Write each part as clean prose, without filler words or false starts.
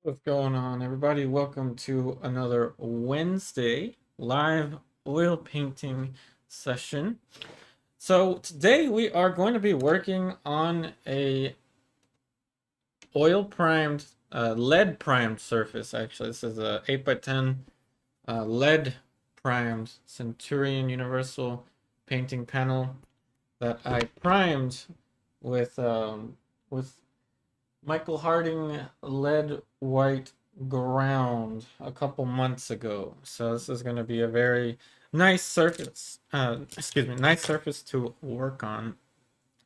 What's going on, everybody? Welcome to another Wednesday live oil painting session. So today we are going to be working on a oil primed, lead primed surface. Actually, this is a 8x10 lead primed Centurion Universal painting panel that I primed with with Michael Harding lead white ground a couple months ago. So this is going to be a very nice surface. Nice surface to work on.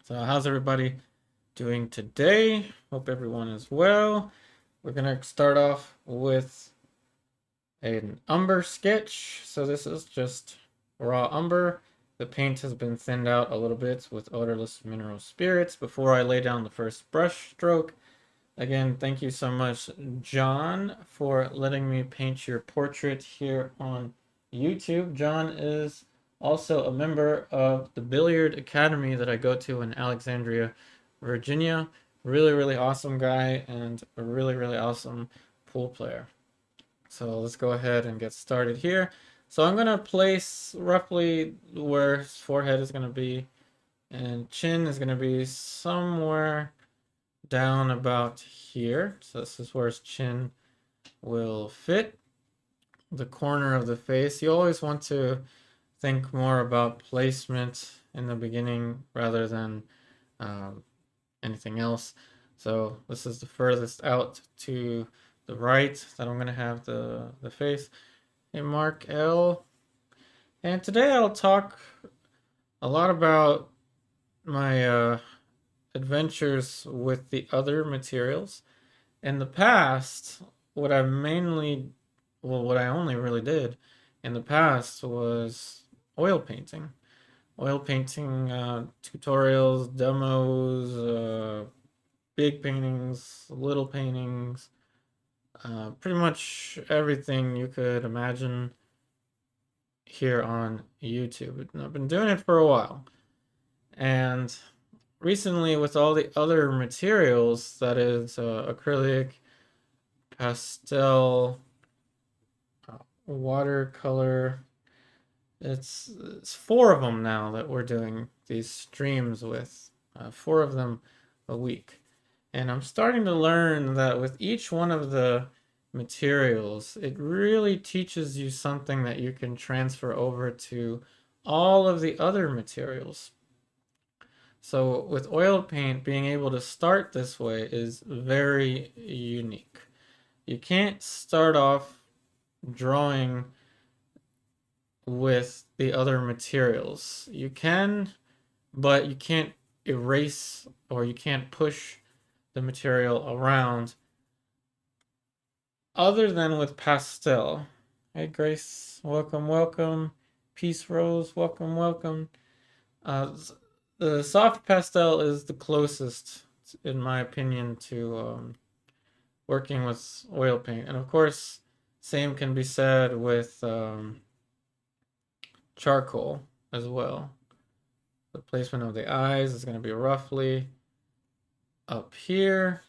So how's everybody doing today? Hope everyone is well. We're going to start off with an umber sketch. So this is just raw umber. The paint has been thinned out a little bit with odorless mineral spirits before I lay down the first brush stroke. Again, thank you so much, John, for letting me paint your portrait here on YouTube. John is also a member of the Billiard Academy that I go to in Alexandria, Virginia. Really, really awesome guy and a really, really awesome pool player. So let's go ahead and get started here. So I'm going to place roughly where his forehead is going to be, and chin is going to be somewhere down about here. So this is where his chin will fit. The corner of the face. You always want to think more about placement in the beginning rather than anything else. So this is the furthest out to the right that I'm going to have the face. Hey, Mark L. And today I'll talk a lot about my adventures with the other materials. In the past, what I mainly, well, what I only really did in the past was oil painting. Oil painting tutorials, demos, big paintings, little paintings, pretty much everything you could imagine here on YouTube. And I've been doing it for a while. And recently, with all the other materials, that is acrylic, pastel, watercolor. It's four of them now that we're doing these streams with, four of them a week. And I'm starting to learn that with each one of the materials, it really teaches you something that you can transfer over to all of the other materials. So with oil paint, being able to start this way is very unique. You can't start off drawing with the other materials. You can, but you can't erase or you can't push the material around other than with pastel. Hey Grace, welcome, welcome. Peace Rose, welcome, welcome. The soft pastel is the closest, in my opinion, to working with oil paint. And of course, same can be said with charcoal as well. The placement of the eyes is going to be roughly up here.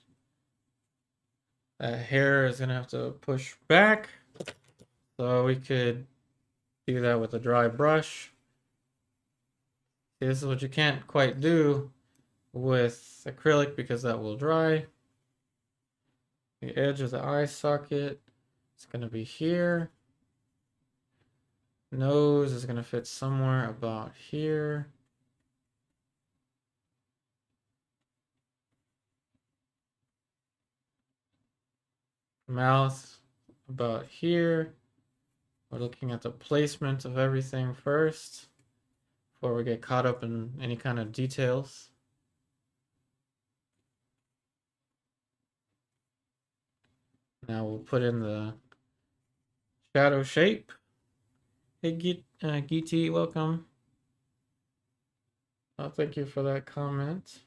That hair is going to have to push back. So we could do that with a dry brush. See, this is what you can't quite do with acrylic because that will dry. The edge of the eye socket is going to be here. Nose is going to fit somewhere about here. Mouth about here. We're looking at the placement of everything first before we get caught up in any kind of details. Now we'll put in the shadow shape. Hey, Geety, welcome. Oh, thank you for that comment.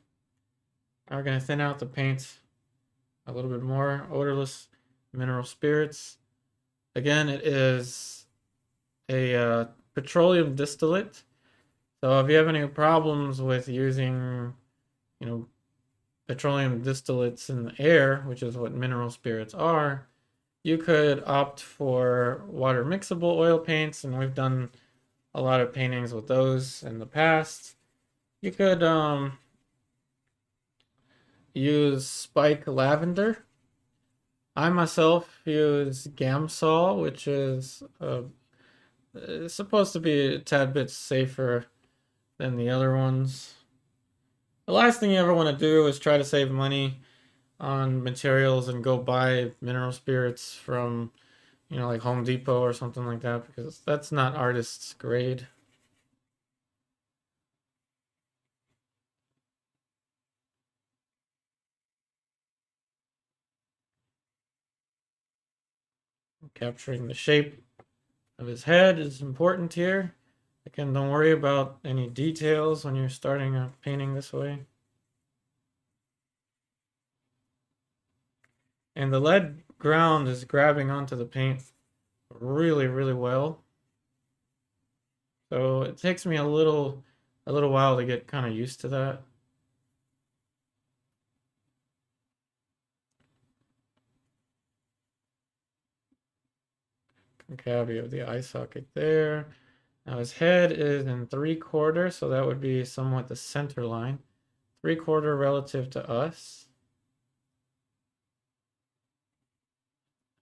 Now we're going to thin out the paint a little bit more. Odorless mineral spirits. Again, it is a petroleum distillate. So if you have any problems with using, petroleum distillates in the air, which is what mineral spirits are, you could opt for water mixable oil paints, and we've done a lot of paintings with those in the past. You could use spike lavender. I myself use Gamsol, which is supposed to be a tad bit safer than the other ones. The last thing you ever want to do is try to save money on materials and go buy mineral spirits from, like Home Depot or something like that, because that's not artist's grade. Capturing the shape of his head is important here. Again, don't worry about any details when you're starting a painting this way. And the lead ground is grabbing onto the paint really, really well. So it takes me a little while to get kind of used to that. Concavity of the eye socket there. Now his head is in 3/4, so that would be somewhat the center line. 3/4 relative to us.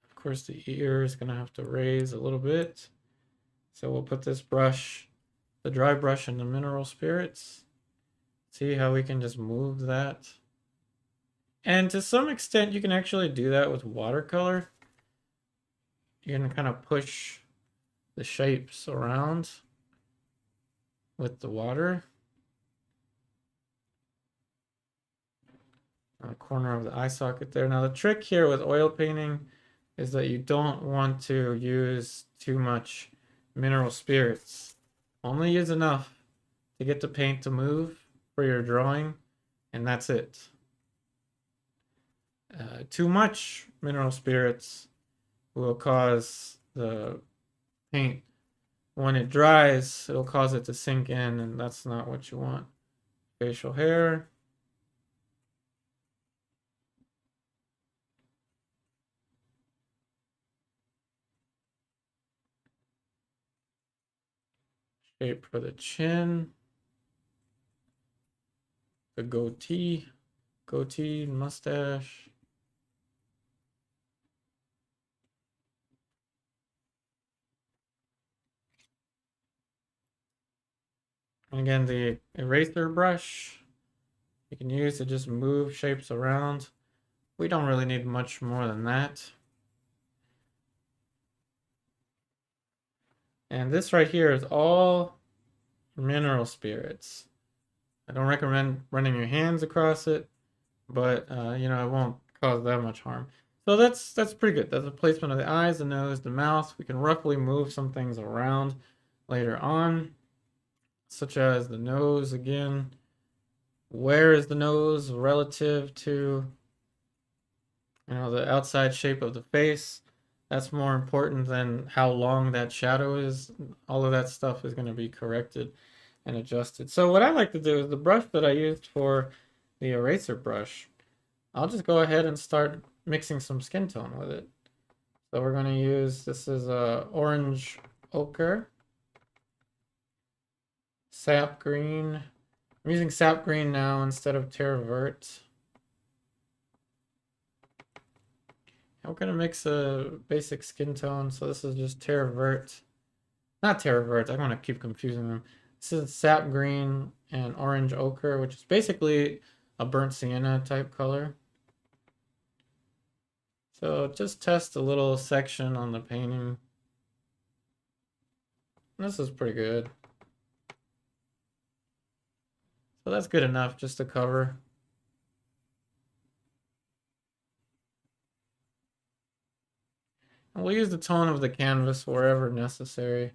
Of course, the ear is going to have to raise a little bit. So we'll put this brush, the dry brush, in the mineral spirits. See how we can just move that. And to some extent, you can actually do that with watercolor. You can kind of push the shapes around with the water. On the corner of the eye socket there. Now the trick here with oil painting is that you don't want to use too much mineral spirits. Only use enough to get the paint to move for your drawing, and that's it. Too much mineral spirits will cause the paint, when it dries, it'll cause it to sink in, and that's not what you want. Facial hair. Shape for the chin. The goatee, mustache. And again, the eraser brush you can use to just move shapes around. We don't really need much more than that. And this right here is all mineral spirits. I don't recommend running your hands across it, but it won't cause that much harm. So that's pretty good. That's the placement of the eyes, the nose, the mouth. We can roughly move some things around later on, such as the nose again. Where is the nose relative to the outside shape of the face? That's more important than how long that shadow is. All of that stuff is going to be corrected and adjusted. So what I like to do is the brush that I used for the eraser brush, I'll just go ahead and start mixing some skin tone with it. So we're going to use, this is orange ochre, sap green. I'm using sap green now instead of terre verte. I'm going to mix a basic skin tone. So this is just terre verte. Not terre verte, I'm going to keep confusing them. This is sap green and orange ochre, which is basically a burnt sienna type color. So just test a little section on the painting. This is pretty good. So that's good enough just to cover. And we'll use the tone of the canvas wherever necessary.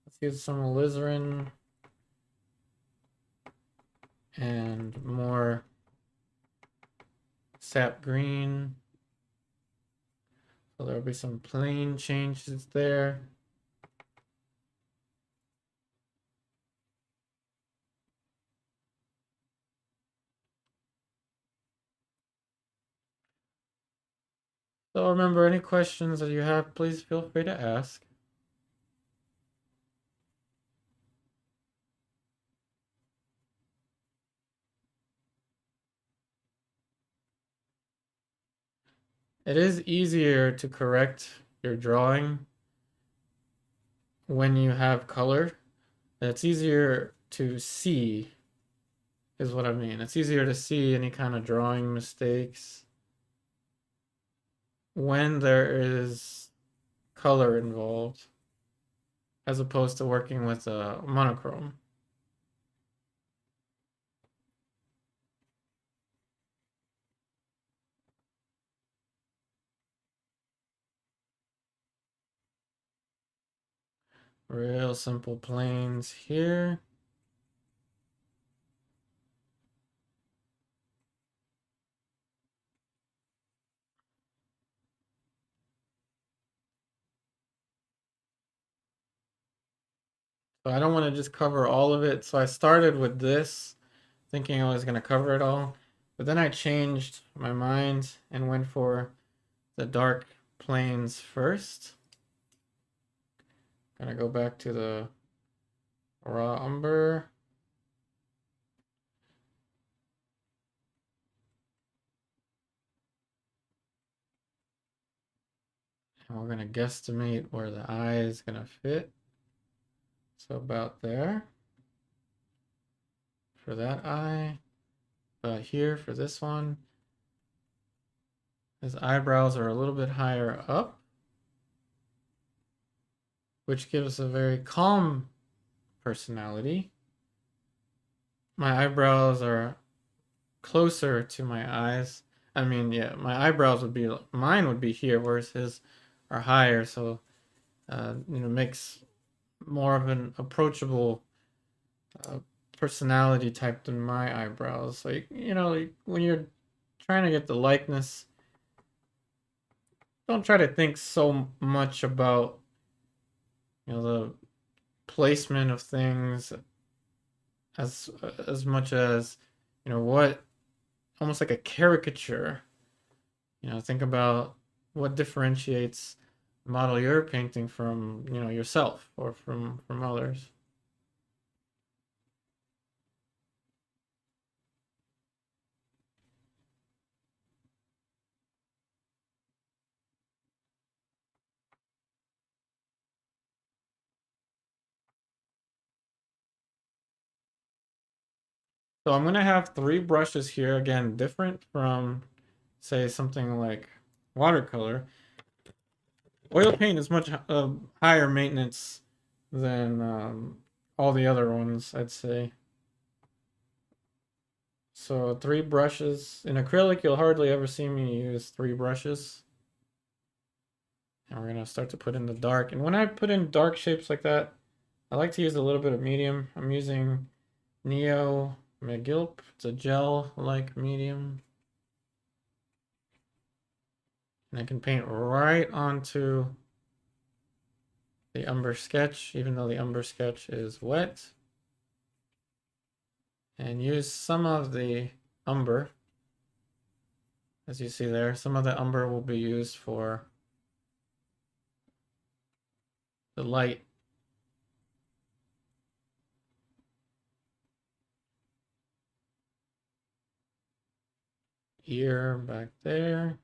Let's use some alizarin and more sap green. So there'll be some plain changes there. So remember, any questions that you have, please feel free to ask. It is easier to correct your drawing when you have color. It's easier to see, is what I mean. It's easier to see any kind of drawing mistakes when there is color involved, as opposed to working with a monochrome. Real simple planes here. So I don't want to just cover all of it. So I started with this, thinking I was going to cover it all. But then I changed my mind and went for the dark planes first. Gonna go back to the raw umber. And we're gonna guesstimate where the eye is gonna fit. So about there for that eye. About here for this one. His eyebrows are a little bit higher up, which gives a very calm personality. My eyebrows are closer to my eyes. I mean, yeah, my eyebrows would be, mine would be here, whereas his are higher. So, makes more of an approachable uh, personality type than my eyebrows. Like, when you're trying to get the likeness, don't try to think so much about, the placement of things as much as, what, almost like a caricature. Think about what differentiates the model you're painting from, yourself or from others. So I'm gonna have three brushes here, again, different from, say, something like watercolor. Oil paint is much higher maintenance than all the other ones, I'd say. So three brushes. In acrylic, you'll hardly ever see me use three brushes. And we're gonna start to put in the dark. And when I put in dark shapes like that, I like to use a little bit of medium. I'm using Neo McGilp. It's a gel-like medium. And I can paint right onto the umber sketch, even though the umber sketch is wet. And use some of the umber. As you see there, some of the umber will be used for the light. Ear back there.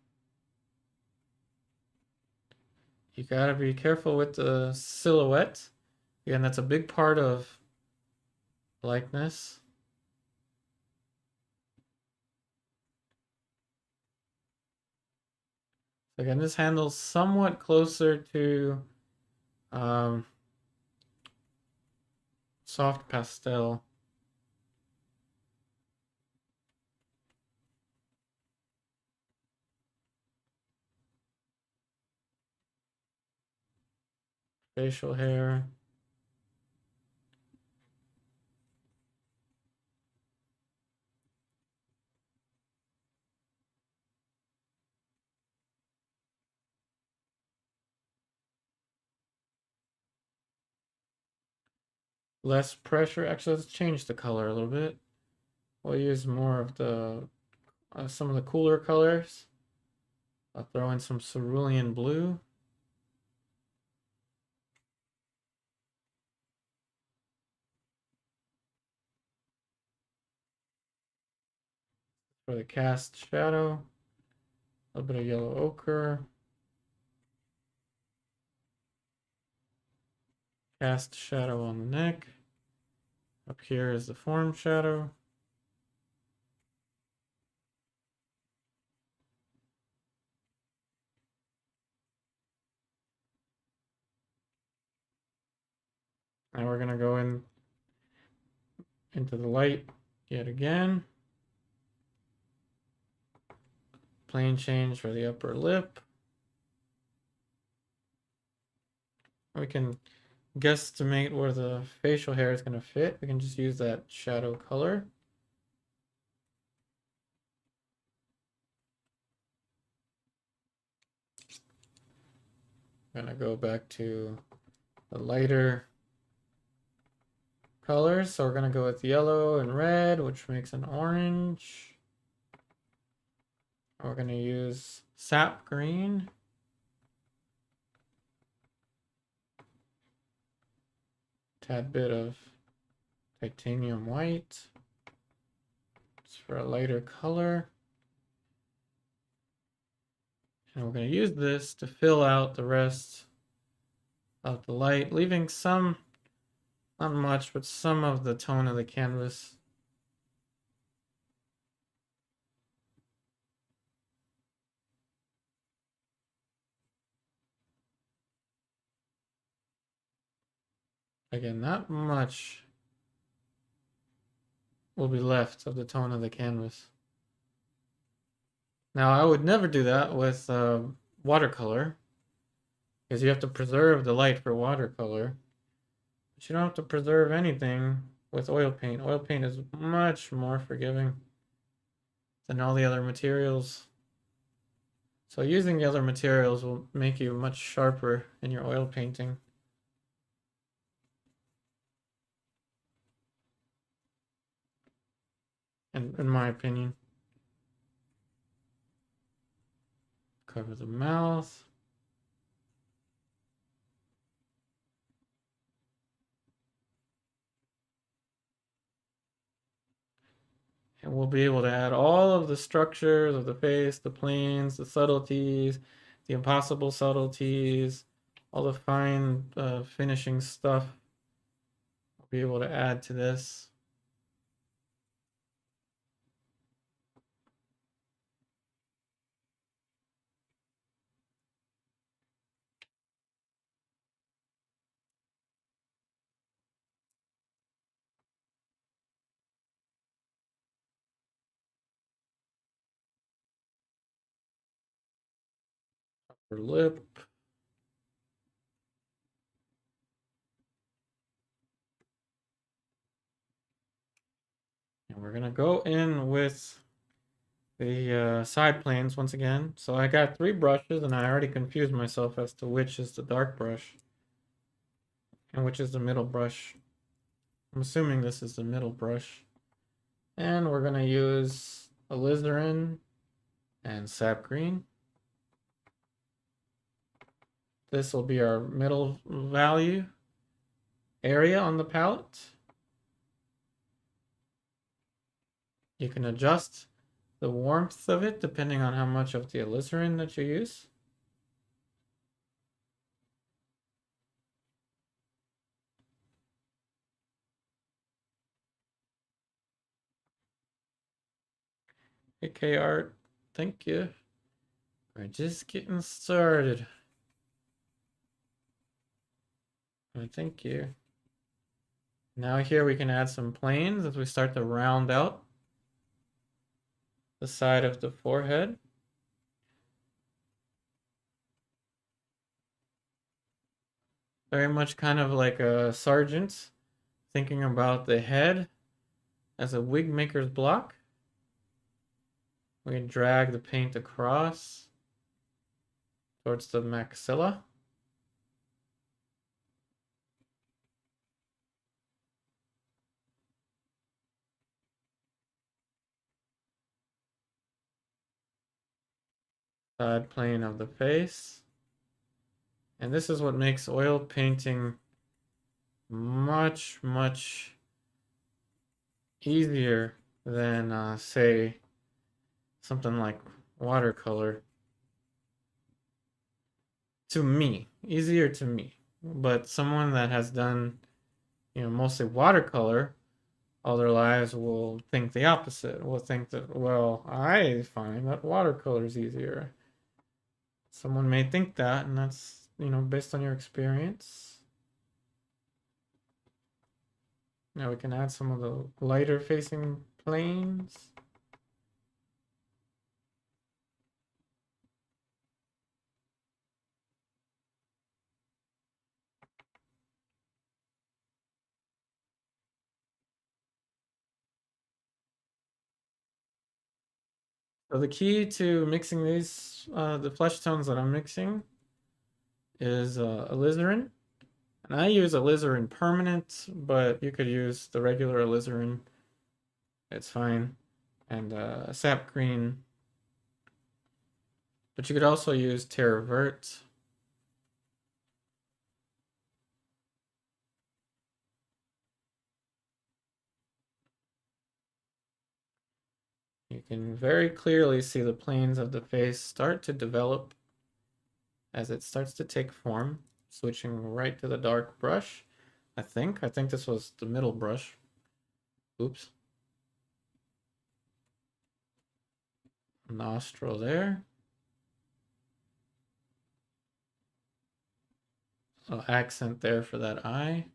You gotta be careful with the silhouette. Again, that's a big part of likeness. Again, this handle's somewhat closer to soft pastel. Facial hair. Less pressure. Actually, let's change the color a little bit. We'll use more of the some of the cooler colors. I'll throw in some cerulean blue. For the cast shadow. A little bit of yellow ochre. Cast shadow on the neck. Up here is the form shadow. Now we're gonna go into the light yet again. Plane change for the upper lip. We can guesstimate where the facial hair is going to fit. We can just use that shadow color. I'm going to go back to the lighter colors. So we're going to go with yellow and red, which makes an orange. We're going to use sap green. Tad bit of titanium white. Just for a lighter color. And we're going to use this to fill out the rest of the light, leaving some, not much, but some of the tone of the canvas. Again, not much will be left of the tone of the canvas. Now, I would never do that with watercolor, because you have to preserve the light for watercolor. But you don't have to preserve anything with oil paint. Oil paint is much more forgiving than all the other materials. So using the other materials will make you much sharper in your oil painting. In my opinion. Cover the mouth. And we'll be able to add all of the structures of the face, the planes, the subtleties, the impossible subtleties, all the fine finishing stuff. We'll be able to add to this. Upper lip. And we're gonna go in with the side planes once again. So I got 3 brushes and I already confused myself as to which is the dark brush and which is the middle brush. I'm assuming this is the middle brush. And we're gonna use alizarin and sap green. This will be our middle value area on the palette. You can adjust the warmth of it depending on how much of the alizarin that you use. AK Art, thank you. We're just getting started. Thank you. Now here we can add some planes as we start to round out the side of the forehead. Very much kind of like a sergeant thinking about the head as a wig maker's block. We can drag the paint across towards the maxilla. side plane of the face. And this is what makes oil painting much, much easier than, say, something like watercolor. To me, easier to me. But someone that has done, mostly watercolor all their lives will think the opposite. Will think that, well, I find that watercolor is easier. Someone may think that, and that's, based on your experience. Now we can add some of the lighter facing planes. So the key to mixing these, the flesh tones that I'm mixing is alizarin. And I use alizarin permanent, but you could use the regular alizarin. It's fine. And sap green. But you could also use terra vert. You can very clearly see the planes of the face start to develop as it starts to take form, switching right to the dark brush. I think this was the middle brush. Oops. Nostril there. So accent there for that eye.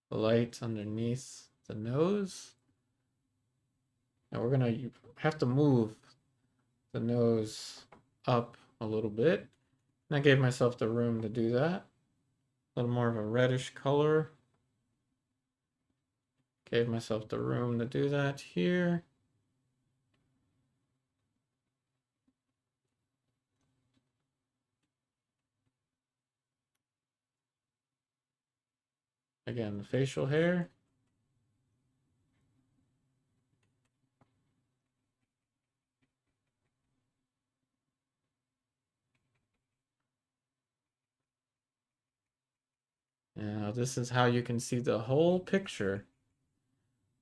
Light underneath the nose. Now we're gonna have to move the nose up a little bit. And I gave myself the room to do that. A little more of a reddish color. Gave myself the room to do that here. Again, the facial hair. Now this is how you can see the whole picture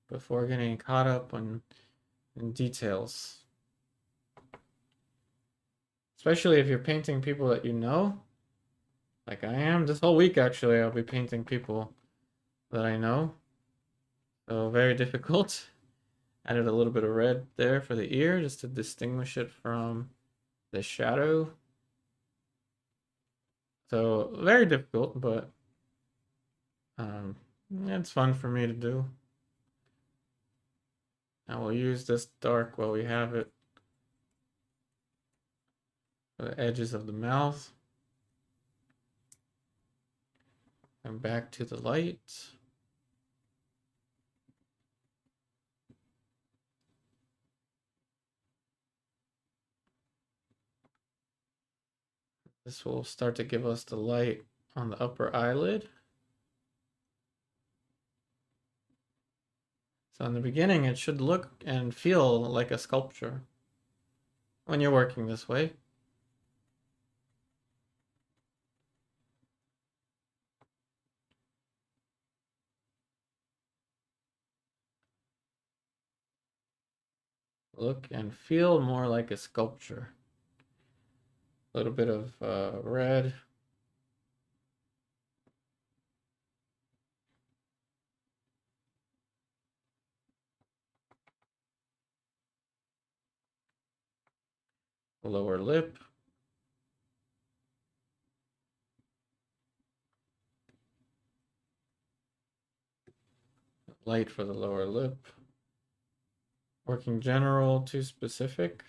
before getting caught up in details. Especially if you're painting people that you know, like I am. This whole week, actually, I'll be painting people that I know. So very difficult. Added a little bit of red there for the ear just to distinguish it from the shadow. So very difficult, but it's fun for me to do. Now we'll use this dark while we have it for the edges of the mouth. And back to the light. This will start to give us the light on the upper eyelid. So in the beginning, it should look and feel like a sculpture when you're working this way. Look and feel more like a sculpture. A little bit of red. Lower lip. Light for the lower lip. Working general, too specific.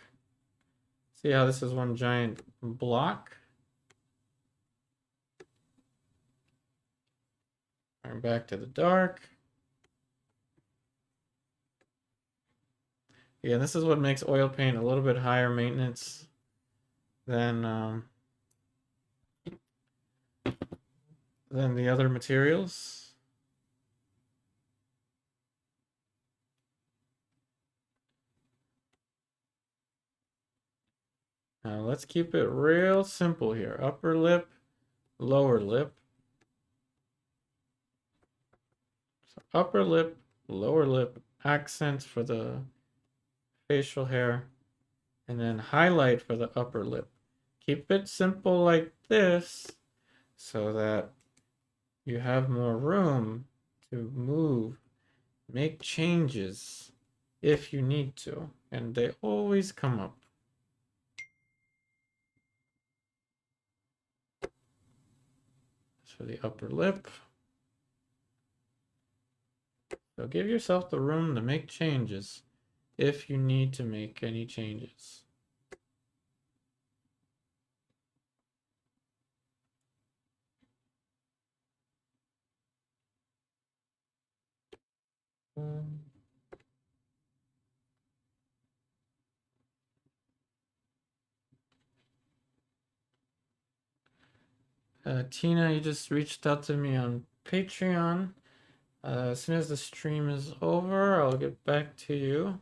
See how this is one giant block? Alright, back to the dark. Yeah, this is what makes oil paint a little bit higher maintenance than than the other materials. Now let's keep it real simple here. Upper lip, lower lip. So upper lip, lower lip, accent for the facial hair, and then highlight for the upper lip. Keep it simple like this so that you have more room to move, make changes if you need to, and they always come up. So the upper lip. So give yourself the room to make changes if you need to make any changes. Tina, you just reached out to me on Patreon. As soon as the stream is over, I'll get back to you.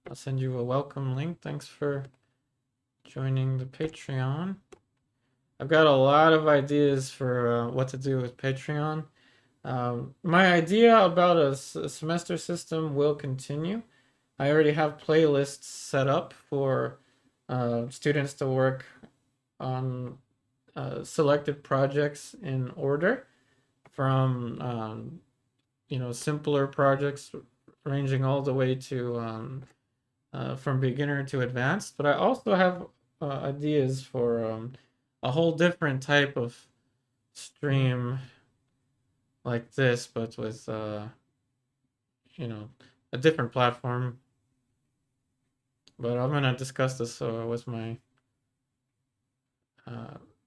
I'll send you a welcome link. Thanks for joining the Patreon. I've got a lot of ideas for what to do with Patreon. My idea about a semester system will continue. I already have playlists set up for students to work on selected projects in order from simpler projects ranging all the way to from beginner to advanced. But I also have ideas for a whole different type of stream like this, but with a different platform. But I'm gonna discuss this with my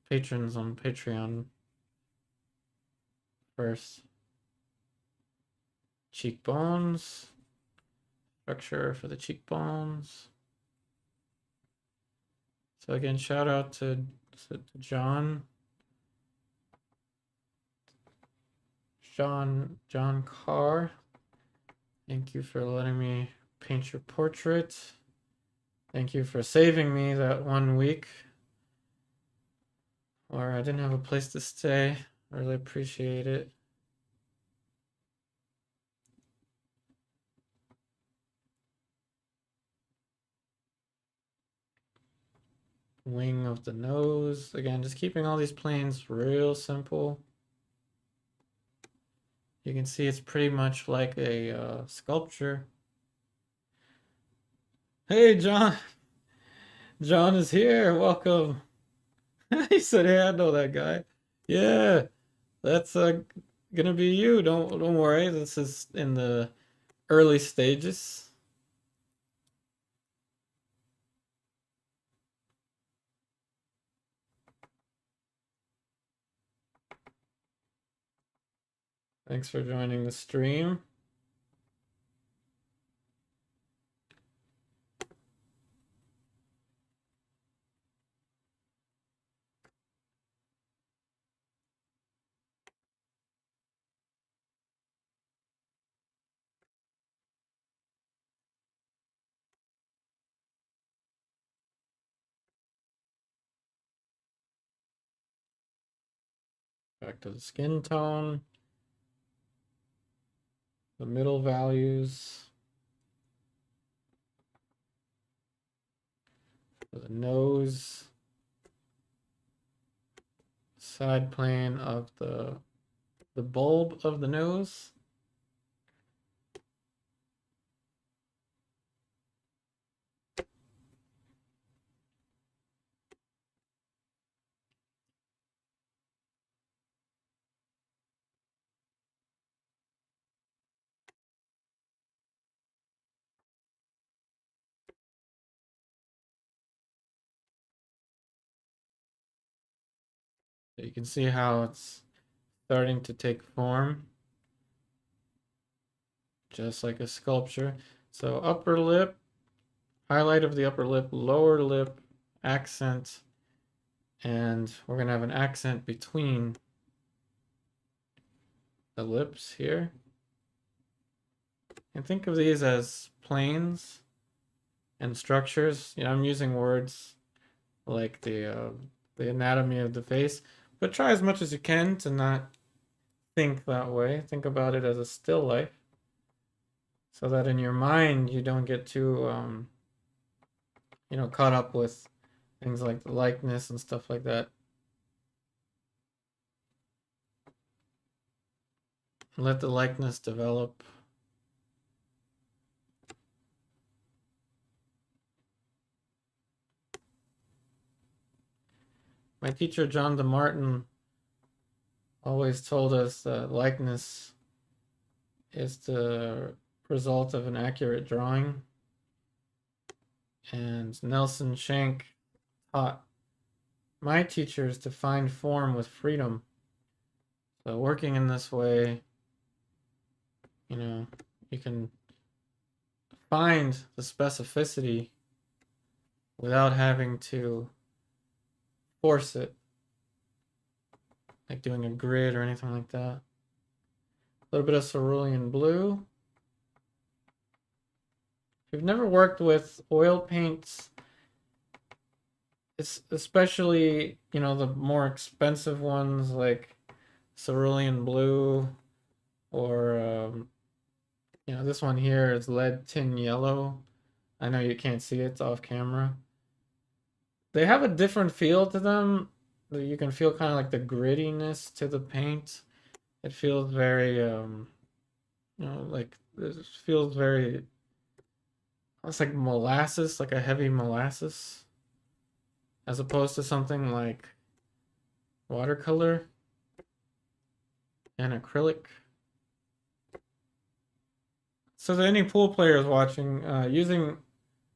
patrons on Patreon first. Cheekbones, structure for the cheekbones. So again, shout out to John Carr. Thank you for letting me paint your portrait. Thank you for saving me that 1 week where I didn't have a place to stay. I really appreciate it. Wing of the nose. Again, just keeping all these planes real simple. You can see it's pretty much like a sculpture. Hey, John. John is here. Welcome. He said, "Hey, I know that guy." Yeah, that's gonna be you. Don't worry. This is in the early stages. Thanks for joining the stream. Back to the skin tone, the middle values, the nose, side plane of the bulb of the nose. So you can see how it's starting to take form, just like a sculpture. So upper lip, highlight of the upper lip, lower lip, accent, and we're gonna have an accent between ellipse here. And think of these as planes and structures. You know, I'm using words like the anatomy of the face, but try as much as you can to not think that way. Think about it as a still life, so that in your mind you don't get too caught up with things like the likeness and stuff like that. Let the likeness develop. My teacher, John DeMartin, always told us that likeness is the result of an accurate drawing. And Nelson Shank taught my teachers to find form with freedom. So working in this way, you can find the specificity without having to force it, like doing a grid or anything like that. A little bit of cerulean blue. If you've never worked with oil paints, it's especially, the more expensive ones like cerulean blue, or this one here is lead tin yellow. I know you can't see it, it's off camera. They have a different feel to them. You can feel kind of like the grittiness to the paint. It feels very like it feels very, it's like molasses, like a heavy molasses, as opposed to something like watercolor and acrylic. So to any pool players watching, using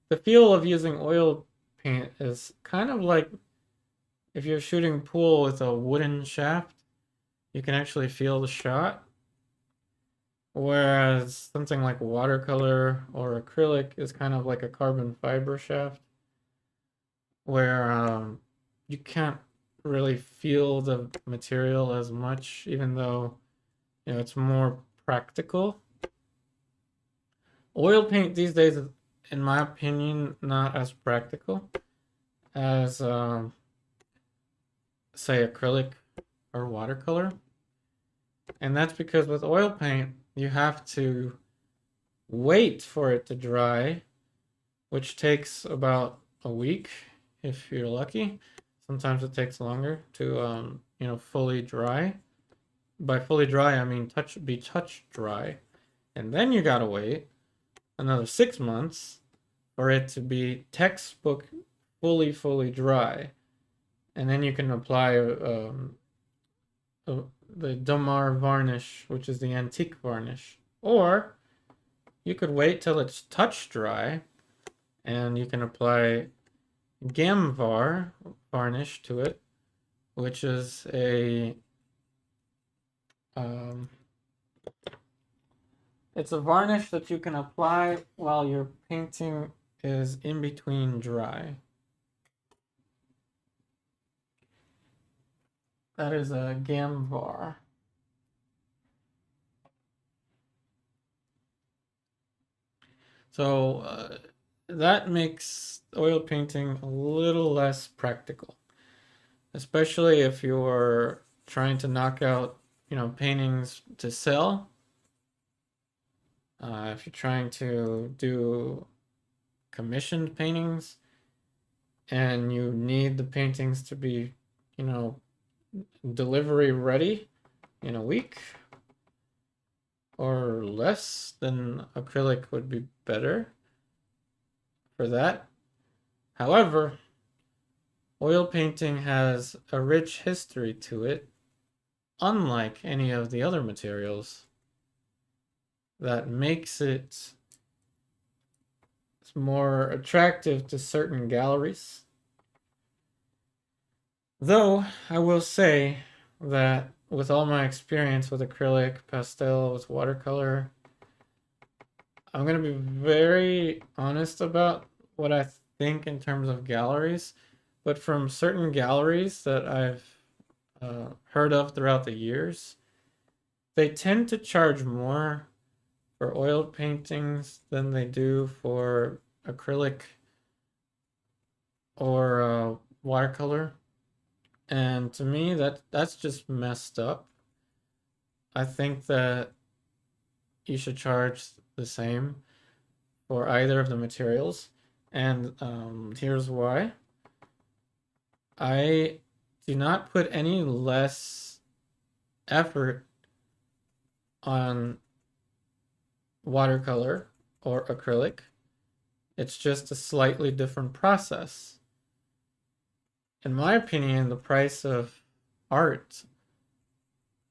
the feel of using oil paint is kind of like if you're shooting pool with a wooden shaft, you can actually feel the shot. Whereas something like watercolor or acrylic is kind of like a carbon fiber shaft, where you can't really feel the material as much, even though it's more practical. Oil paint these days is, in my opinion, not as practical as say acrylic or watercolor. And that's because with oil paint you have to wait for it to dry, which takes about a week if you're lucky. Sometimes it takes longer to fully dry. By fully dry I mean touch dry. And then you gotta wait another 6 months for it to be textbook fully dry. And then you can apply the Domar varnish, which is the antique varnish. Or you could wait till it's touch dry and you can apply Gamvar varnish to it, which is it's a varnish that you can apply while your painting is in between dry. That is a Gamvar. So that makes oil painting a little less practical, especially if you're trying to knock out, paintings to sell. If you're trying to do commissioned paintings and you need the paintings to be, delivery ready in a week or less, then acrylic would be better for that. However, oil painting has a rich history to it, unlike any of the other materials, that makes it more attractive to certain galleries. Though I will say that with all my experience with acrylic, pastel, with watercolor, I'm going to be very honest about what I think in terms of galleries. But from certain galleries that I've heard of throughout the years, they tend to charge more for oil paintings than they do for acrylic or watercolor. And to me, that's just messed up. I think that you should charge the same for either of the materials. And here's why. I do not put any less effort on watercolor or acrylic. It's just a slightly different process. In my opinion, the price of art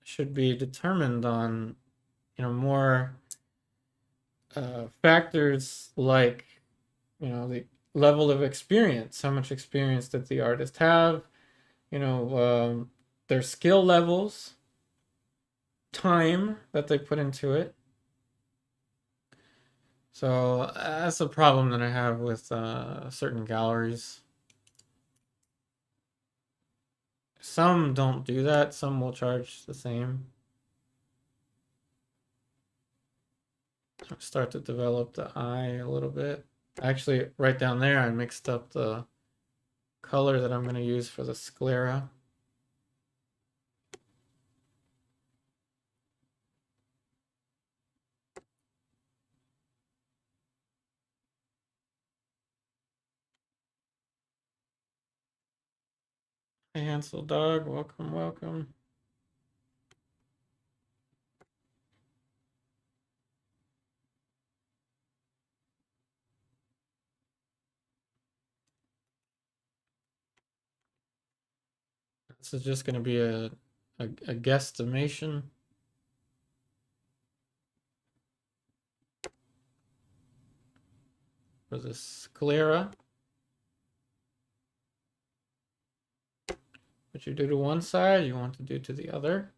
should be determined on, more factors like, the level of experience, how much experience did the artist have, their skill levels, time that they put into it. So that's a problem that I have with certain galleries. Some don't do that. Some will charge the same. Start to develop the eye a little bit. Actually, right down there, I mixed up the color that I'm going to use for the sclera. Hey, Hansel Dog, welcome, welcome. This is just going to be a guesstimation. For the sclera. What you do to one side, you want to do to the other.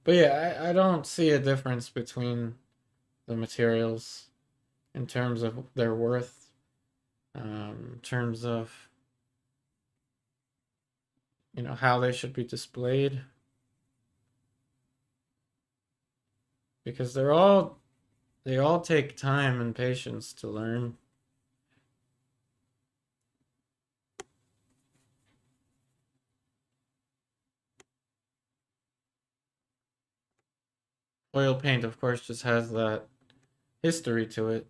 But yeah, I don't see a difference between the materials in terms of their worth, in terms of how they should be displayed, because they all take time and patience to learn. Oil paint, of course, just has that history to it.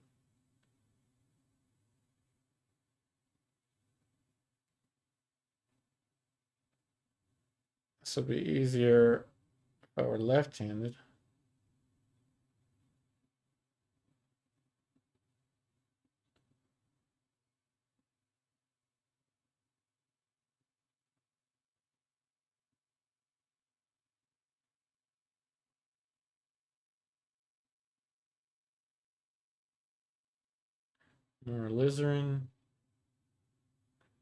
This would be easier if I were left-handed. More alizarin.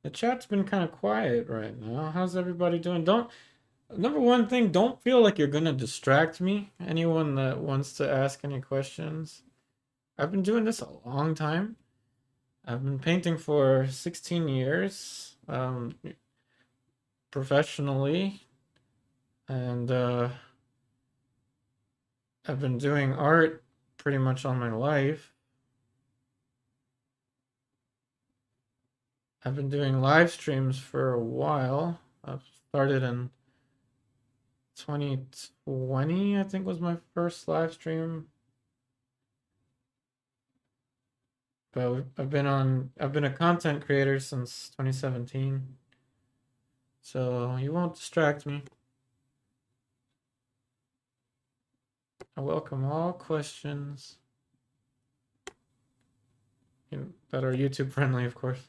The chat's been kind of quiet right now. How's everybody doing? Number one thing, don't feel like you're gonna distract me. Anyone that wants to ask any questions. I've been doing this a long time. I've been painting for 16 years, professionally, and I've been doing art pretty much all my life. I've been doing live streams for a while. I've started in 2020, I think was my first live stream. But I've been a content creator since 2017. So you won't distract me. I welcome all questions that are YouTube friendly, of course.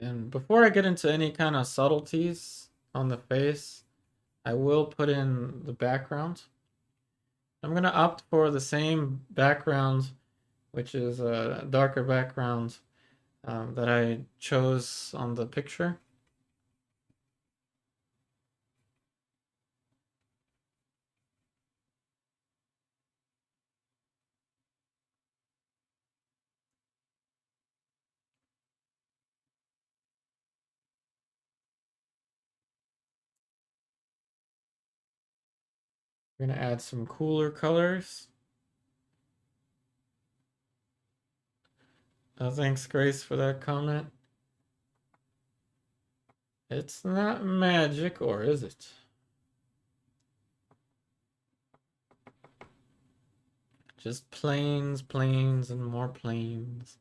And before I get into any kind of subtleties on the face, I will put in the background. I'm going to opt for the same background, which is a darker background that I chose on the picture. We're going to add some cooler colors. Thanks, Grace, for that comment. It's not magic, or is it? Just planes, planes, and more planes.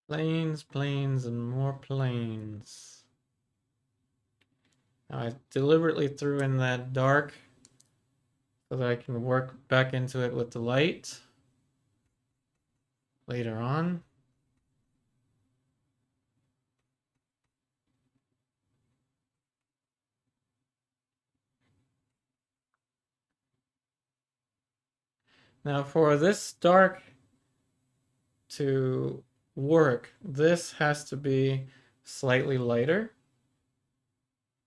Planes, planes, and more planes. Now I deliberately threw in that dark so that I can work back into it with the light later on. Now for this dark to work, this has to be slightly lighter.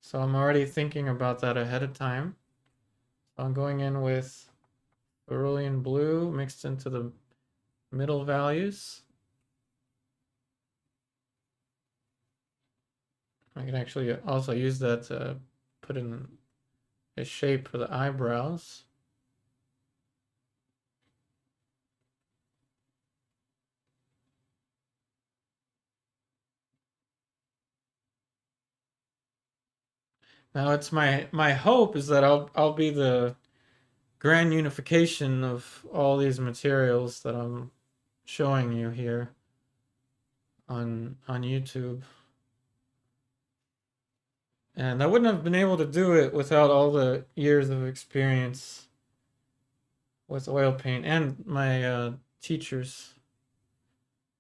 So I'm already thinking about that ahead of time. So I'm going in with cerulean blue mixed into the middle values. I can actually also use that to put in a shape for the eyebrows. Now it's my hope is that I'll be the grand unification of all these materials that I'm showing you here on YouTube. And I wouldn't have been able to do it without all the years of experience with oil paint and my teachers,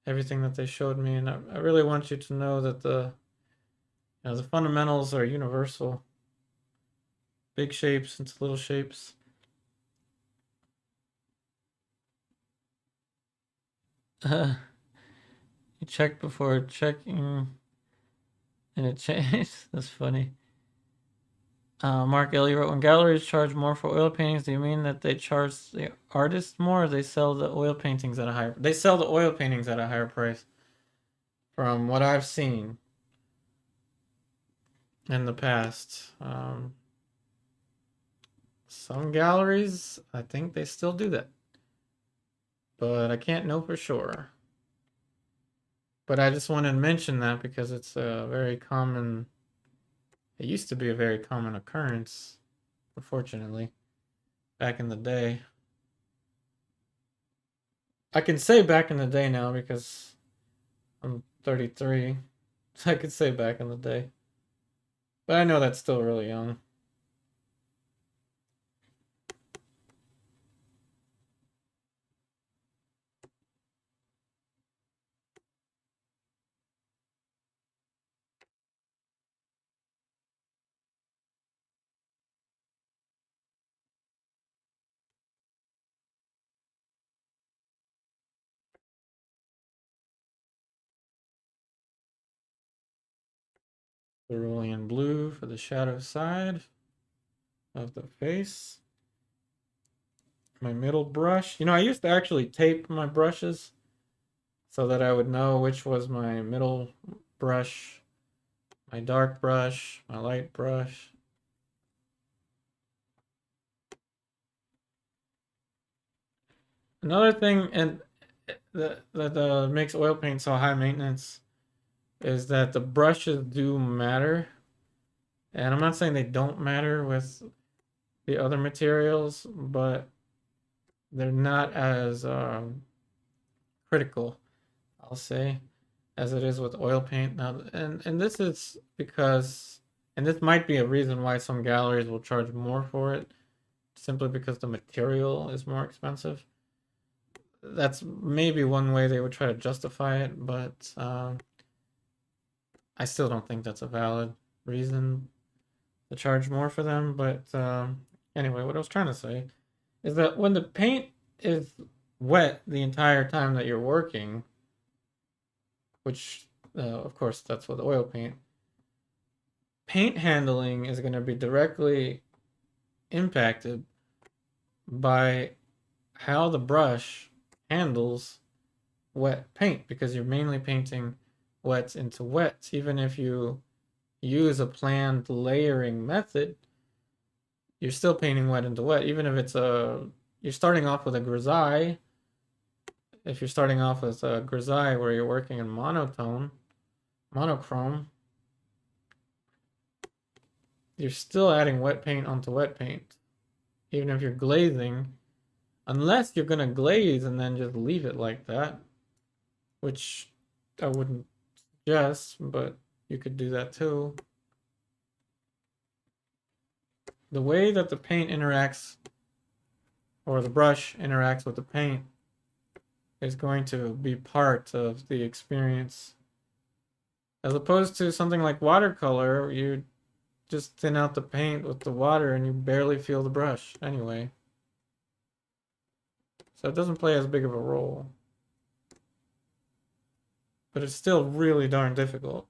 everything that they showed me. And I really want you to know that the fundamentals are universal. Big shapes into little shapes. You check before checking, and it changed. That's funny. Mark Ellie wrote, when galleries charge more for oil paintings, do you mean that they charge the artist more, or they sell the oil paintings at a higher? They sell the oil paintings at a higher price, from what I've seen in the past. Some galleries, I think they still do that, but I can't know for sure. But I just wanted to mention that because it's a very common. It used to be a very common occurrence, unfortunately, back in the day. I can say back in the day now because I'm 33. So I could say back in the day. But I know that's still really young. Cerulean blue for the shadow side of the face. My middle brush. You know, I used to actually tape my brushes so that I would know which was my middle brush, my dark brush, my light brush. Another thing, and that makes oil paint so high maintenance, is that the brushes do matter. And I'm not saying they don't matter with the other materials, but they're not as critical, I'll say, as it is with oil paint. Now, and this is because, and this might be a reason why some galleries will charge more for it, simply because the material is more expensive. That's maybe one way they would try to justify it, but I still don't think that's a valid reason to charge more for them. But anyway, what I was trying to say is that when the paint is wet the entire time that you're working, which of course that's with oil paint, paint handling is going to be directly impacted by how the brush handles wet paint, because you're mainly painting wets into wets. Even if you use a planned layering method, you're still painting wet into wet. Even if it's you're starting off with a grisaille. If you're starting off with a grisaille where you're working in monochrome, you're still adding wet paint onto wet paint. Even if you're glazing, unless you're gonna glaze and then just leave it like that, which I wouldn't suggest, but you could do that too. The way that the paint interacts, or the brush interacts with the paint, is going to be part of the experience. As opposed to something like watercolor, you just thin out the paint with the water and you barely feel the brush anyway. So it doesn't play as big of a role. But it's still really darn difficult.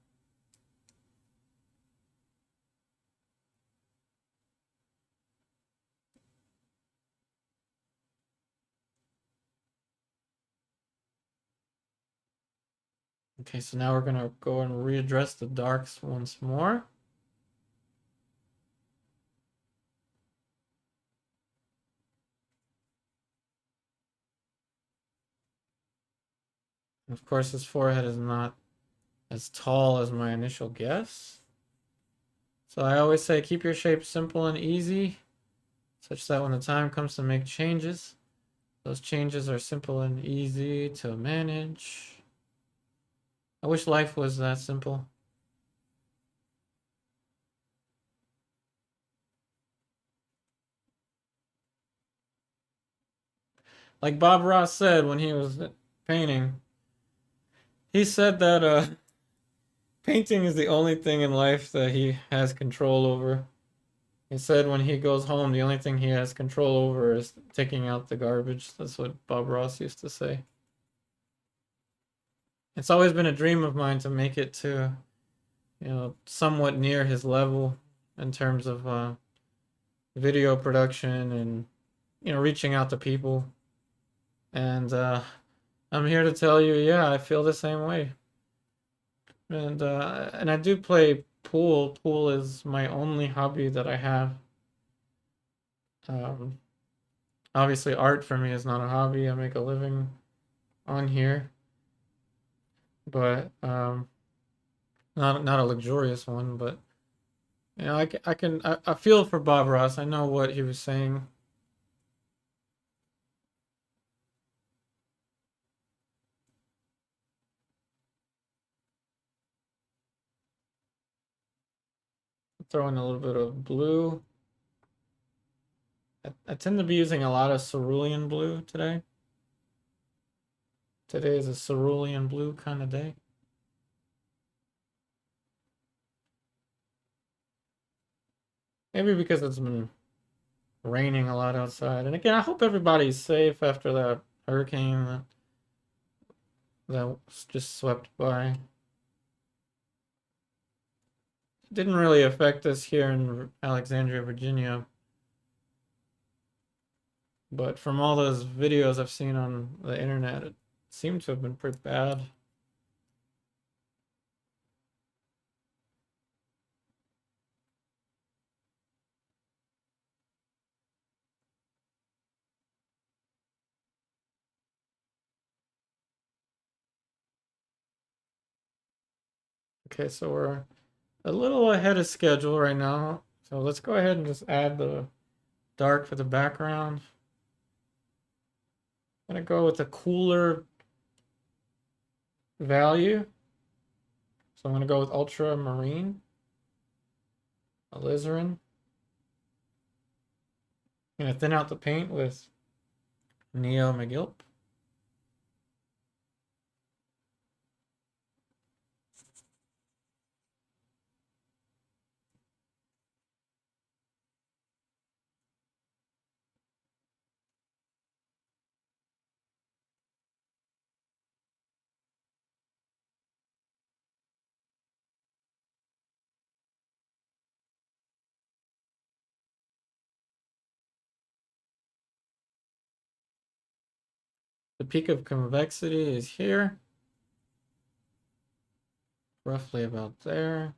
Okay, so now we're gonna go and readdress the darks once more. Of course, his forehead is not as tall as my initial guess. So I always say keep your shape simple and easy, such that when the time comes to make changes, those changes are simple and easy to manage. I wish life was that simple. Like Bob Ross said when he was painting, he said that painting is the only thing in life that he has control over. He said when he goes home, the only thing he has control over is taking out the garbage. That's what Bob Ross used to say. It's always been a dream of mine to make it to, somewhat near his level in terms of video production and, reaching out to people. And I'm here to tell you, yeah, I feel the same way. And I do play pool. Pool is my only hobby that I have. Um, Obviously, art for me is not a hobby. I make a living on here, but not a luxurious one. But I feel for Bob Ross. I know what he was saying. Throw in a little bit of blue. I tend to be using a lot of cerulean blue today. Today is a cerulean blue kind of day. Maybe because it's been raining a lot outside. And again, I hope everybody's safe after that hurricane that just swept by. It didn't really affect us here in Alexandria, Virginia. But from all those videos I've seen on the internet, it seemed to have been pretty bad. Okay, so we're a little ahead of schedule right now. So let's go ahead and just add the dark for the background. I'm gonna go with a cooler value. So I'm gonna go with ultramarine, alizarin. I'm gonna thin out the paint with Neo McGilp. The peak of convexity is here, roughly about there.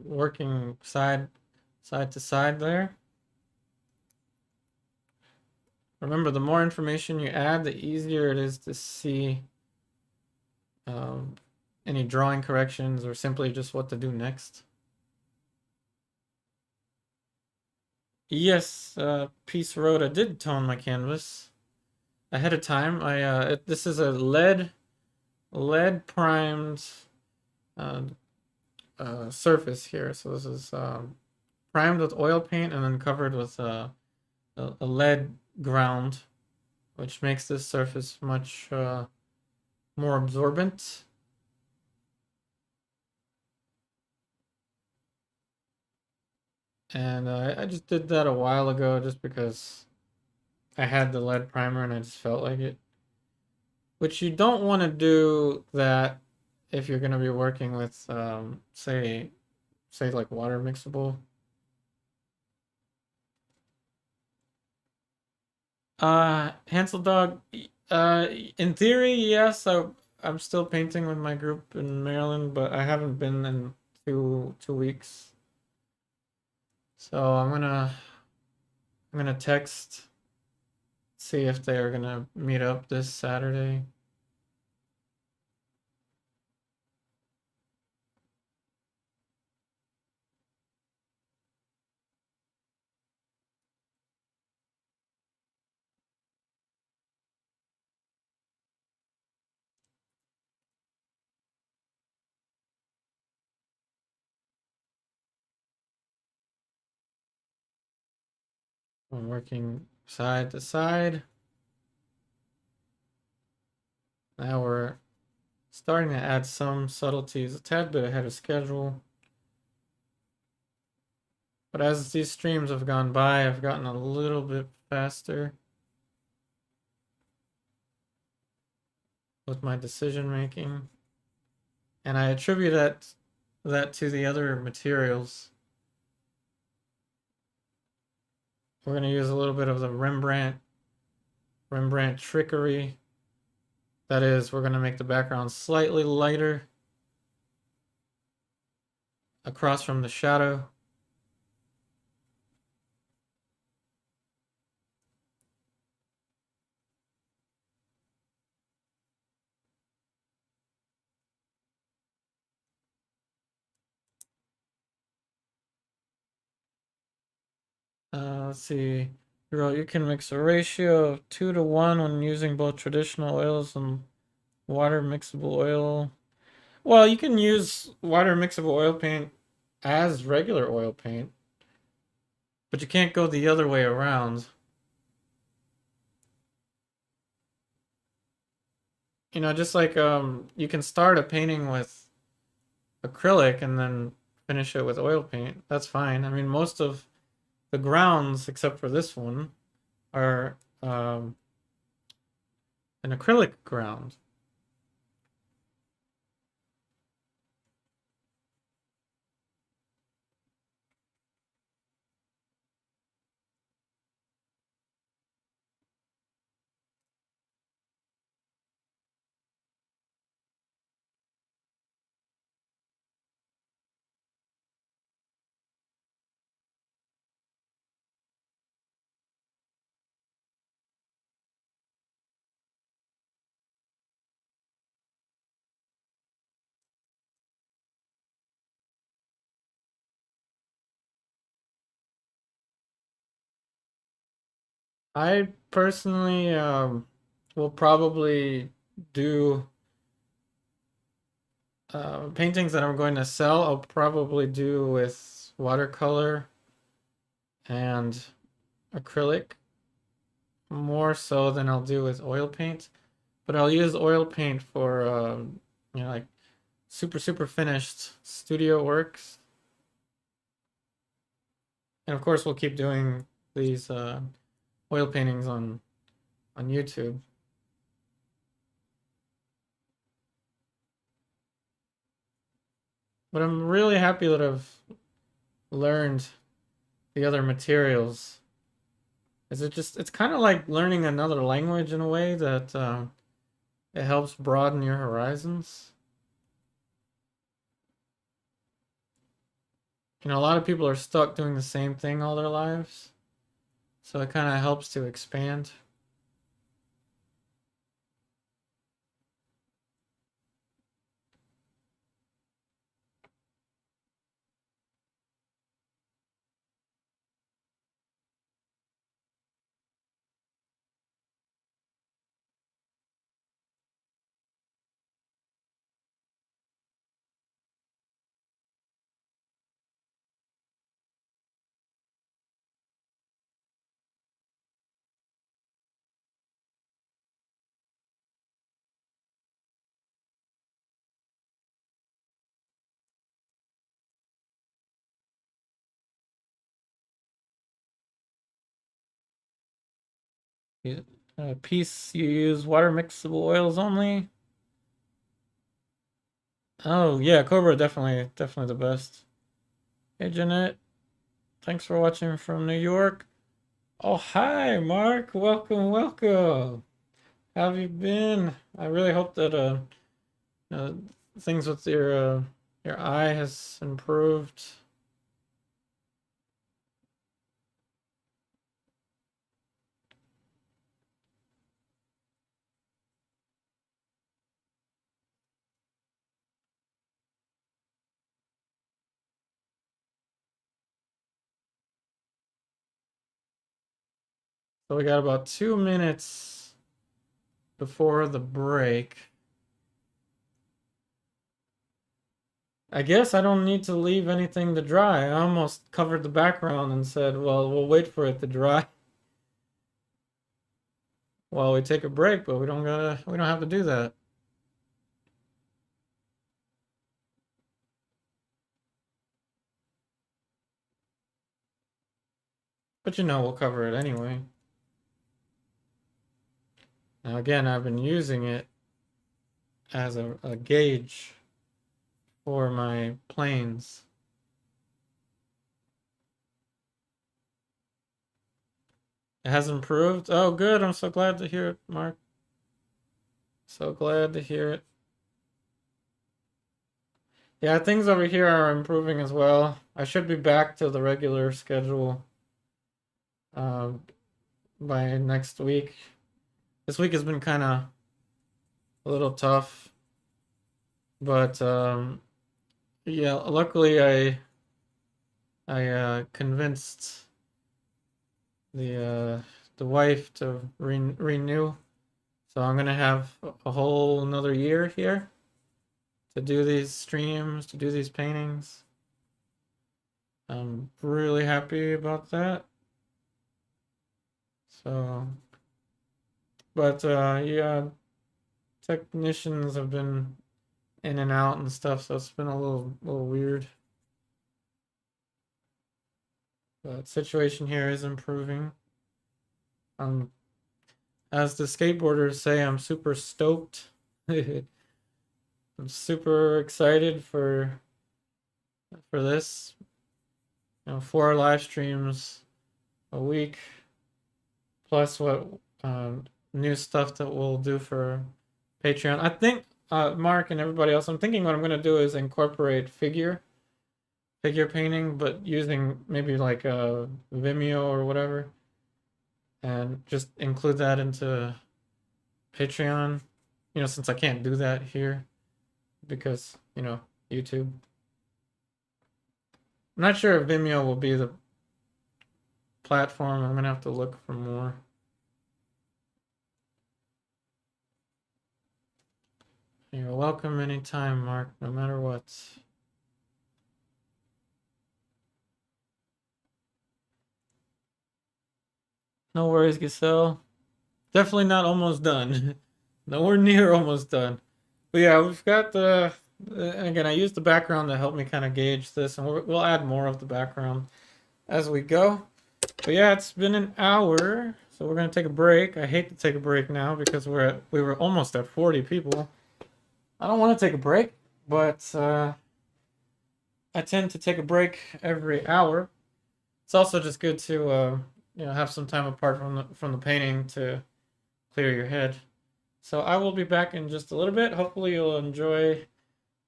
Working side to side there. Remember, the more information you add, the easier it is to see any drawing corrections or simply just what to do next. Yes, Peace Road, I did tone my canvas ahead of time. This is a lead primed surface here. So this is primed with oil paint and then covered with a lead ground, which makes this surface much more absorbent. And I just did that a while ago just because I had the lead primer and I just felt like it. Which you don't want to do that if you're going to be working with, say like water mixable. Hansel Dog, in theory, yes, I'm still painting with my group in Maryland, but I haven't been in two weeks. So I'm gonna text, see if they are gonna meet up this Saturday. I'm working side to side. Now we're starting to add some subtleties, a tad bit ahead of schedule. But as these streams have gone by, I've gotten a little bit faster with my decision making. And I attribute that to the other materials. We're going to use a little bit of the Rembrandt trickery. That is, we're going to make the background slightly lighter across from the shadow. Let's see. You can mix a ratio of 2 to 1 when using both traditional oils and water mixable oil. Well, you can use water mixable oil paint as regular oil paint, but you can't go the other way around. You know, just like you can start a painting with acrylic and then finish it with oil paint. That's fine. I mean, most of the grounds, except for this one, are an acrylic ground. I personally will probably do paintings that I'm going to sell. I'll probably do with watercolor and acrylic more so than I'll do with oil paint. But I'll use oil paint for like super finished studio works. And of course, we'll keep doing these oil paintings on YouTube. But I'm really happy that I've learned the other materials. Is it just it's kind of like learning another language in a way that it helps broaden your horizons. A lot of people are stuck doing the same thing all their lives, so it kind of helps to expand. Piece you use water mixable oils only. Oh yeah, Cobra definitely the best. Hey Jeanette, thanks for watching from New York. Oh hi Mark, welcome. How have you been? I really hope that uh things with your eye has improved. So we got about 2 minutes before the break. I guess I don't need to leave anything to dry. I almost covered the background and said, well, we'll wait for it to dry while we take a break, but we don't have to do that. But we'll cover it anyway. Now again, I've been using it as a gauge for my planes. It has improved. Oh, good. I'm so glad to hear it, Mark. So glad to hear it. Yeah, things over here are improving as well. I should be back to the regular schedule uh, by next week. This week has been kind of a little tough, but yeah, luckily I convinced the wife to renew, so I'm gonna have a whole another year here to do these streams, to do these paintings. I'm really happy about that. So, but yeah, technicians have been in and out and stuff, so it's been a little weird. But situation here is improving. As the skateboarders say, I'm super stoked. I'm super excited for this. 4 live streams a week, plus what new stuff that we'll do for Patreon. I think Mark and everybody else, I'm thinking what I'm gonna do is incorporate figure painting, but using maybe like a Vimeo or whatever, and just include that into Patreon. Since I can't do that here because YouTube. I'm not sure if Vimeo will be the platform. I'm gonna have to look for more. You're welcome anytime, Mark, no matter what. No worries, Giselle. Definitely not almost done. Nowhere near almost done. But yeah, we've got again, I used the background to help me kind of gauge this, and we'll add more of the background as we go. But yeah, it's been an hour, so we're gonna take a break. I hate to take a break now because we were almost at 40 people. I don't want to take a break, but I tend to take a break every hour. It's also just good to have some time apart from the painting to clear your head. So I will be back in just a little bit. Hopefully you'll enjoy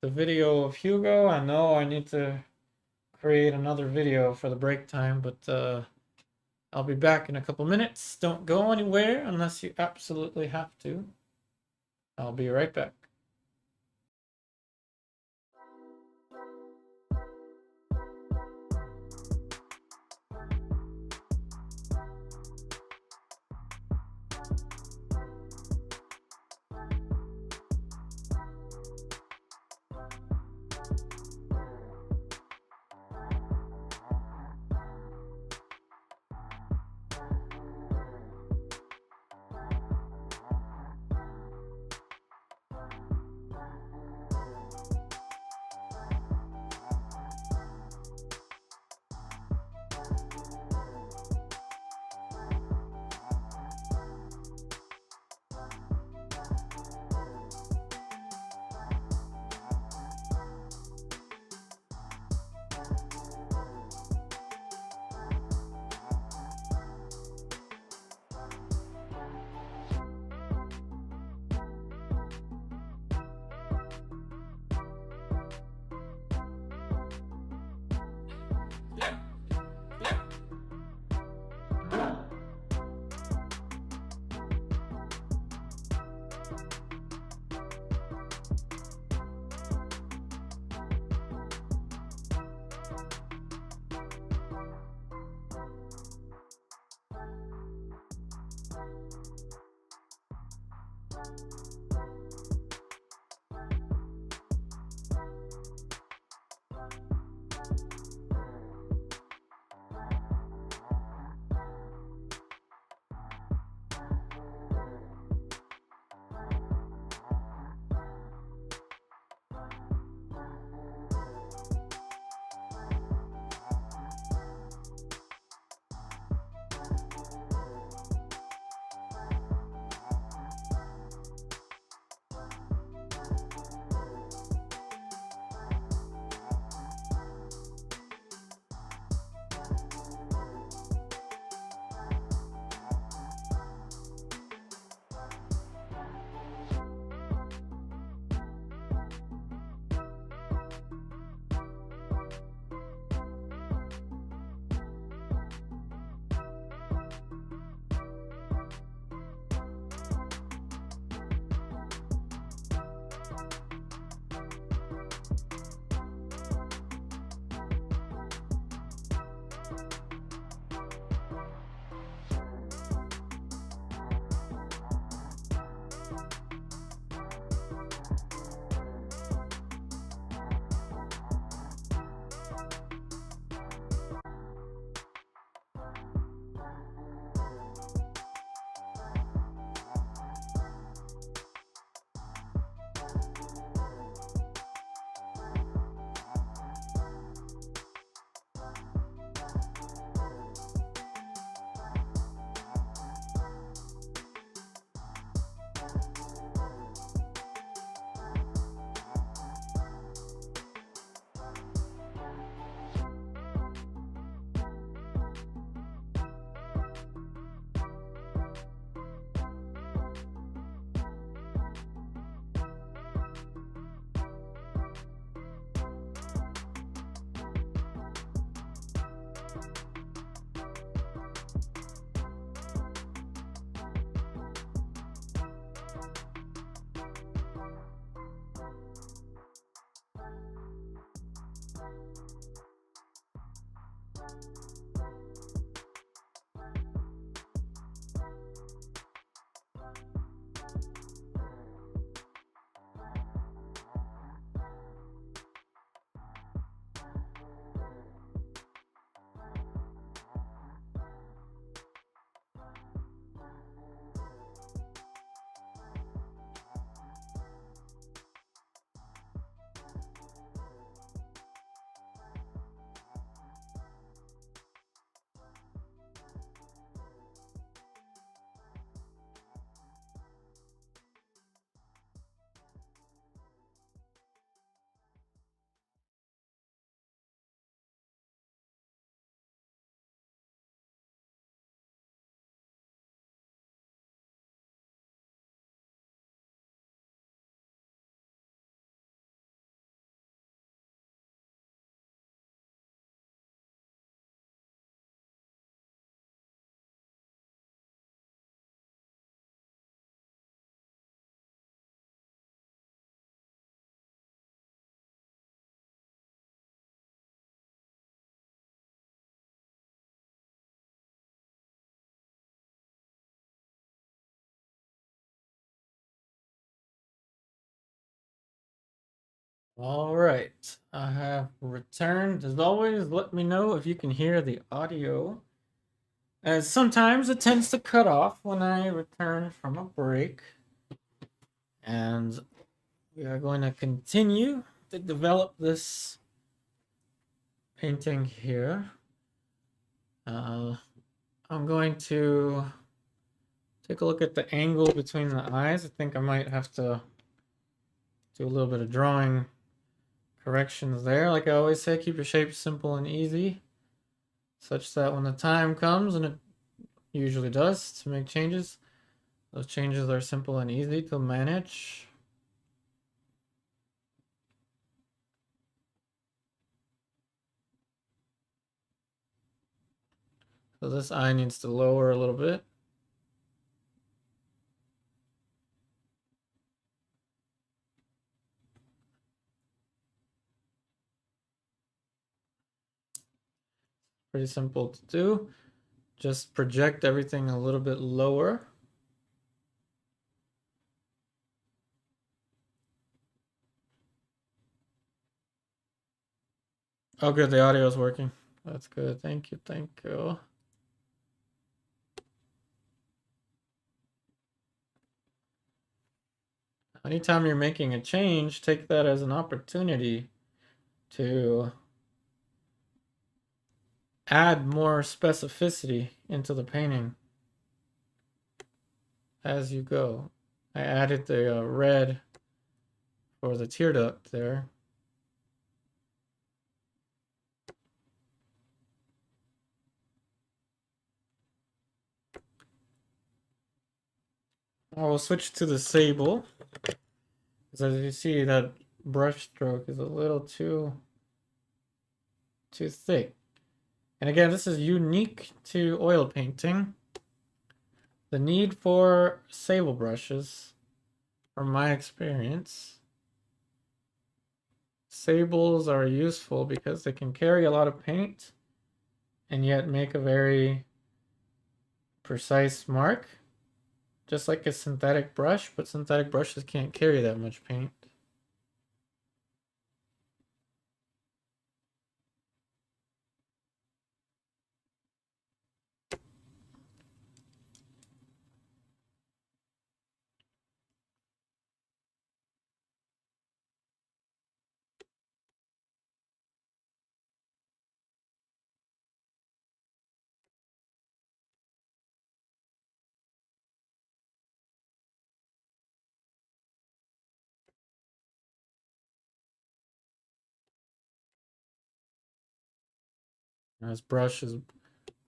the video of Hugo. I know I need to create another video for the break time, but I'll be back in a couple minutes. Don't go anywhere unless you absolutely have to. I'll be right back. All right, I have returned. As always, let me know if you can hear the audio, as sometimes it tends to cut off when I return from a break. And we are going to continue to develop this painting here. I'm going to take a look at the angle between the eyes. I think I might have to do a little bit of drawing corrections there. Like I always say, keep your shapes simple and easy, such that when the time comes, and it usually does, to make changes, those changes are simple and easy to manage. So this eye needs to lower a little bit. Pretty simple to do. Just project everything a little bit lower. Oh, good. The audio is working. That's good. Thank you. Thank you. Anytime you're making a change, take that as an opportunity to add more specificity into the painting as you go. I added the red for the tear duct there. I will switch to the sable, because as you see, that brush stroke is a little too thick. And again, this is unique to oil painting. The need for sable brushes, from my experience, sables are useful because they can carry a lot of paint and yet make a very precise mark, just like a synthetic brush, but synthetic brushes can't carry that much paint. This brush is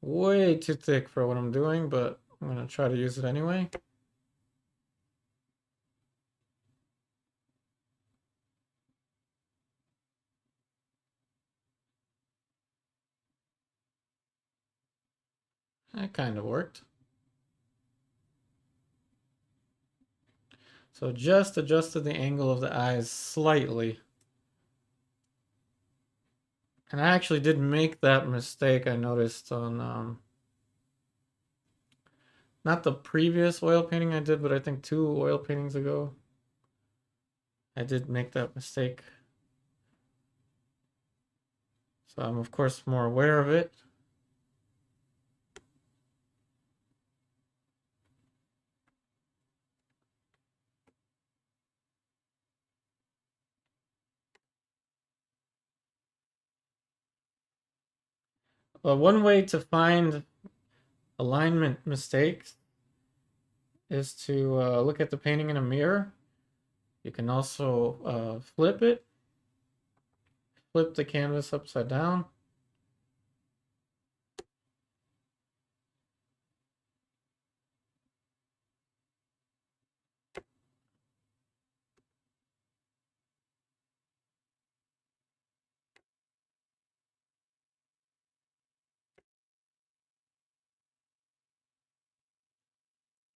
way too thick for what I'm doing, but I'm going to try to use it anyway. That kind of worked. So just adjusted the angle of the eyes slightly. And I actually did make that mistake, I noticed on not the previous oil painting I did, but I think 2 oil paintings ago. I did make that mistake. So I'm of course more aware of it. But one way to find alignment mistakes is to look at the painting in a mirror. You can also flip it. Flip the canvas upside down.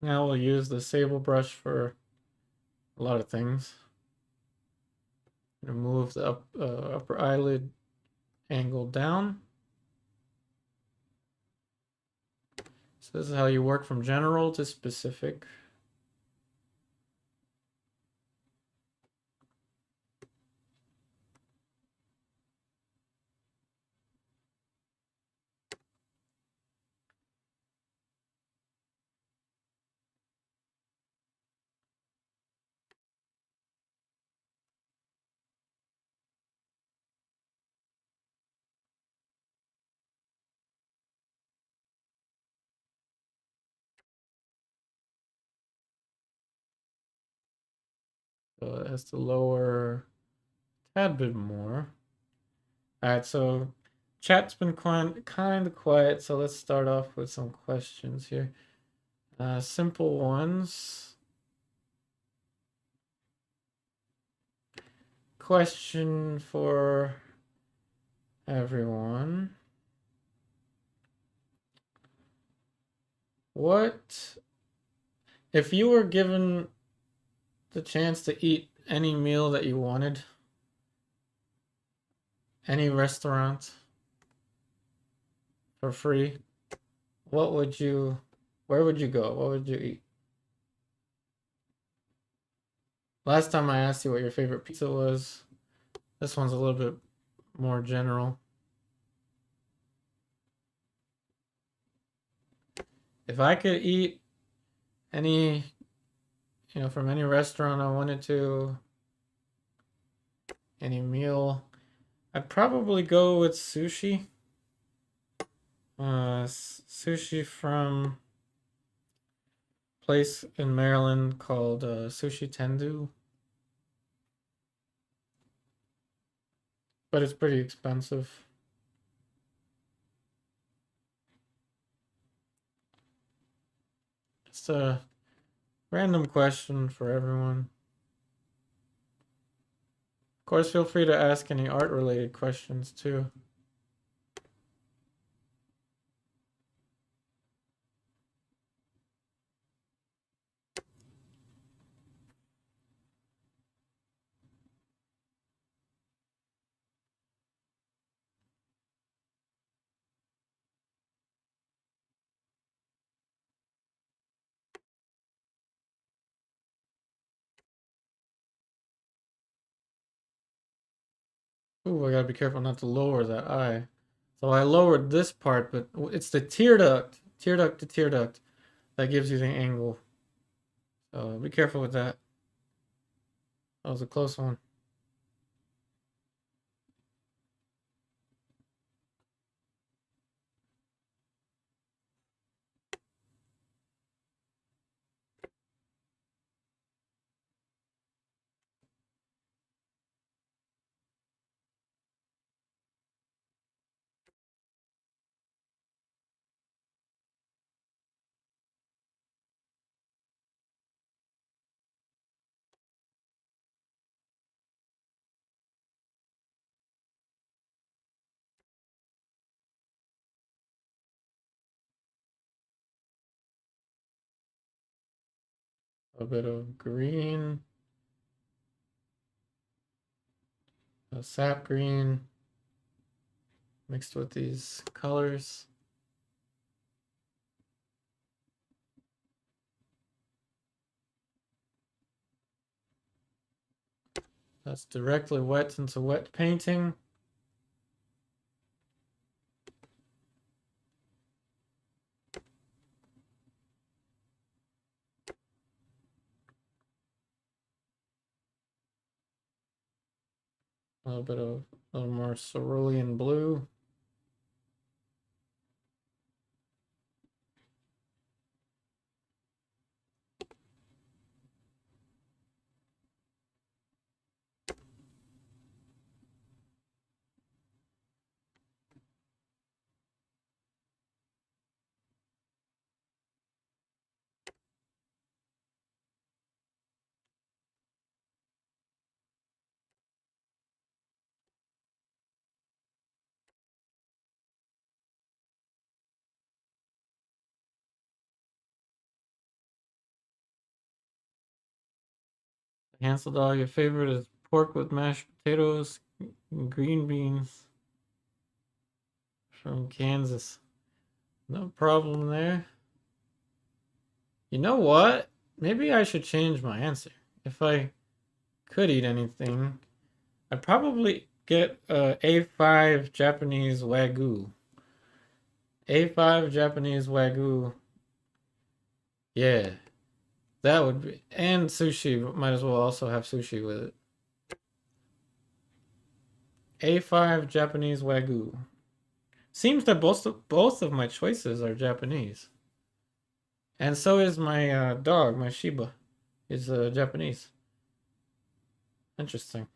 Now we'll use the sable brush for a lot of things. Move the upper eyelid angle down. So this is how you work from general to specific. So it has to lower a tad bit more. All right, so chat's been kind of quiet, so let's start off with some questions here. Simple ones. Question for everyone. What if you were given the chance to eat any meal that you wanted, any restaurant for free, what would you, where would you go? What would you eat? Last time I asked you what your favorite pizza was. This one's a little bit more general. If I could eat any, from any restaurant I wanted to, any meal, I'd probably go with sushi. Sushi from a place in Maryland called Sushi Tendu. But it's pretty expensive. Just a random question for everyone. Of course, feel free to ask any art-related questions too. Ooh, I gotta be careful not to lower that eye. So I lowered this part, but it's the tear duct to tear duct, that gives you the angle. So be careful with that. That was a close one. A bit of green, a sap green, mixed with these colors. That's directly wet into wet painting. A little more cerulean blue. Hansel dog, your favorite is pork with mashed potatoes and green beans from Kansas. No problem there. You know what? Maybe I should change my answer. If I could eat anything, I'd probably get A5 Japanese Wagyu. A5 Japanese Wagyu. Yeah, that would be. And sushi. Might as well also have sushi with it. A5 Japanese Wagyu. Seems that both of my choices are Japanese. And so is my dog, my Shiba, is Japanese. Interesting.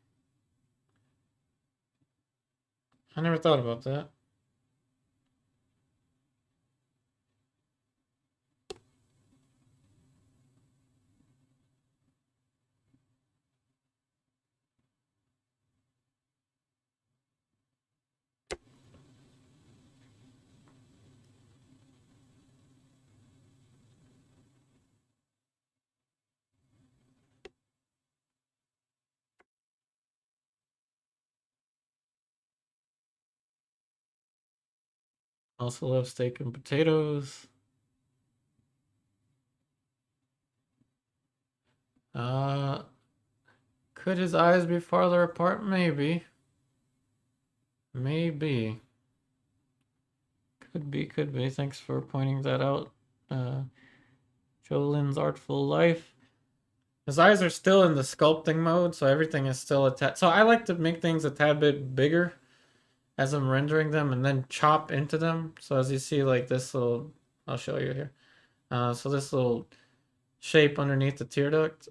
I never thought about that. Also love steak and potatoes. Uh, could his eyes be farther apart? Maybe. Maybe. Could be, could be. Thanks for pointing that out. Uh, Jolin's Artful Life. His eyes are still in the sculpting mode, so everything is still a tad. So I like to make things a tad bit bigger as I'm rendering them and then chop into them. So as you see, like this little, I'll show you here. So this little shape underneath the tear duct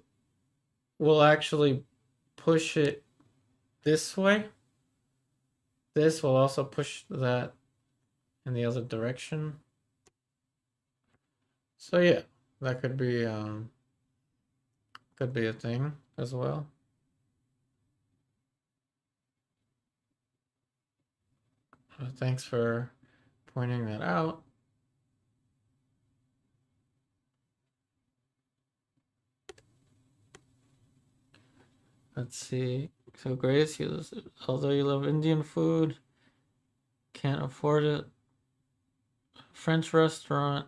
will actually push it this way. This will also push that in the other direction. So yeah, that could be a thing as well. Thanks for pointing that out. Let's see. So Grace, although you love Indian food, can't afford it. French restaurant,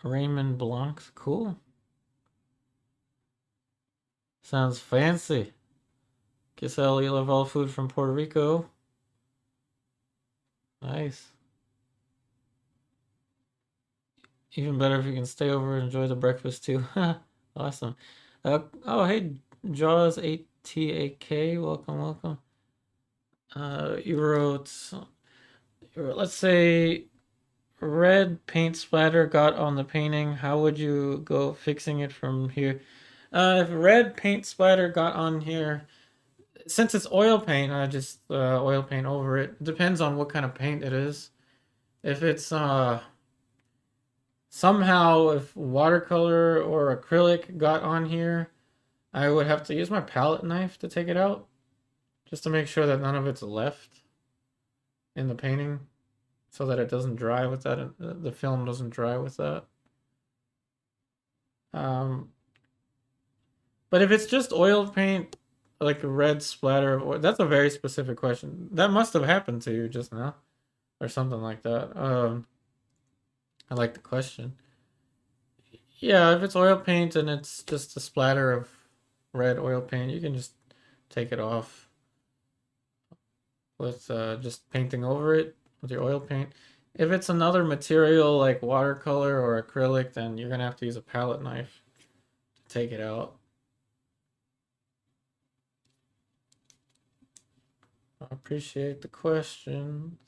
Raymond Blanc's. Cool. Sounds fancy. Giselle, you love all food from Puerto Rico. Nice. Even better if you can stay over and enjoy the breakfast too. Awesome. Oh, hey, Jaws 8TAK. Welcome, welcome. You wrote, let's say, red paint splatter got on the painting. How would you go fixing it from here? If red paint splatter got on here, since it's oil paint, I just oil paint over it. Depends on what kind of paint it is. If it's somehow if watercolor or acrylic got on here, I would have to use my palette knife to take it out, just to make sure that none of it's left in the painting, so that it doesn't dry with that. The film doesn't dry with that. Um, but if it's just oil paint, like a red splatter, that's a very specific question. That must have happened to you just now, or something like that. I like the question. Yeah, if it's oil paint and it's just a splatter of red oil paint, you can just take it off with just painting over it with your oil paint. If it's another material like watercolor or acrylic, then you're gonna have to use a palette knife to take it out. I appreciate the questions.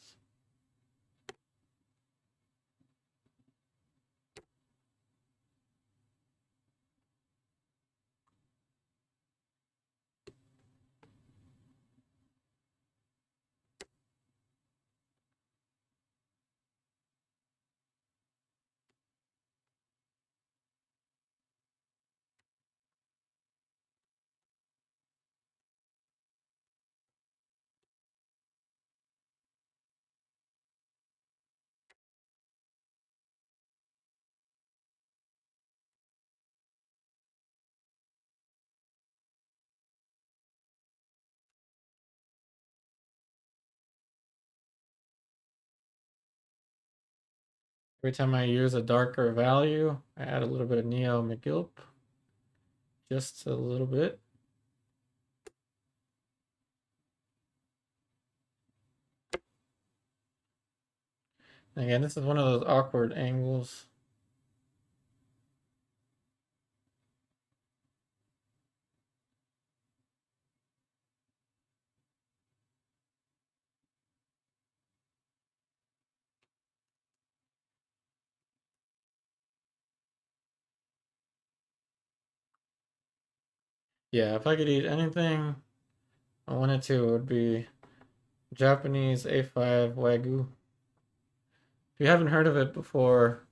Every time I use a darker value, I add a little bit of Neo McGilp, just a little bit. Again, this is one of those awkward angles. Yeah, if I could eat anything I wanted to, it would be Japanese A5 Wagyu. If you haven't heard of it before,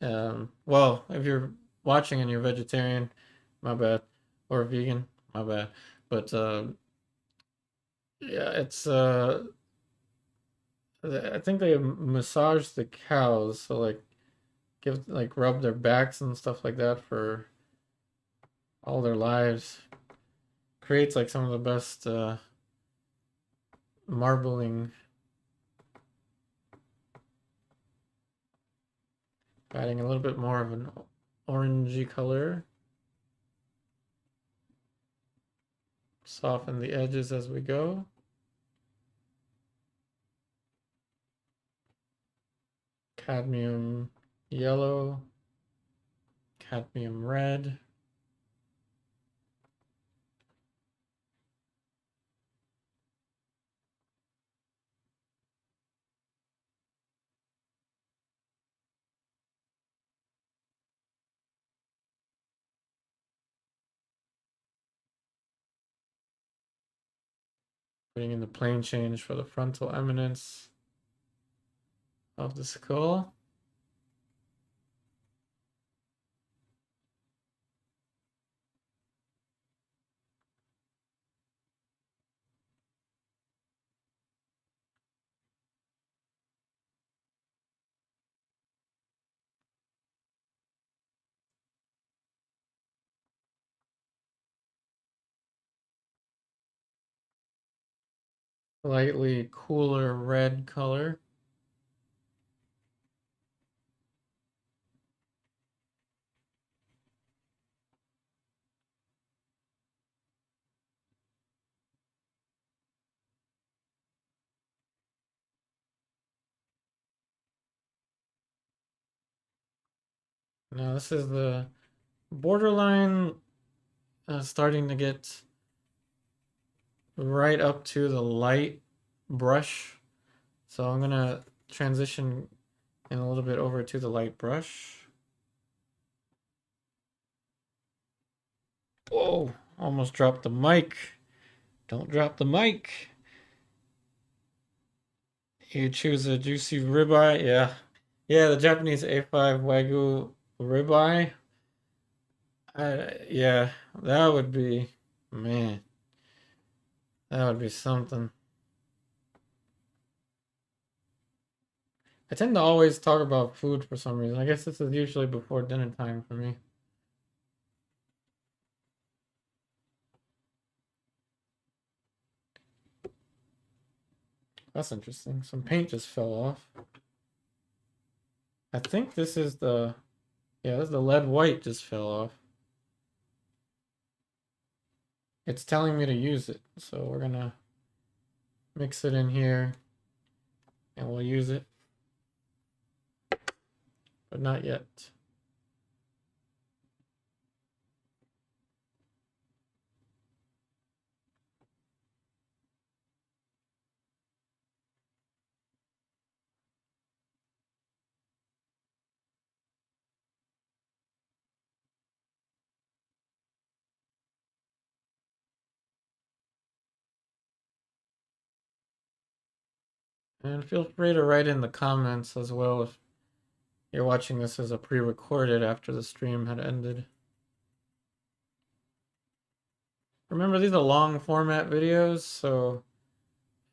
well, if you're watching and you're vegetarian, my bad, or vegan, my bad. But yeah, it's I think they massage the cows, so like give like rub their backs and stuff like that for all their lives. Creates like some of the best marbling, adding a little bit more of an orangey color. Soften the edges as we go. Cadmium yellow, cadmium red. Putting in the plane change for the frontal eminence of the skull. Slightly cooler red color. Now this is the borderline starting to get right up to the light brush. So I'm gonna transition in a little bit over to the light brush. Whoa, almost dropped the mic. Don't drop the mic. You choose a juicy ribeye. Yeah. Yeah, the Japanese A5 Wagyu ribeye. Yeah, that would be, man, that would be something. I tend to always talk about food for some reason. I guess this is usually before dinner time for me. That's interesting. Some paint just fell off. I think this is the, yeah, this is the lead white just fell off. It's telling me to use it, so we're gonna mix it in here and we'll use it, but not yet. And feel free to write in the comments as well if you're watching this as a pre-recorded after the stream had ended. Remember, these are long format videos, so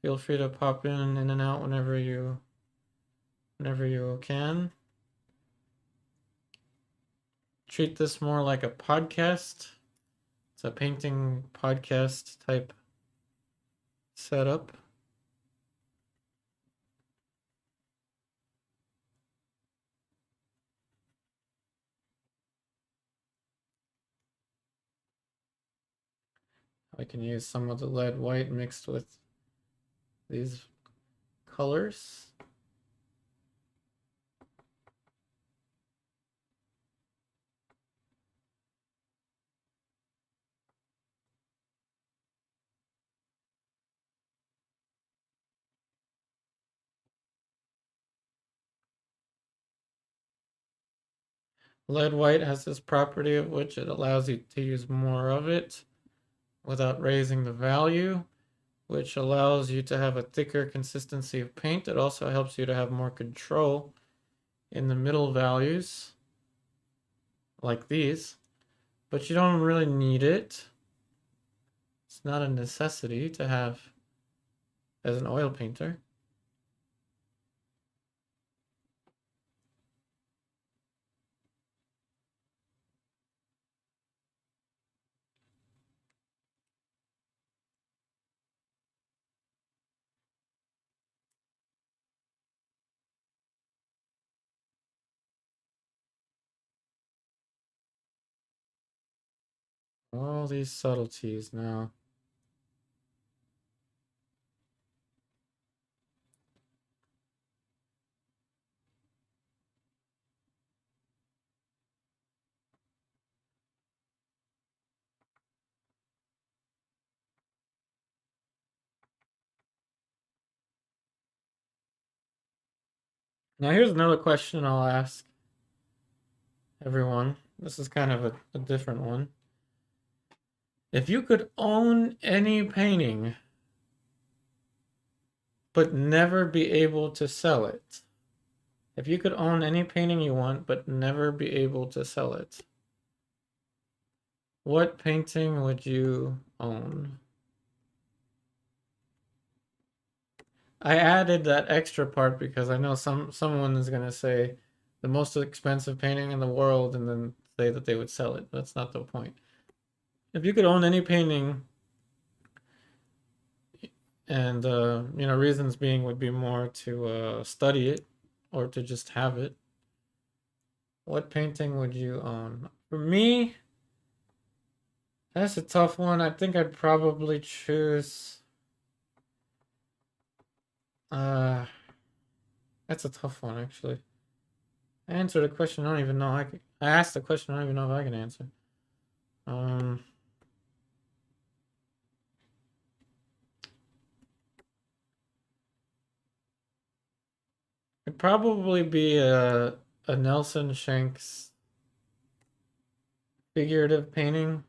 feel free to pop in and out whenever you can. Treat this more like a podcast. It's a painting podcast type setup. I can use some of the lead white mixed with these colors. Lead white has this property of which it allows you to use more of it without raising the value, which allows you to have a thicker consistency of paint. It also helps you to have more control in the middle values, like these, but you don't really need it. It's not a necessity to have as an oil painter. All these subtleties now. Now here's another question I'll ask everyone. This is kind of a different one. If you could own any painting but never be able to sell it, if you could own any painting you want but never be able to sell it, what painting would you own? I added that extra part because I know someone is gonna say the most expensive painting in the world and then say that they would sell it. That's not the point. If you could own any painting, and reasons being would be more to study it or to just have it, what painting would you own? For me, that's a tough one. I think I'd probably choose. Uh, that's a tough one, actually. I answered a question I don't even know I asked a question I don't even know if I can answer. It'd probably be a Nelson Shanks figurative painting.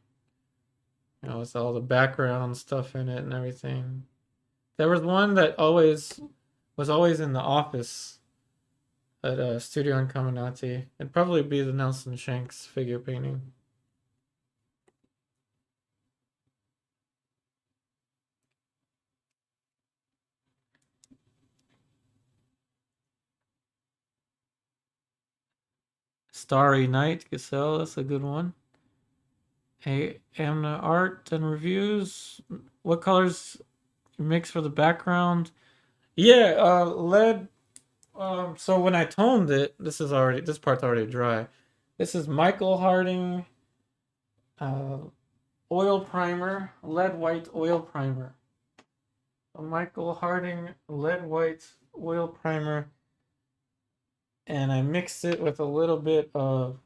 With all the background stuff in it and everything. There was one that was always in the office at Studio Incominati. It'd probably be the Nelson Shanks figure painting. Starry Night, Cassell, that's a good one. Hey, Amna Art and Reviews. What colors mix for the background? Yeah, lead. So when I toned it, this part's already dry. This is Michael Harding uh, oil primer, lead white oil primer. A Michael Harding lead white oil primer, and I mixed it with a little bit of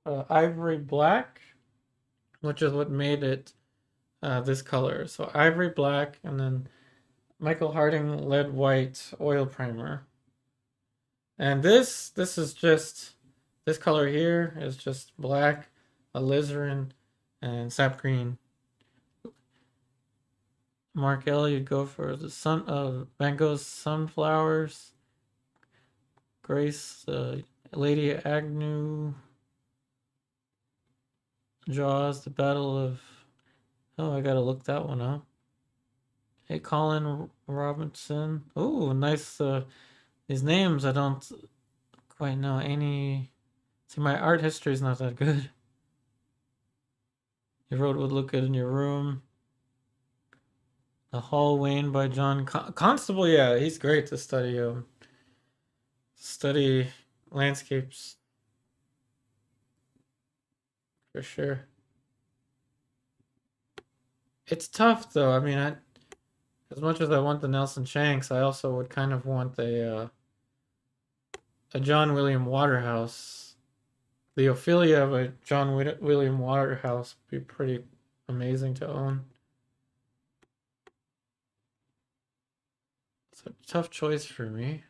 ivory black, which is what made it this color. So ivory black, and then Michael Harding lead white oil primer. And this color here is just black, alizarin, and sap green. Mark L, you'd go for the Van Gogh's Sunflowers. Grace, Lady Agnew, Jaws, the Battle of. Oh, I gotta look that one up. Hey, Colin Robinson. Oh, nice. These names I don't quite know any. See, my art history is not that good. You wrote would look good in your room. The Hall Wayne by John Constable. Yeah, he's great to study landscapes for sure. It's tough though. I mean, as much as I want the Nelson Shanks, I also would kind of want a John William Waterhouse. The Ophelia of a John William Waterhouse would be pretty amazing to own. It's a tough choice for me.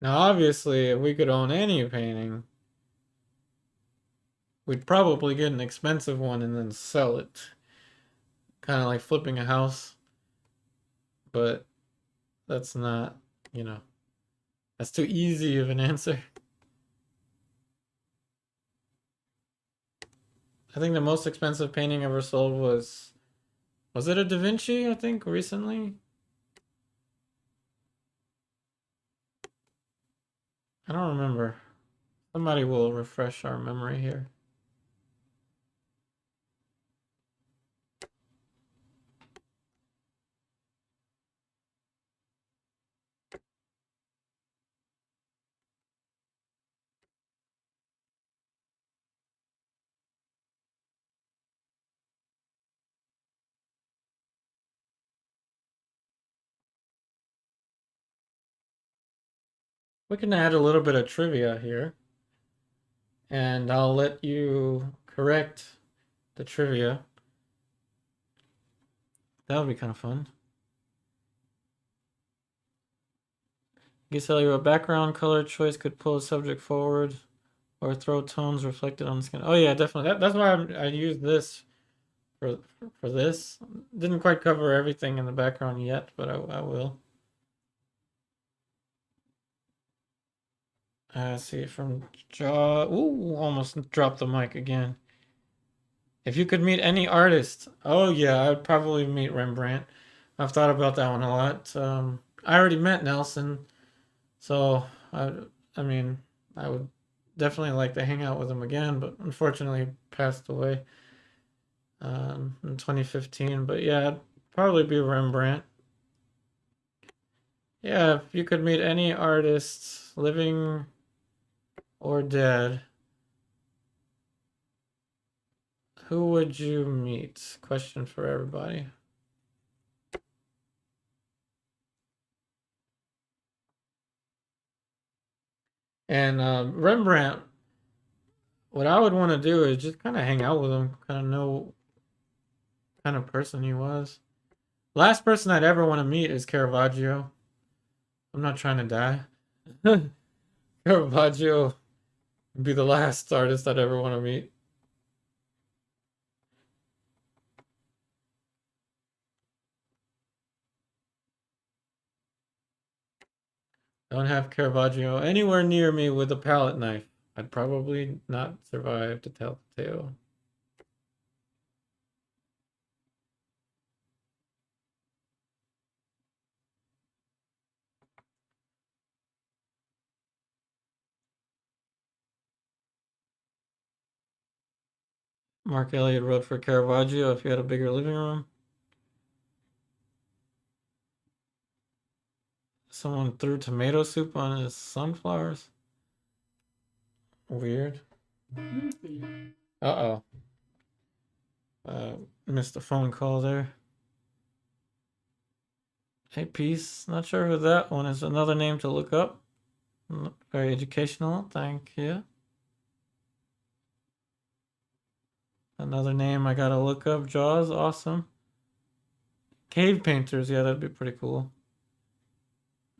Now, obviously, if we could own any painting, we'd probably get an expensive one and then sell it. Kind of like flipping a house. But that's not, you know, that's too easy of an answer. I think the most expensive painting ever sold was it a Da Vinci, I think, recently? I don't remember. Somebody will refresh our memory here. We can add a little bit of trivia here, and I'll let you correct the trivia. That would be kind of fun. You tell you a background color choice could pull a subject forward or throw tones reflected on the skin. Oh yeah, definitely. That's why I used this for this. Didn't quite cover everything in the background yet, but I will. See from Jaw. Ooh, almost dropped the mic again. If you could meet any artist, oh yeah, I would probably meet Rembrandt. I've thought about that one a lot. I already met Nelson, so I mean, I would definitely like to hang out with him again, but unfortunately he passed away in 2015. But yeah, it'd probably be Rembrandt. Yeah, if you could meet any artist, living or dead, who would you meet? Question for everybody. And Rembrandt, what I would want to do is just kind of hang out with him, kind of know what kind of person he was. Last person I'd ever want to meet is Caravaggio. I'm not trying to die. Caravaggio would be the last artist I'd ever want to meet. Don't have Caravaggio anywhere near me with a palette knife. I'd probably not survive to tell the tale. Mark Elliott wrote for Caravaggio if you had a bigger living room. Someone threw tomato soup on his sunflowers. Weird. Uh-oh. Missed a phone call there. Hey, Peace. Not sure who that one is. Another name to look up. Very educational. Thank you. Another name I gotta look up. Jaws. Awesome. Cave painters. Yeah, that'd be pretty cool.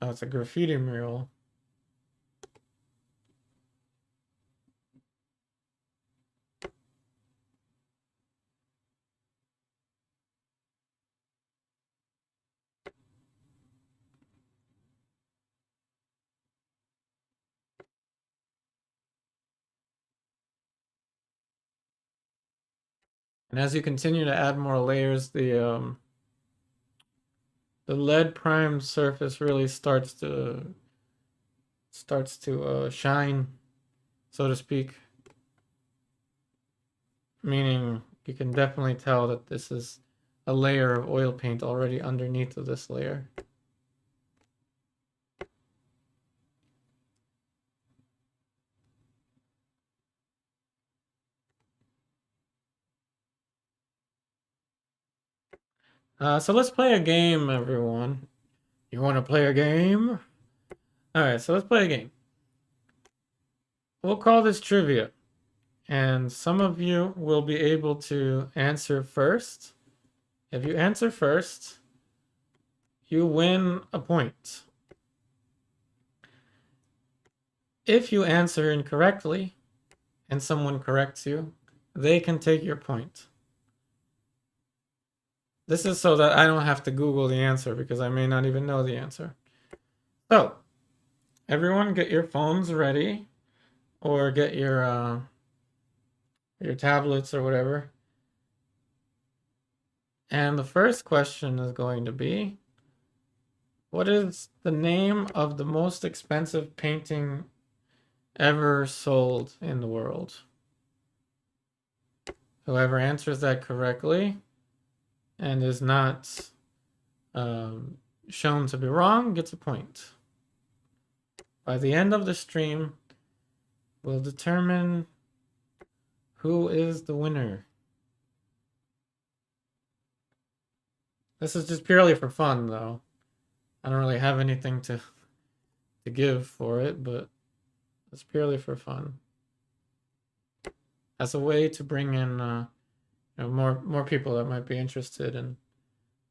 Oh, it's a graffiti mural. And as you continue to add more layers, the lead primed surface really starts to shine, so to speak. Meaning you can definitely tell that this is a layer of oil paint already underneath of this layer. So let's play a game, everyone. You want to play a game? Alright, so let's play a game. We'll call this trivia. And some of you will be able to answer first. If you answer first, you win a point. If you answer incorrectly and someone corrects you, they can take your point. This is so that I don't have to Google the answer because I may not even know the answer. So, everyone get your phones ready or get your tablets or whatever. And the first question is going to be, what is the name of the most expensive painting ever sold in the world? Whoever answers that correctly and is not shown to be wrong gets a point. By the end of the stream, we'll determine who is the winner. This is just purely for fun, though. I don't really have anything to give for it, but it's purely for fun. As a way to bring in more people that might be interested in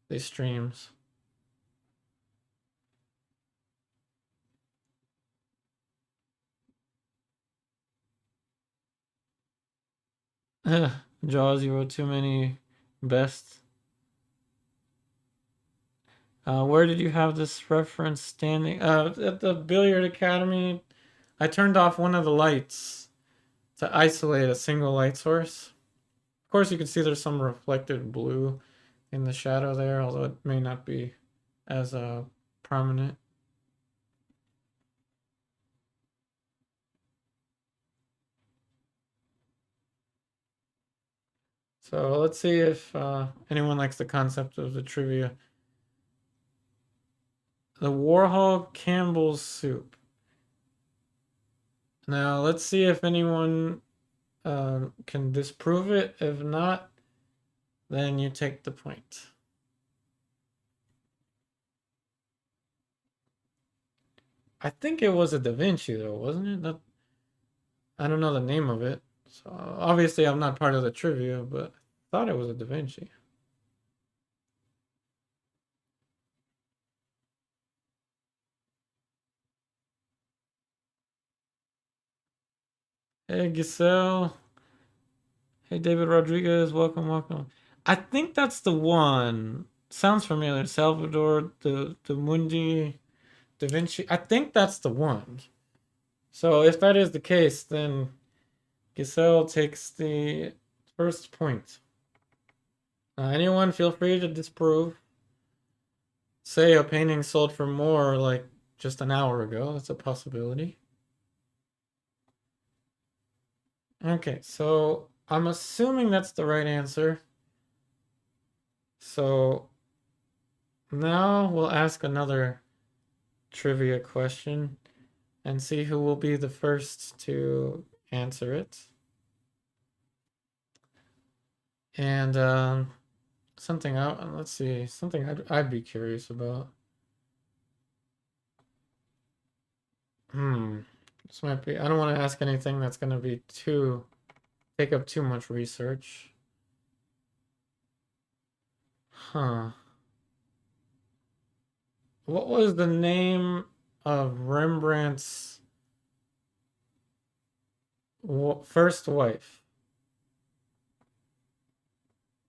these streams. Jaws, you wrote too many best. Where did you have this reference standing? At the Billiard Academy. I turned off one of the lights to isolate a single light source. Of course, you can see there's some reflected blue in the shadow there, although it may not be as prominent. So let's see if anyone likes the concept of the trivia. The Warhol Campbell's soup. Now let's see if anyone can disprove it. If not, then you take the point. I think it was a Da Vinci though, wasn't it? That, I don't know the name of it. So obviously I'm not part of the trivia, but I thought it was a Da Vinci. Hey Giselle. Hey David Rodriguez, welcome, welcome. I think that's the one. Sounds familiar. Salvador the Mundi Da Vinci. I think that's the one. So if that is the case, then Giselle takes the first point. Anyone feel free to disprove. Say a painting sold for more like just an hour ago. That's a possibility. Okay, so I'm assuming that's the right answer. So now we'll ask another trivia question and see who will be the first to answer it. And something out. Let's see. Something I'd be curious about. This might be. I don't want to ask anything that's going to be take up too much research. Huh. What was the name of Rembrandt's first wife?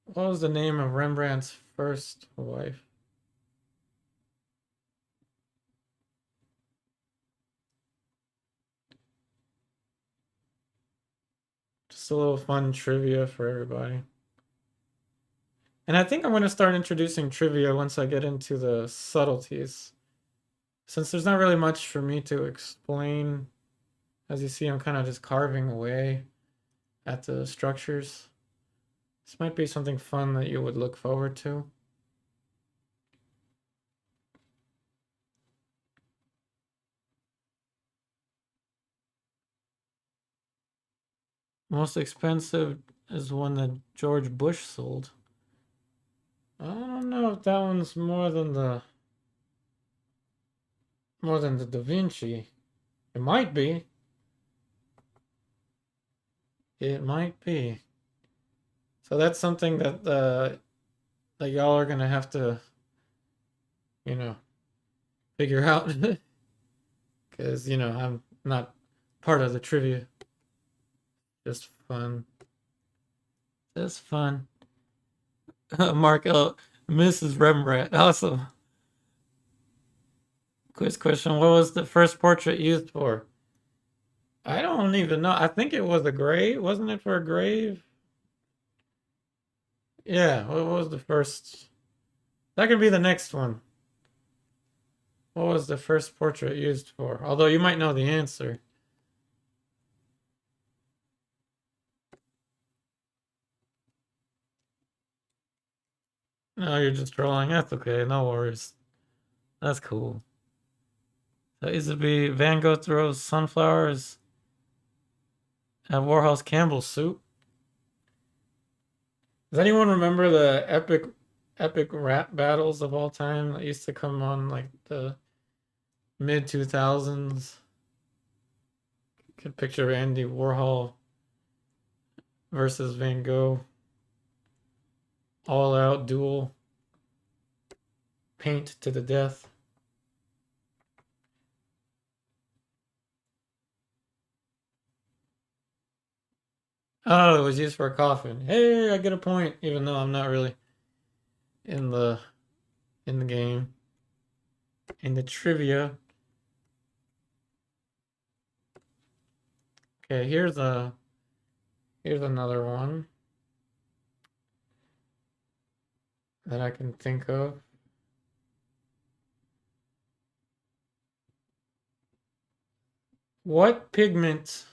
What was the name of Rembrandt's first wife? Just a little fun trivia for everybody. And I think I'm going to start introducing trivia once I get into the subtleties. Since there's not really much for me to explain, as you see, I'm kind of just carving away at the structures. This might be something fun that you would look forward to. Most expensive is one that George Bush sold. I don't know if that one's more than the Da Vinci. It might be. It might be. So that's something that that y'all are gonna have to, figure out, because I'm not part of the trivia. Just fun. Just fun. Mark L. Mrs. Rembrandt. Awesome. Quiz question. What was the first portrait used for? I don't even know. I think it was a grave. Wasn't it for a grave? Yeah, what was the first? That could be the next one. What was the first portrait used for? Although you might know the answer. No, you're just trolling. That's okay. No worries. That's cool. So is it be Van Gogh throws sunflowers at Warhol's Campbell's soup? Does anyone remember the epic rap battles of all time that used to come on like the mid 2000s? Could picture Andy Warhol versus Van Gogh. All out duel. Paint to the death. Oh, it was used for a coffin. Hey, I get a point, even though I'm not really in the game. In the trivia. Okay, here's another one that I can think of. What pigment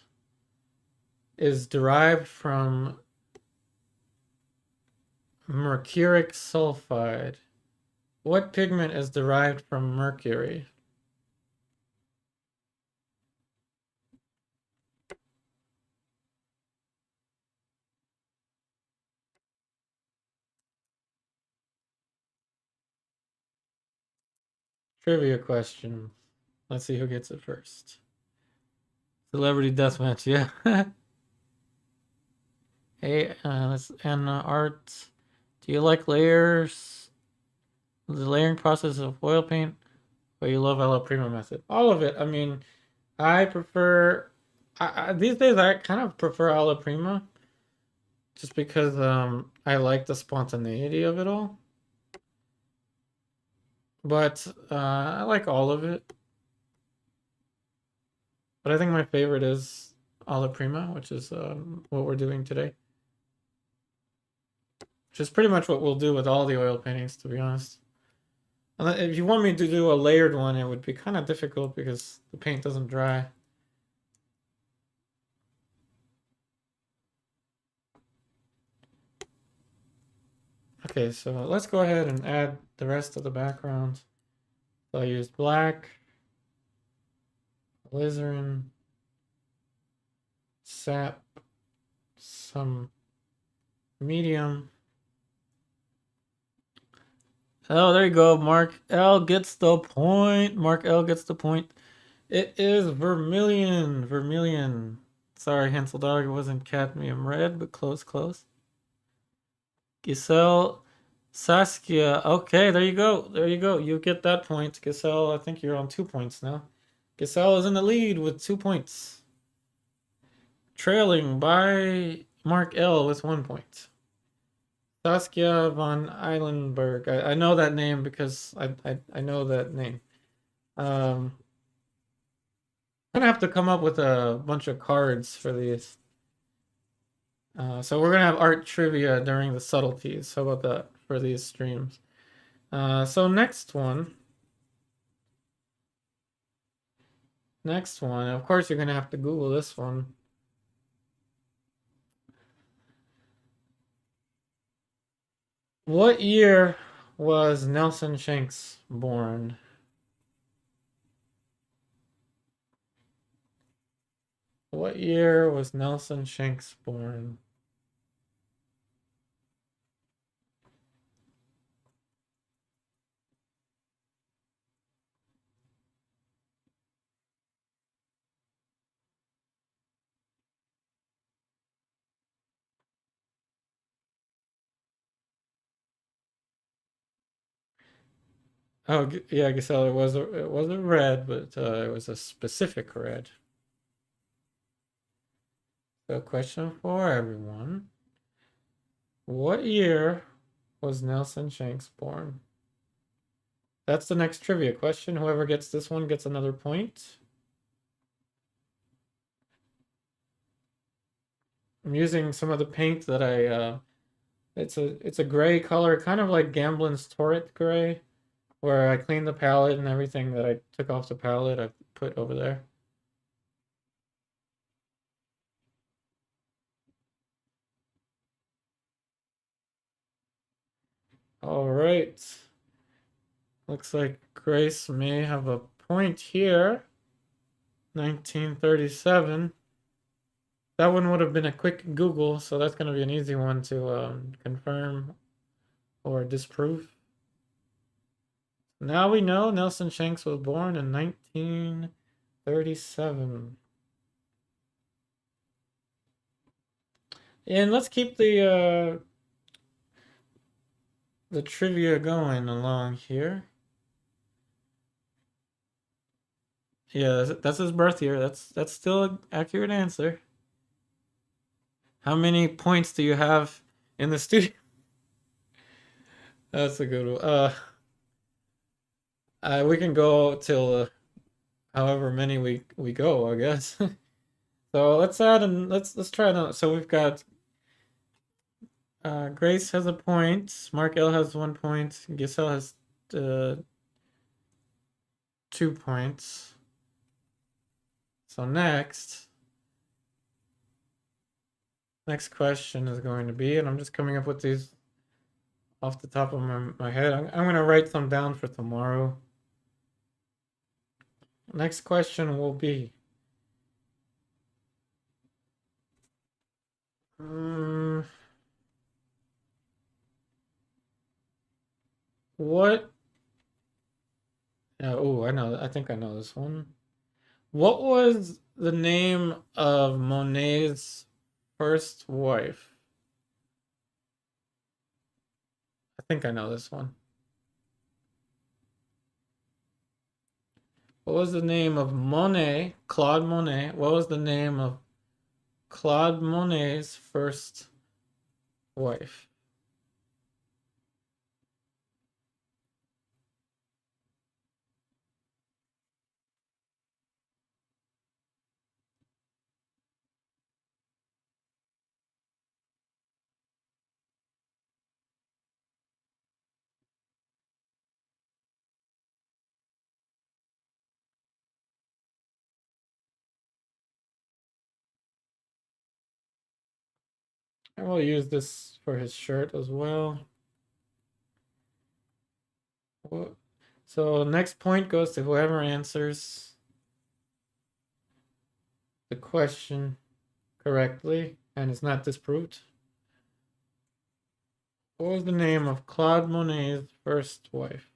is derived from mercuric sulfide? What pigment is derived from mercury? Trivia question. Let's see who gets it first. Celebrity deathmatch, yeah. Hey, art. Do you like layers? The layering process of oil paint, or you love alla prima method? All of it. I mean, I prefer. These days I kind of prefer alla prima, just because I like the spontaneity of it all. But I like all of it. But I think my favorite is alla prima, which is what we're doing today. Which is pretty much what we'll do with all the oil paintings, to be honest. And if you want me to do a layered one, it would be kind of difficult because the paint doesn't dry. Okay, so let's go ahead and add the rest of the background. So I used black, alizarin, sap, some medium. Oh, there you go. Mark L gets the point. Mark L gets the point. It is vermilion. Vermilion. Sorry, Hansel Dog. It wasn't cadmium red, but close, close. Giselle, Saskia. Okay, there you go. There you go. You get that point. Giselle, I think you're on 2 points now. Giselle is in the lead with 2 points. Trailing by Mark L with 1 point. Saskia von Eilenberg. I know that name because I know that name. I'm gonna have to come up with a bunch of cards for these. So we're gonna have art trivia during the subtleties. How about that for these streams? So next one. Next one. Of course, you're gonna have to Google this one. What year was Nelson Shanks born? What year was Nelson Shanks born? Oh, yeah, Giselle, it was a red, but it was a specific red. So, question for everyone. What year was Nelson Shanks born? That's the next trivia question. Whoever gets this one gets another point. I'm using some of the paint that it's a gray color, kind of like Gamblin's Torrid gray, where I cleaned the palette and everything that I took off the palette I put over there. All right. Looks like Grace may have a point here. 1937. That one would have been a quick Google, so that's going to be an easy one to confirm or disprove. Now we know Nelson Shanks was born in 1937. And let's keep the trivia going along here. Yeah, that's his birth year. That's still an accurate answer. How many points do you have in the studio? That's a good one. We can go till however many we go, I guess. So let's add and let's try another. So we've got Grace has a point. Mark L has 1 point. Giselle has 2 points. So next question is going to be, and I'm just coming up with these off the top of my head. I'm going to write some down for tomorrow. Next question will be what? Oh, I know. I think I know this one. What was the name of Monet's first wife? I think I know this one. What was the name of Monet, Claude Monet? What was the name of Claude Monet's first wife? I will use this for his shirt as well. So next point goes to whoever answers the question correctly and it's not disproved. What was the name of Claude Monet's first wife?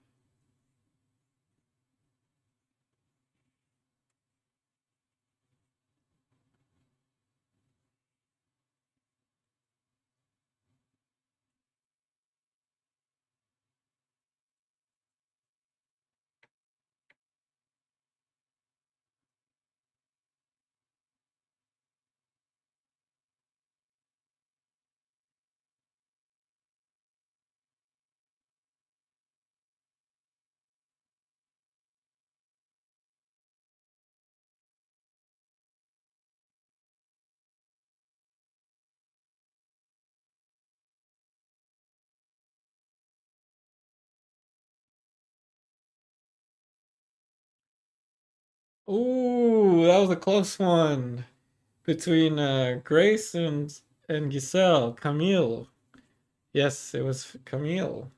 Ooh, that was a close one between Grace and Giselle. Camille. Yes, it was Camille.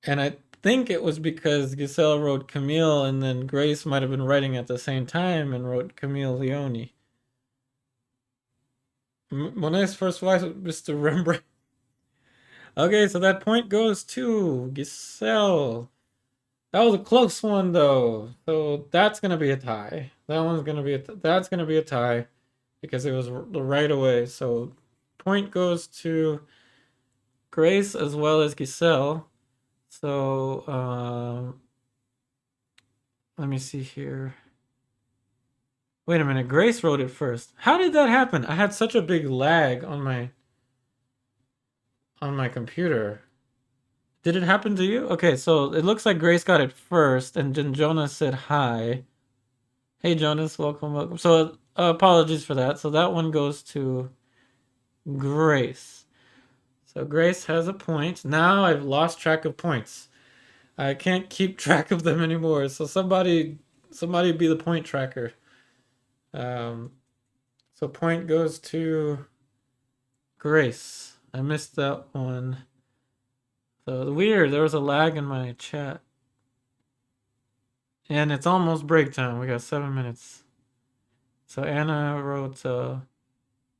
And I think it was because Giselle wrote Camille and then Grace might have been writing at the same time and wrote Camille Leone. Monet's first wife was Mr. Rembrandt. Okay, so that point goes to Giselle. That was a close one though. So that's gonna be a tie. That one's gonna be that's gonna be a tie because it was right away. So point goes to Grace as well as Giselle. So let me see here. Wait a minute, Grace wrote it first. How did that happen? I had such a big lag on my computer. Did it happen to you? Okay, so it looks like Grace got it first, and then Jonas said hi. Hey Jonas, welcome, welcome. So apologies for that. So that one goes to Grace. So Grace has a point. Now I've lost track of points. I can't keep track of them anymore. So somebody be the point tracker. Um, so point goes to Grace. I missed that one. So weird, there was a lag in my chat. And it's almost break time. We got 7 minutes. So Anna wrote a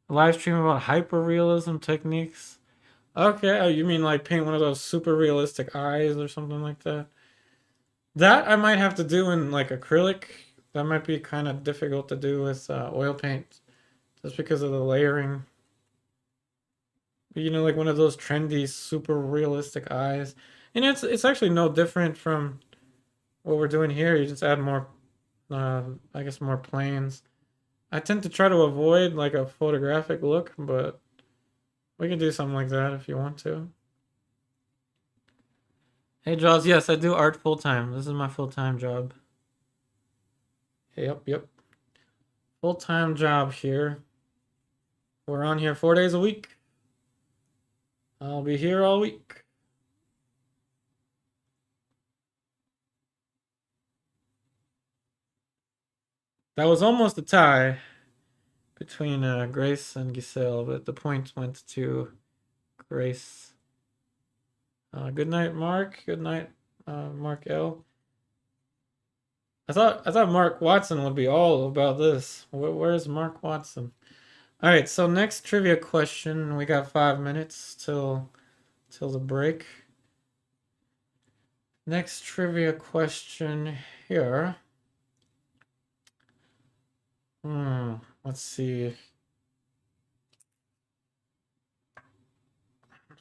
live stream about hyperrealism techniques. Okay, oh, you mean like paint one of those super realistic eyes or something like that? That I might have to do in like acrylic. That might be kind of difficult to do with oil paint, just because of the layering. You know, like one of those trendy, super realistic eyes. And it's actually no different from what we're doing here. You just add more, I guess, more planes. I tend to try to avoid like a photographic look, but we can do something like that if you want to. Hey, Jaws, yes, I do art full-time. This is my full-time job. Yep. Full-time job here. We're on here 4 days a week. I'll be here all week. That was almost a tie between Grace and Giselle, but the point went to Grace. Good night, Mark. Good night, Mark L. I thought Mark Watson would be all about this. Where's Mark Watson? All right, so next trivia question. We got 5 minutes till the break. Next trivia question here. Let's see.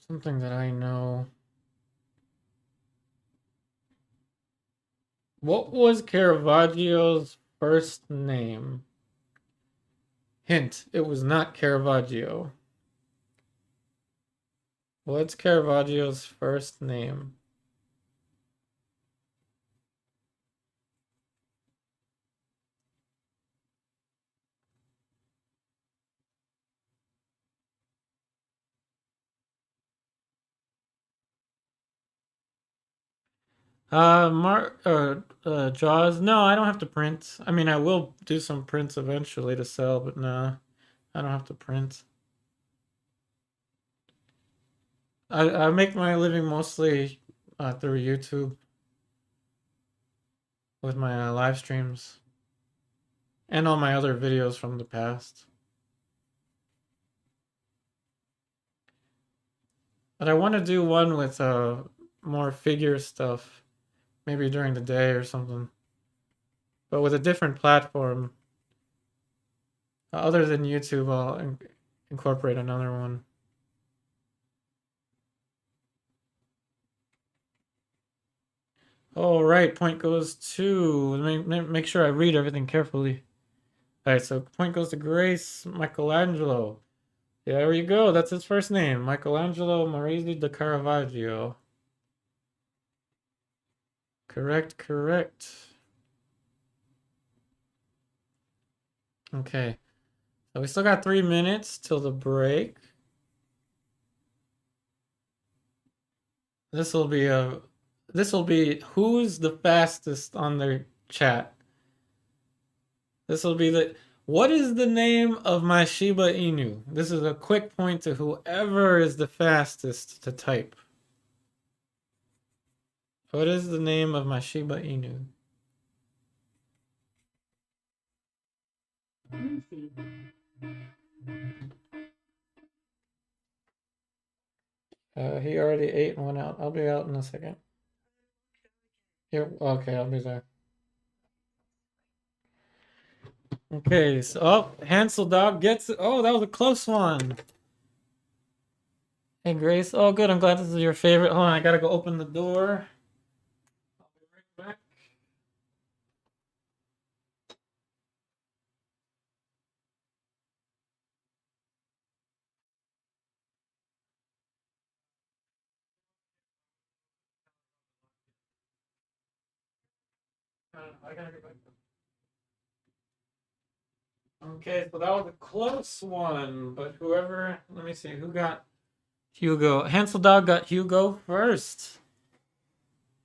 Something that I know. What was Caravaggio's first name? Hint, it was not Caravaggio. What's Caravaggio's first name? Jaws. No, I don't have to print. I mean, I will do some prints eventually to sell, but no, I don't have to print. I make my living mostly through YouTube with my live streams and all my other videos from the past. But I want to do one with more figure stuff, maybe during the day or something. But with a different platform. Other than YouTube, I'll incorporate another one. All right, point goes to, make sure I read everything carefully. All right, so point goes to Grace Michelangelo. Yeah, there you go. That's his first name, Michelangelo Maresi da Caravaggio. Correct. Okay, so we still got 3 minutes till the break. This will be who's the fastest on their chat. This will be what is the name of my Shiba Inu? This is a quick point to whoever is the fastest to type. What is the name of my Shiba Inu? He already ate and went out. I'll be out in a second. Yeah, okay, I'll be there. Okay, so Hansel Dog gets it. Oh, that was a close one. Hey Grace. Oh good, I'm glad this is your favorite. Hold on, I gotta go open the door. I'll be right back. I gotta get back. Okay, so that was a close one, but whoever, let me see, who got Hugo? Hansel Dog got Hugo first.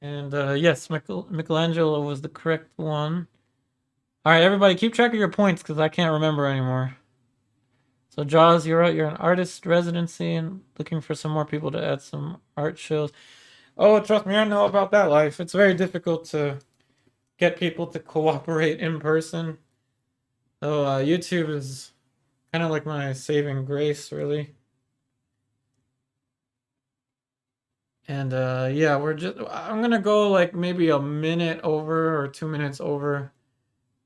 And yes, Michelangelo was the correct one. All right, everybody, keep track of your points because I can't remember anymore. So Jaws, you're out. You're an artist residency and looking for some more people to add some art shows. Oh, trust me, I know about that life. It's very difficult to get people to cooperate in person. So YouTube is kind of like my saving grace, really. And yeah, I'm gonna go like maybe a minute over or 2 minutes over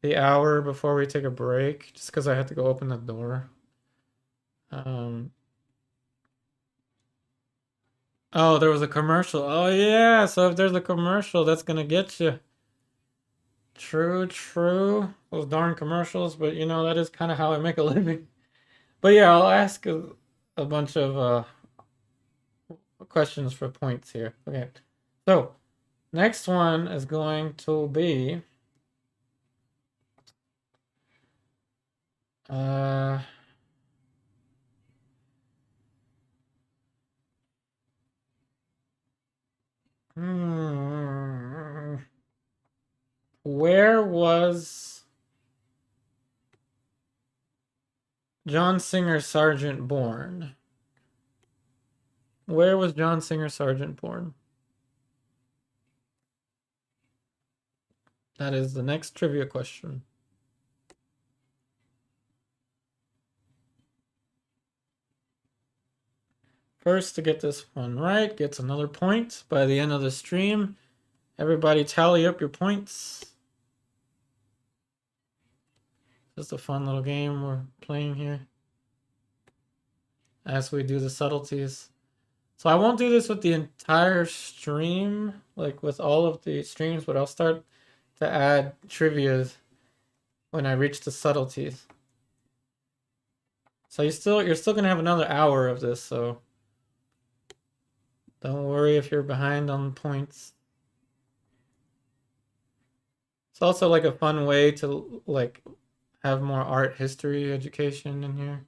the hour before we take a break, just because I had to go open the door. Oh, there was a commercial. Oh yeah, so if there's a commercial, that's gonna get you. True, true. Those darn commercials, but you know, that is kind of how I make a living. But yeah, I'll ask a bunch of questions for points here. Okay. So, next one is going to be uh hmm, where was John Singer Sargent born? Where was John Singer Sargent born? That is the next trivia question. First to get this one right gets another point by the end of the stream. Everybody tally up your points. Just a fun little game we're playing here as we do the subtleties. So I won't do this with the entire stream, like with all of the streams, but I'll start to add trivias when I reach the subtleties. So you're still gonna have another hour of this, so don't worry if you're behind on points. It's also like a fun way to like have more art history education in here.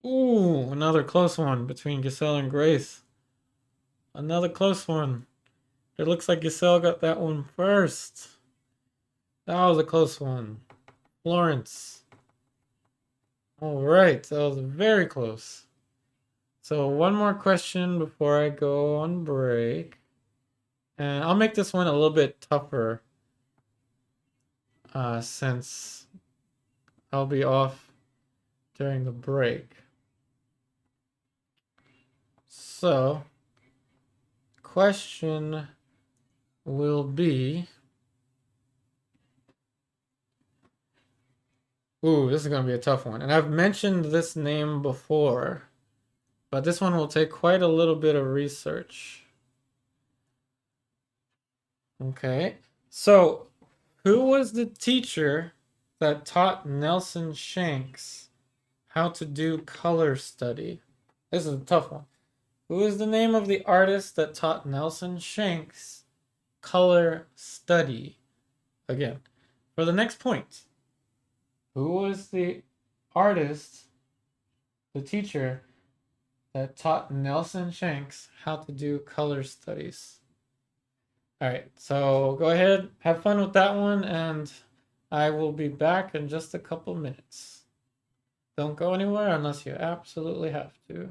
Ooh, another close one between Giselle and Grace. Another close one. It looks like Giselle got that one first. That was a close one. Florence. All right, that was very close. So one more question before I go on break. And I'll make this one a little bit tougher since I'll be off during the break. So, question will be... Ooh, this is going to be a tough one. And I've mentioned this name before, but this one will take quite a little bit of research. Okay, so who was the teacher that taught Nelson Shanks how to do color study? This is a tough one. Who is the name of the artist that taught Nelson Shanks color study? Again, for the next point, who was the artist, the teacher that taught Nelson Shanks how to do color studies? All right, so go ahead, have fun with that one, and I will be back in just a couple minutes. Don't go anywhere unless you absolutely have to.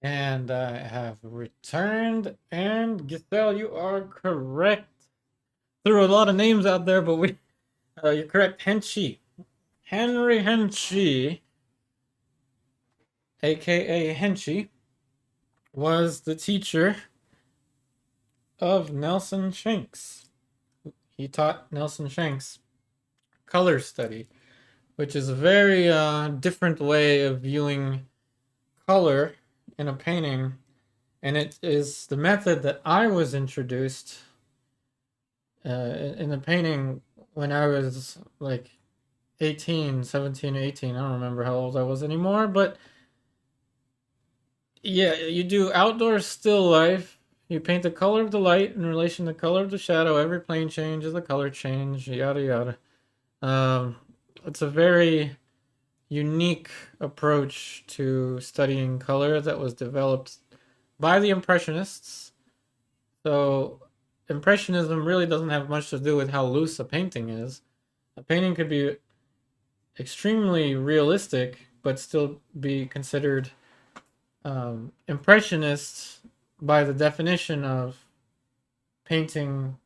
And I have returned, and Giselle, you are correct. Threw a lot of names out there, but you're correct. Henry Henchy, aka Henchy, was the teacher of Nelson Shanks. He taught Nelson Shanks color study, which is a very different way of viewing color in a painting, and it is the method that I was introduced in the painting when I was like 18, 17, 18. I don't remember how old I was anymore, but yeah, you do outdoor still life. You paint the color of the light in relation to the color of the shadow. Every plane change is a color change, yada yada. Um, it's a very unique approach to studying color that was developed by the Impressionists. So, Impressionism really doesn't have much to do with how loose a painting is. A painting could be extremely realistic, but still be considered impressionist by the definition of painting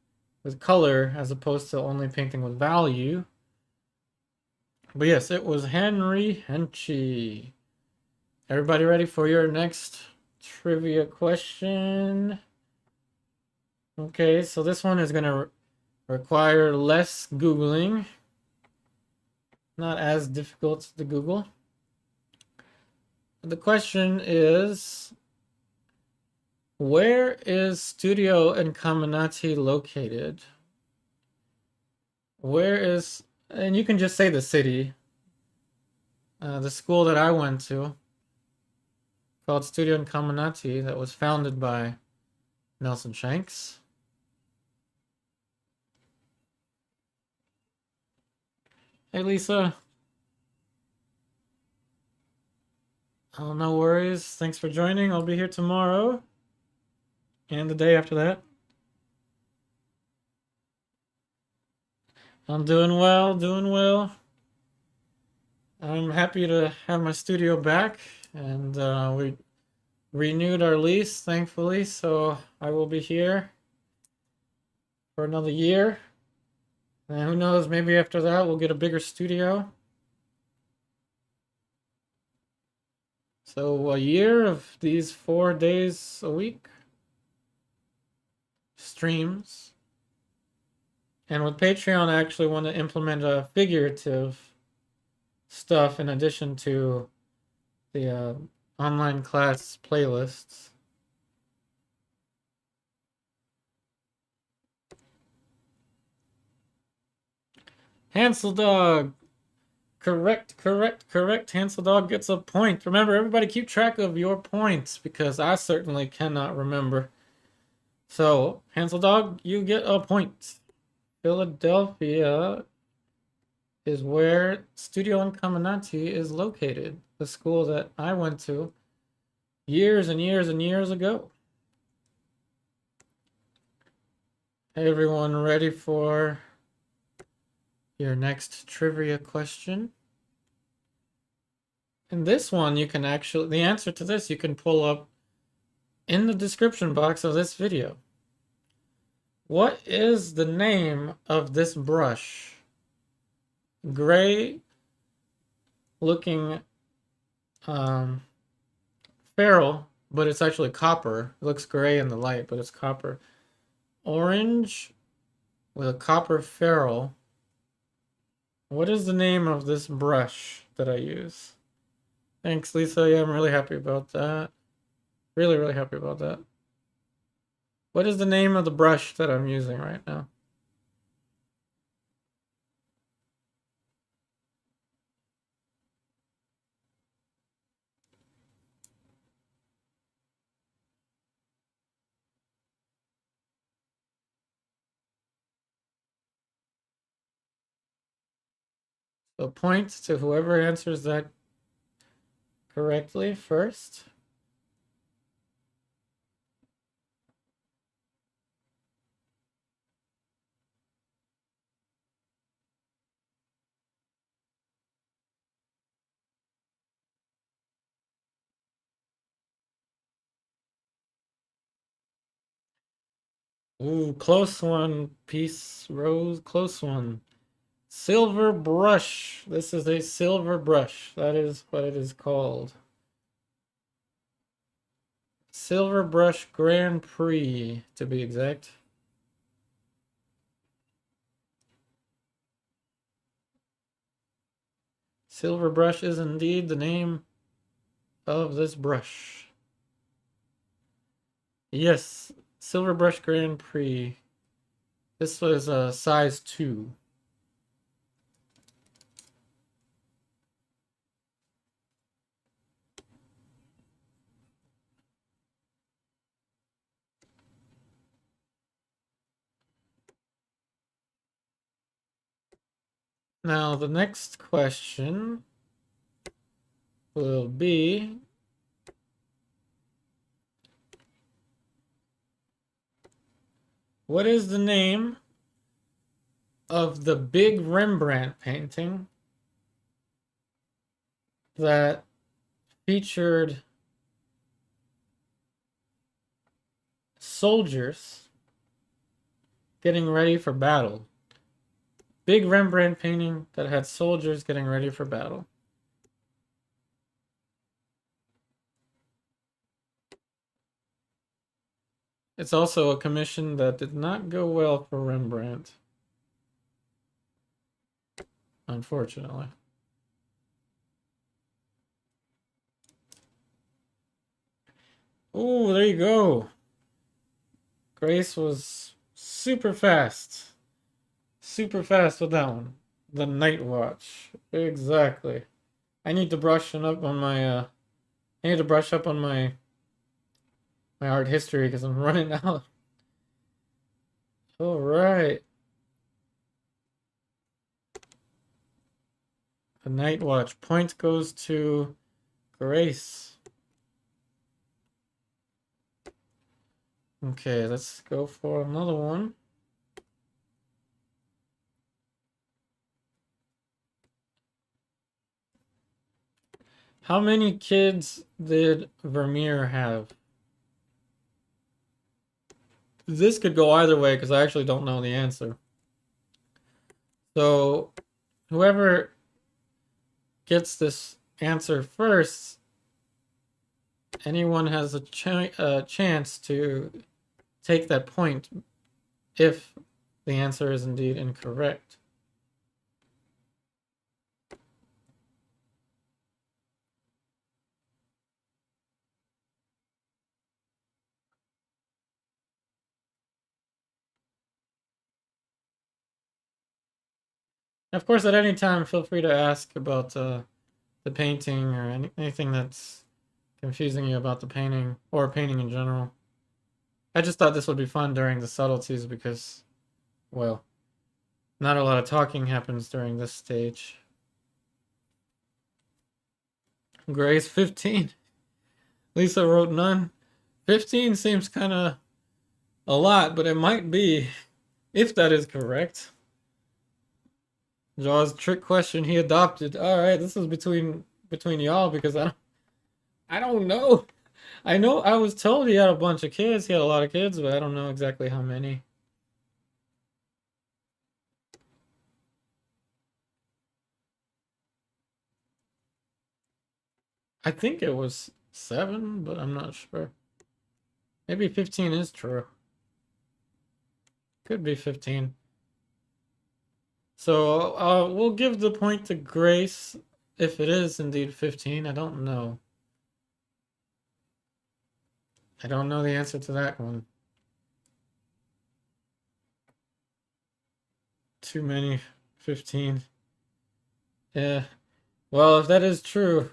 with color as opposed to only painting with value. But yes, it was Henry Henchy. Everybody ready for your next trivia question? Okay, so this one is going to require less Googling. Not as difficult to Google. The question is, where is Studio Incaminati located? Where is And you can just say the city. The school that I went to, called Studio Incominati, that was founded by Nelson Shanks. Hey, Lisa. Oh, no worries. Thanks for joining. I'll be here tomorrow and the day after that. I'm doing well, doing well. I'm happy to have my studio back, and we renewed our lease, thankfully, so I will be here for another year. And who knows, maybe after that we'll get a bigger studio. So a year of these 4 days a week streams. And with Patreon, I actually want to implement a figurative stuff in addition to the online class playlists. Hansel Dog. Correct. Hansel Dog gets a point. Remember, everybody keep track of your points because I certainly cannot remember. So, Hansel Dog, you get a point. Philadelphia is where Studio Incominati is located. The school that I went to years and years and years ago. Hey, everyone, ready for your next trivia question? And this one, you can actually, the answer to this, you can pull up in the description box of this video. What is the name of this brush? Gray looking ferrule, but it's actually copper. It looks gray in the light, but it's copper. Orange with a copper ferrule. What is the name of this brush that I use? Thanks, Lisa. Yeah, I'm really happy about that. Really happy about that. What is the name of the brush that I'm using right now? So points to whoever answers that correctly first. Ooh, close one. Peace, Rose, close one. Silverbrush. This is a Silverbrush. That is what it is called. Silverbrush Grand Prix, to be exact. Silverbrush is indeed the name of this brush. Yes, Silverbrush Grand Prix. This was a size 2. Now, the next question will be, what is the name of the big Rembrandt painting that featured soldiers getting ready for battle? Big Rembrandt painting that had soldiers getting ready for battle. It's also a commission that did not go well for Rembrandt, unfortunately. Oh, there you go. Grace was super fast. Super fast with that one. The Night Watch. Exactly. I need to brush up on my I need to brush up on my art history because I'm running out. All right. The Night Watch. Point goes to Grace. Okay, let's go for another one. How many kids did Vermeer have? This could go either way because I actually don't know the answer. So, whoever gets this answer first, anyone has a chance to take that point if the answer is indeed incorrect. Of course, at any time, feel free to ask about the painting or anything that's confusing you about the painting or painting in general. I just thought this would be fun during the subtleties because, well, not a lot of talking happens during this stage. Grace 15. Lisa wrote none. 15 seems kind of a lot, but it might be if that is correct. Jaws trick question he adopted. All right, this is between y'all because I don't know. I know I was told he had a bunch of kids. He had a lot of kids, but I don't know exactly how many. I think it was 7, but I'm not sure. Maybe 15 is true. Could be 15. So we'll give the point to Grace if it is indeed 15. I don't know. I don't know the answer to that one. Too many 15. Yeah. Well, if that is true,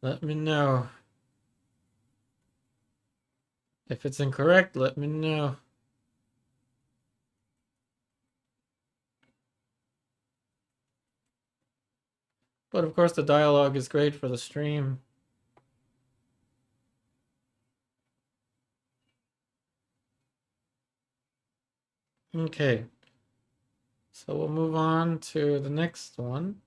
let me know. If it's incorrect, let me know. But of course, the dialogue is great for the stream. Okay. So we'll move on to the next one.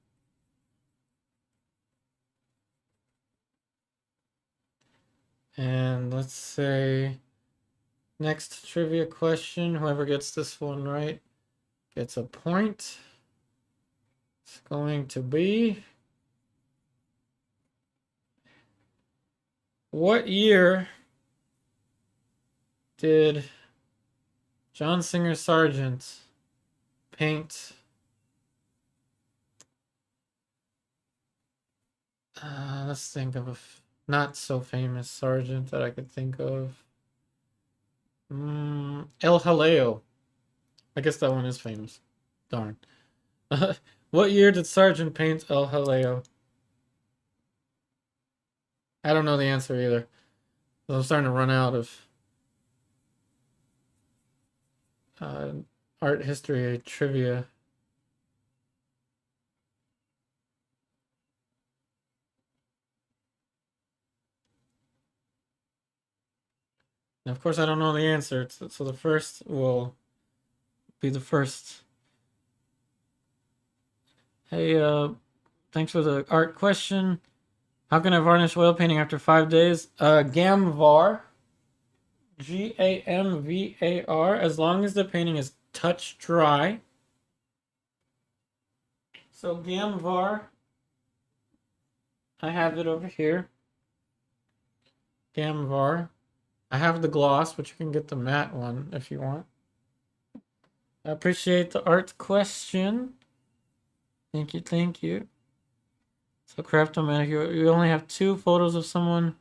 And let's say next trivia question. Whoever gets this one right gets a point. It's going to be, what year did John Singer Sargent paint let's think of a not so famous Sargent that I could think of. El Jaleo. I guess that one is famous. Darn. What year did Sargent paint El Jaleo? I don't know the answer either. I'm starting to run out of art history trivia. And of course, I don't know the answer, so the first will be the first. Hey, thanks for the art question. How can I varnish oil painting after 5 days? Gamvar. Gamvar. As long as the painting is touch dry. So Gamvar. I have it over here. Gamvar. I have the gloss, but you can get the matte one if you want. I appreciate the art question. Thank you, thank you. So Craftomatic, you only have 2 photos of someone.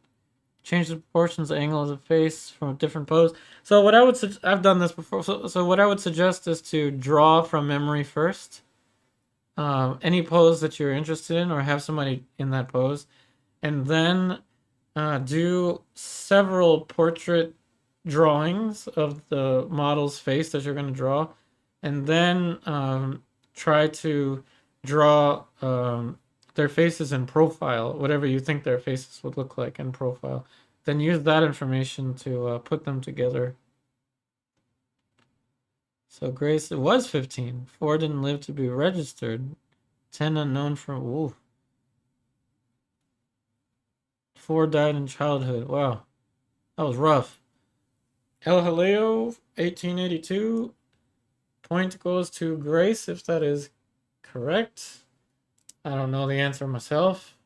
Change the proportions, the angle of the face from a different pose. So what I would I've done this before. So what I would suggest is to draw from memory first. any pose that you're interested in or have somebody in that pose, and then do several portrait drawings of the model's face that you're going to draw, and then try to draw their faces in profile, whatever you think their faces would look like in profile. Then use that information to put them together. So Grace, it was 15. 4 didn't live to be registered. 10 unknown from, ooh. 4 died in childhood. Wow. That was rough. El Haleo, 1882. Point goes to Grace, if that is correct. I don't know the answer myself.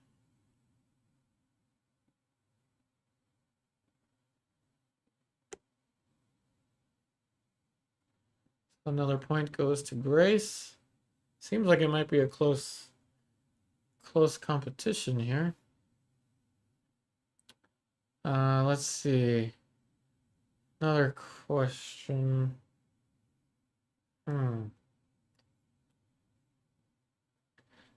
Another point goes to Grace. Seems like it might be a close competition here. Let's see. Another question.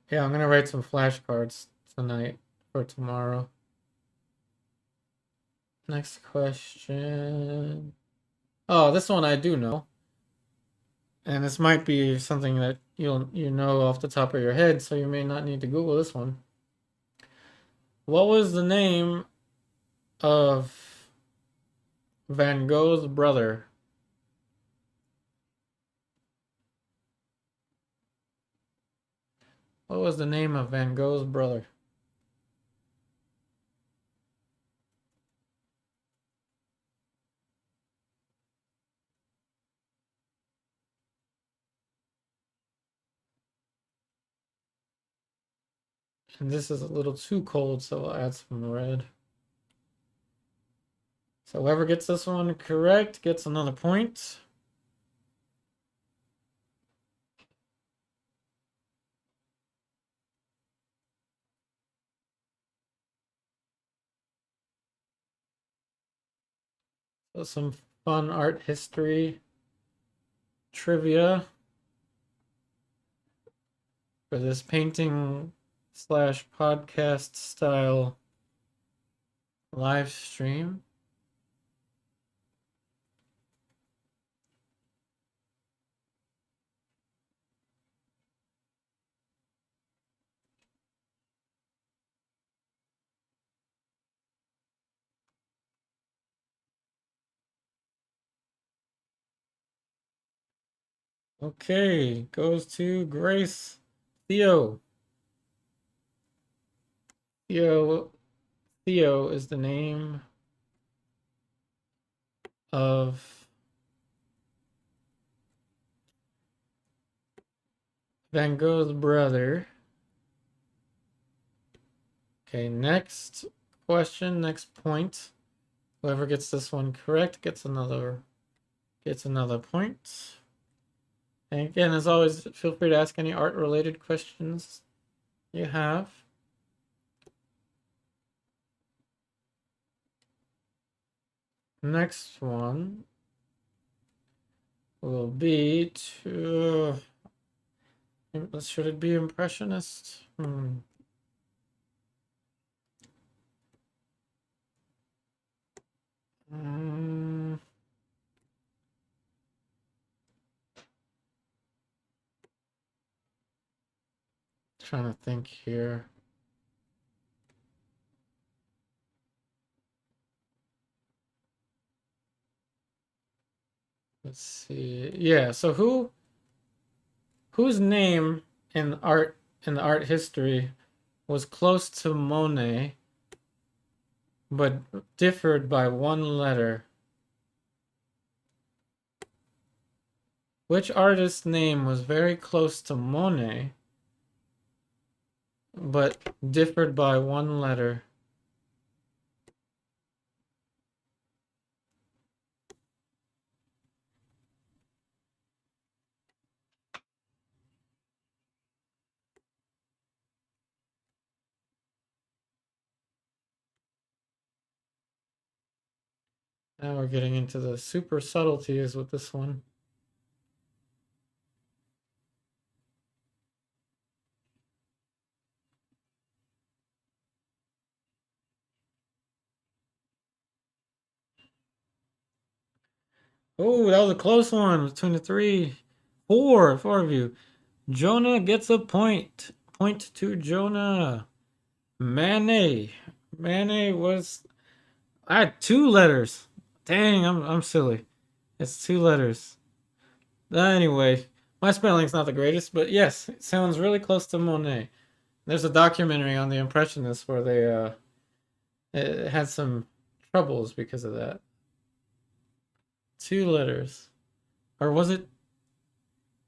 Yeah, I'm gonna write some flashcards tonight for tomorrow. Next question. Oh, this one I do know. And this might be something that you know off the top of your head, so you may not need to Google this one. What was the name of Van Gogh's brother? What was the name of Van Gogh's brother? And this is a little too cold, so I'll add some red. So whoever gets this one correct gets another point. So some fun art history trivia for this painting slash podcast style live stream. Okay, goes to Grace. Theo. Theo is the name of Van Gogh's brother. Okay, next question, next point. Whoever gets this one correct gets another point. And again, as always, feel free to ask any art-related questions you have. Next one will be to... Should it be Impressionist? Trying to think here. Let's see. Yeah, so whose name in the art history was close to Monet but differed by one letter? Which artist's name was very close to Monet but differed by one letter? Now we're getting into the super subtleties with this one. Oh, that was a close one between the three. Four of you. Jonah gets a point. Point to Jonah. Manet. Manet was. I had two letters. Dang, I'm silly. It's two letters. Anyway, my spelling's not the greatest, but yes, it sounds really close to Monet. There's a documentary on the Impressionists where they it had some troubles because of that. Two letters. Or was it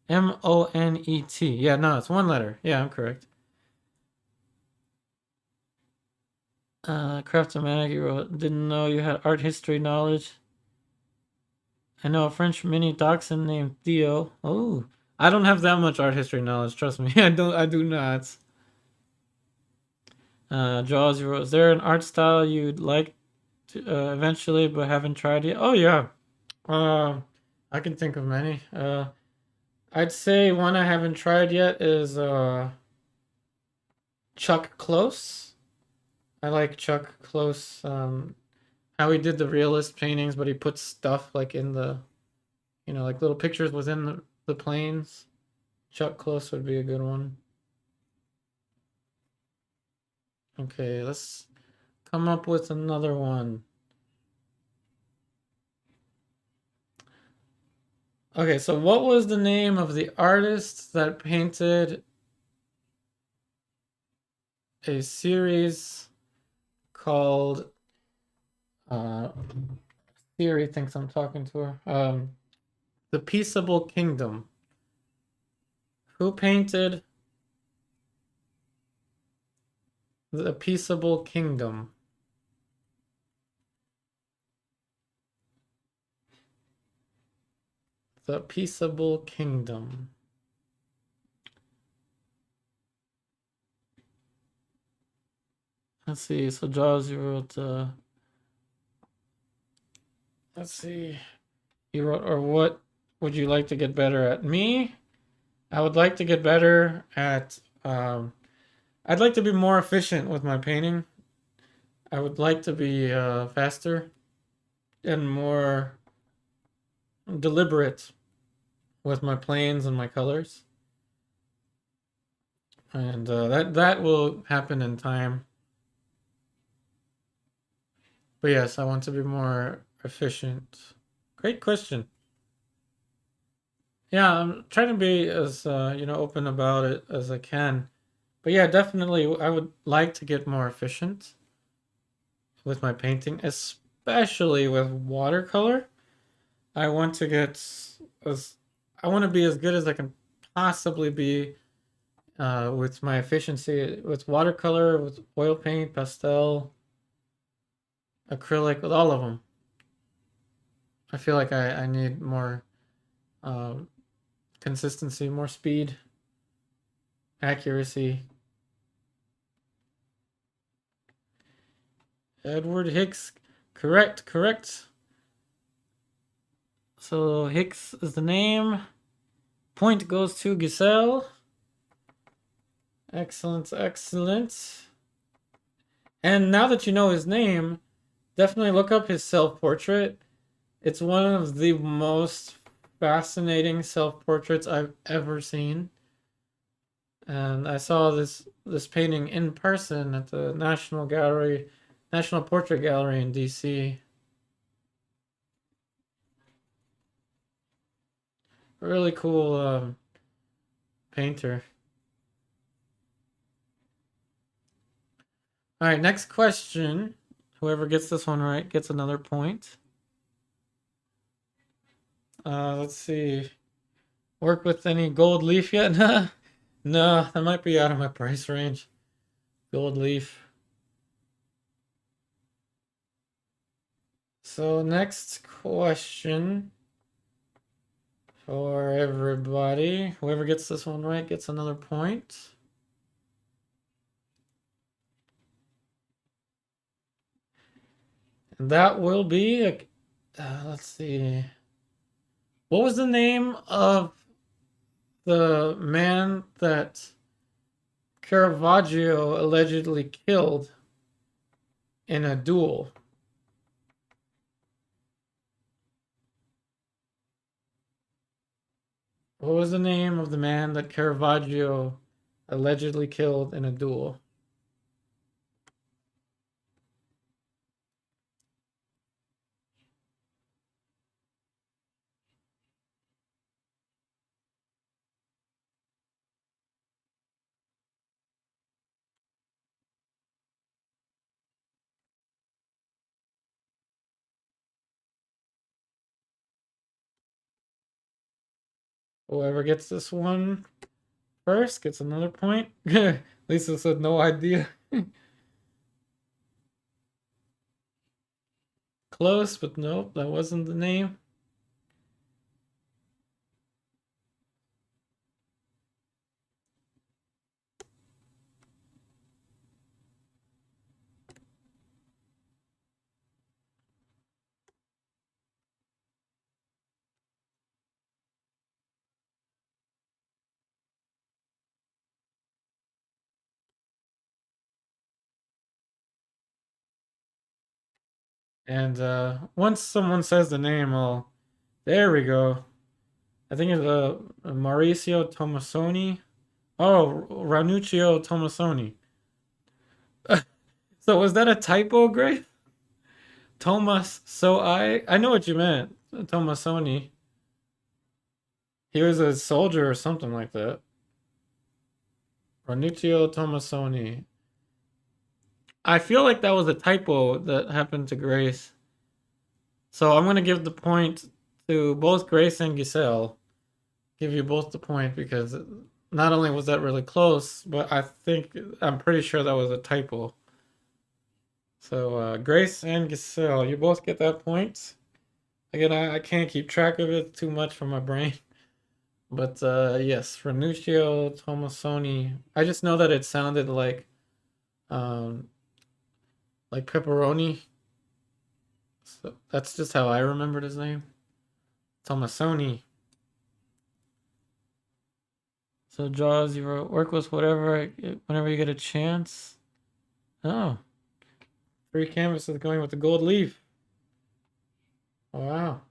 Monet? Yeah, no, it's one letter. Yeah, I'm correct. Craftomatic, you wrote, didn't know you had art history knowledge. I know a French mini dachshund named Theo. Oh, I don't have that much art history knowledge. Trust me, I do not. Jaws, you wrote, is there an art style you'd like to eventually but haven't tried yet? Oh yeah. I can think of many. I'd say one I haven't tried yet is Chuck Close. I like Chuck Close. How he did the realist paintings, but he put stuff like in the, like little pictures within the planes. Chuck Close would be a good one. Okay, let's come up with another one. Okay, so what was the name of the artist that painted a series called Theory thinks I'm talking to her. The Peaceable Kingdom. Who painted The Peaceable Kingdom? The Peaceable Kingdom. Let's see. So Jaws, you wrote. Let's see. You wrote, or what would you like to get better at? Me, I would like to get better at. I'd like to be more efficient with my painting. I would like to be faster and more deliberate with my planes and my colors, and that will happen in time. But yes, I want to be more efficient. Great question. Yeah, I'm trying to be as open about it as I can. But yeah, definitely I would like to get more efficient with my painting, especially with watercolor. I want to get as I want to be as good as I can possibly be with my efficiency with watercolor, with oil paint, pastel, acrylic, with all of them. I feel like I need more uh, consistency, more speed, accuracy. Edward Hicks, correct, correct. So Hicks is the name. Point goes to Giselle. Excellent, excellent. And now that you know his name, definitely look up his self-portrait. It's one of the most fascinating self-portraits I've ever seen. And I saw this painting in person at the National Portrait Gallery in DC. Really cool painter. All right, next question. Whoever gets this one right gets another point. Let's see. Work with any gold leaf yet? No, that might be out of my price range. Gold leaf. So next question for everybody. Whoever gets this one right gets another point. And that will be, let's see. What was the name of the man that Caravaggio allegedly killed in a duel? What was the name of the man that Caravaggio allegedly killed in a duel? Whoever gets this one first gets another point. Lisa said no idea. Close, but nope, that wasn't the name. And once someone says the name, I'll. There we go. I think it's Mauricio Tomasoni. Oh, Ranuccio Tomasoni. So was that a typo, Gray? Thomas. So I know what you meant. Tomasoni. He was a soldier or something like that. Ranuccio Tomasoni. I feel like that was a typo that happened to Grace. So I'm gonna give the point to both Grace and Giselle. Give you both the point because not only was that really close, but I'm pretty sure that was a typo. So Grace and Giselle, you both get that point. Again, I can't keep track of it too much from my brain. But yes, Ranuccio Tomasoni. I just know that it sounded um like pepperoni. So that's just how I remembered his name. Tomasoni. So Jaws, you wrote work with whatever whenever you get a chance. Oh, three canvases going with the gold leaf. Wow.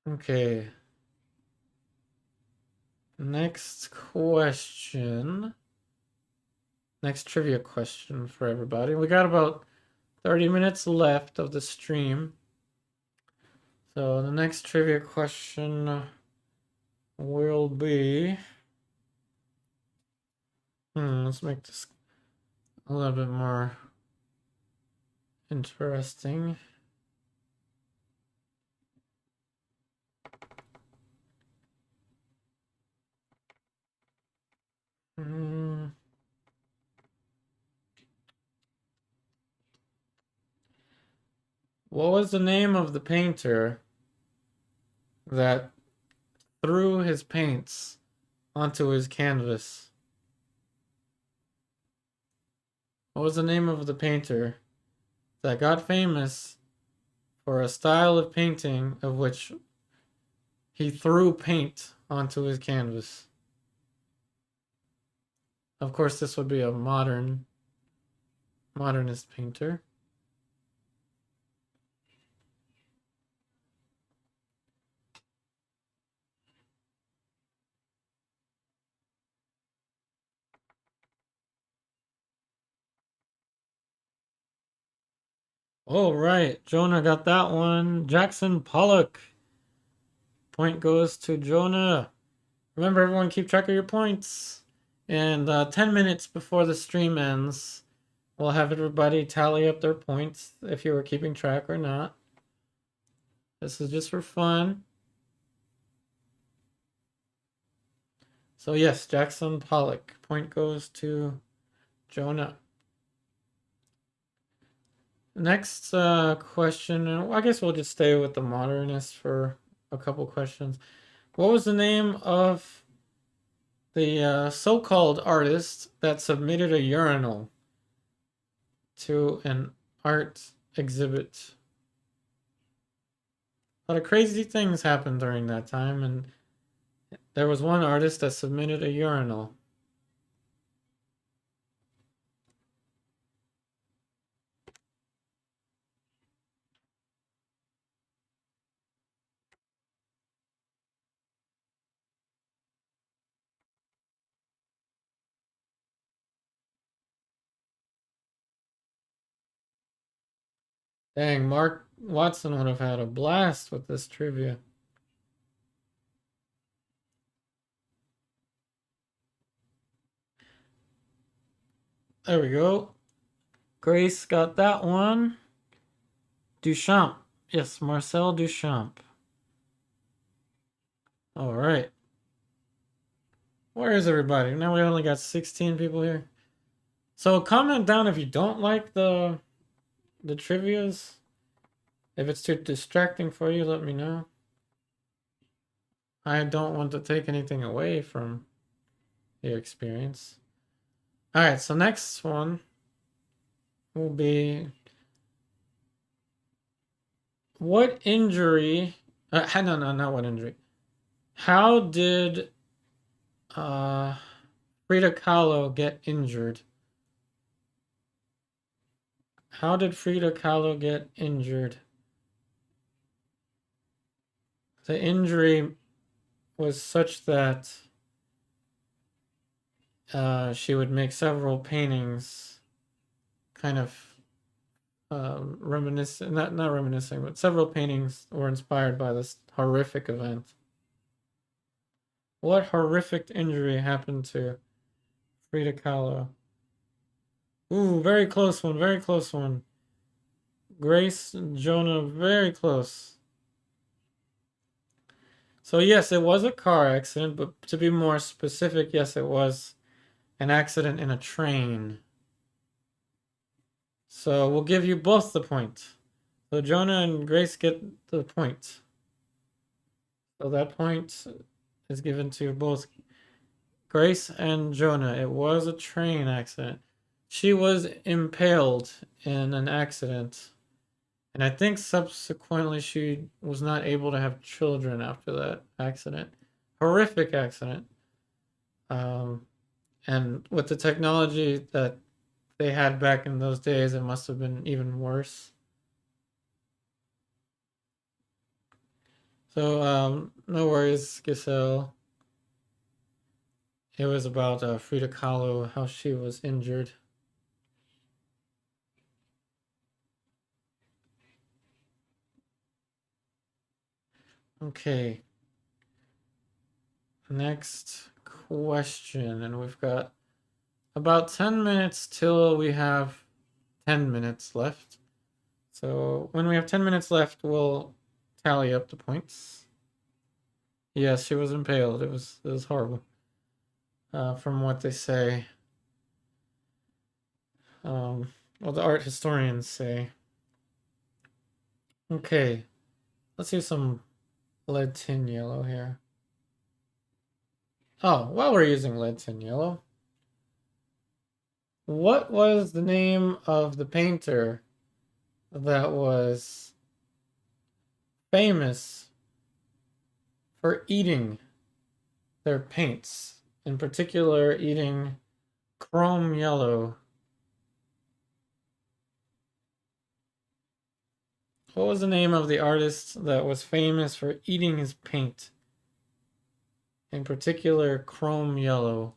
Okay. Next question. Next trivia question for everybody. We got about 30 minutes left of the stream. So the next trivia question will be. Let's make this a little bit more interesting. What was the name of the painter that threw his paints onto his canvas? What was the name of the painter that got famous for a style of painting of which he threw paint onto his canvas? Of course, this would be a modernist painter. Oh, right. Jonah got that one. Jackson Pollock. Point goes to Jonah. Remember, everyone, keep track of your points. And 10 minutes before the stream ends, we'll have everybody tally up their points if you were keeping track or not. This is just for fun. So, yes, Jackson Pollock. Point goes to Jonah. Next question, I guess we'll just stay with the modernist for a couple questions. What was the name of the so-called artist that submitted a urinal to an art exhibit? A lot of crazy things happened during that time, and there was one artist that submitted a urinal. Dang, Mark Watson would have had a blast with this trivia. There we go. Grace got that one. Duchamp. Yes, Marcel Duchamp. All right. Where is everybody? Now we only got 16 people here. So comment down if you don't like the trivias. If it's too distracting for you, let me know. I don't want to take anything away from your experience. All right, so next one will be what injury? No, not what injury. How did Frida Kahlo get injured? How did Frida Kahlo get injured? The injury was such that she would make several paintings, kind of reminiscing, not reminiscing, but several paintings were inspired by this horrific event. What horrific injury happened to Frida Kahlo? Ooh, very close one, very close one. Grace and Jonah, very close. So yes, it was a car accident, but to be more specific, yes, it was an accident in a train. So we'll give you both the point. So Jonah and Grace get the point. So that point is given to both Grace and Jonah. It was a train accident. She was impaled in an accident. And I think subsequently she was not able to have children after that accident. Horrific accident. And with the technology that they had back in those days, it must have been even worse. So, no worries, Giselle. It was about Frida Kahlo, how she was injured. Okay. Next question, and we've got about 10 minutes till we have 10 minutes left. So when we have 10 minutes left, we'll tally up the points. Yes, she was impaled. It was horrible. From what they say. Well, the art historians say. Okay, let's use some lead tin yellow here. Oh, while we're using lead tin yellow, what was the name of the painter that was famous for eating their paints? In particular, eating chrome yellow. What was the name of the artist that was famous for eating his paint? In particular, chrome yellow.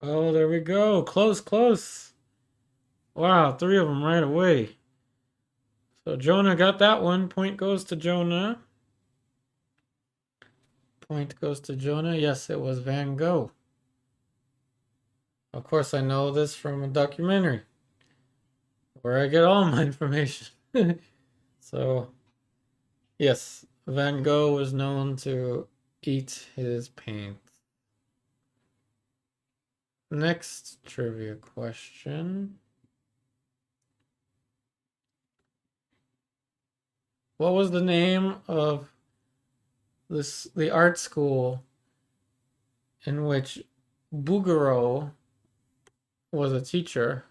Oh, there we go. Close, close. Wow, 3 of them right away. So Jonah got that one. Point goes to Jonah. Point goes to Jonah. Yes, it was Van Gogh. Of course, I know this from a documentary where I get all my information. So, yes, Van Gogh was known to eat his paint. Next trivia question. What was the name of the art school in which Bouguereau was a teacher.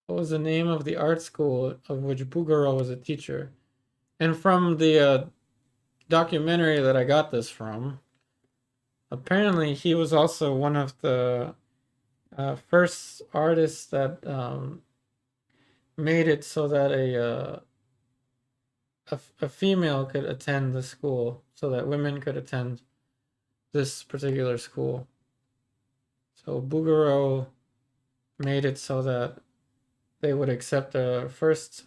What was the name of the art school of which Bugaro was a teacher? And from the documentary that I got this from, apparently he was also one of the first artists that made it so that a female could attend the school, so that women could attend this particular school. So Bugaro made it so that they would accept a first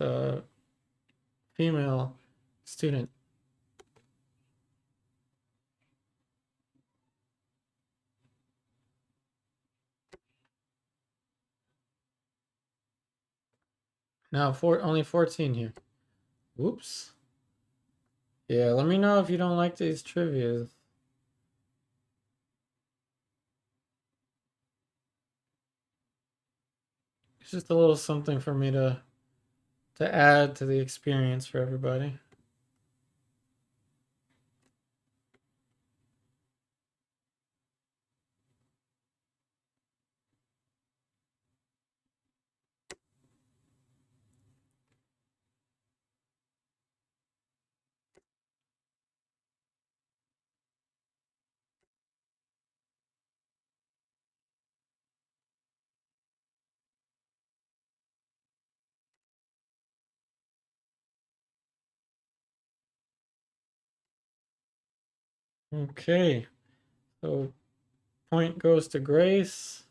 female student. Now, only 14 here. Whoops. Yeah, let me know if you don't like these trivias. It's just a little something for me to add to the experience for everybody. Okay, so point goes to Grace.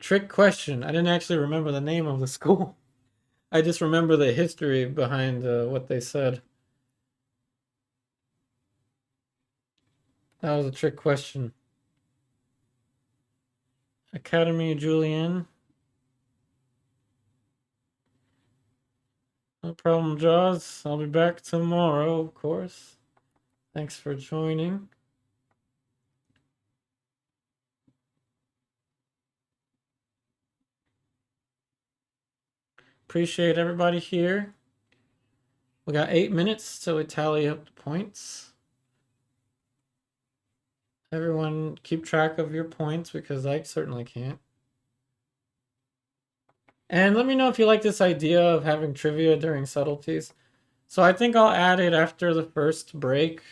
Trick question. I didn't actually remember the name of the school. I just remember the history behind what they said. That was a trick question. Academy Julian. No problem, Jaws. I'll be back tomorrow, of course. Thanks for joining. Appreciate everybody here. We got 8 minutes till we tally up the points. Everyone keep track of your points because I certainly can't. And let me know if you like this idea of having trivia during subtleties. So I think I'll add it after the first break.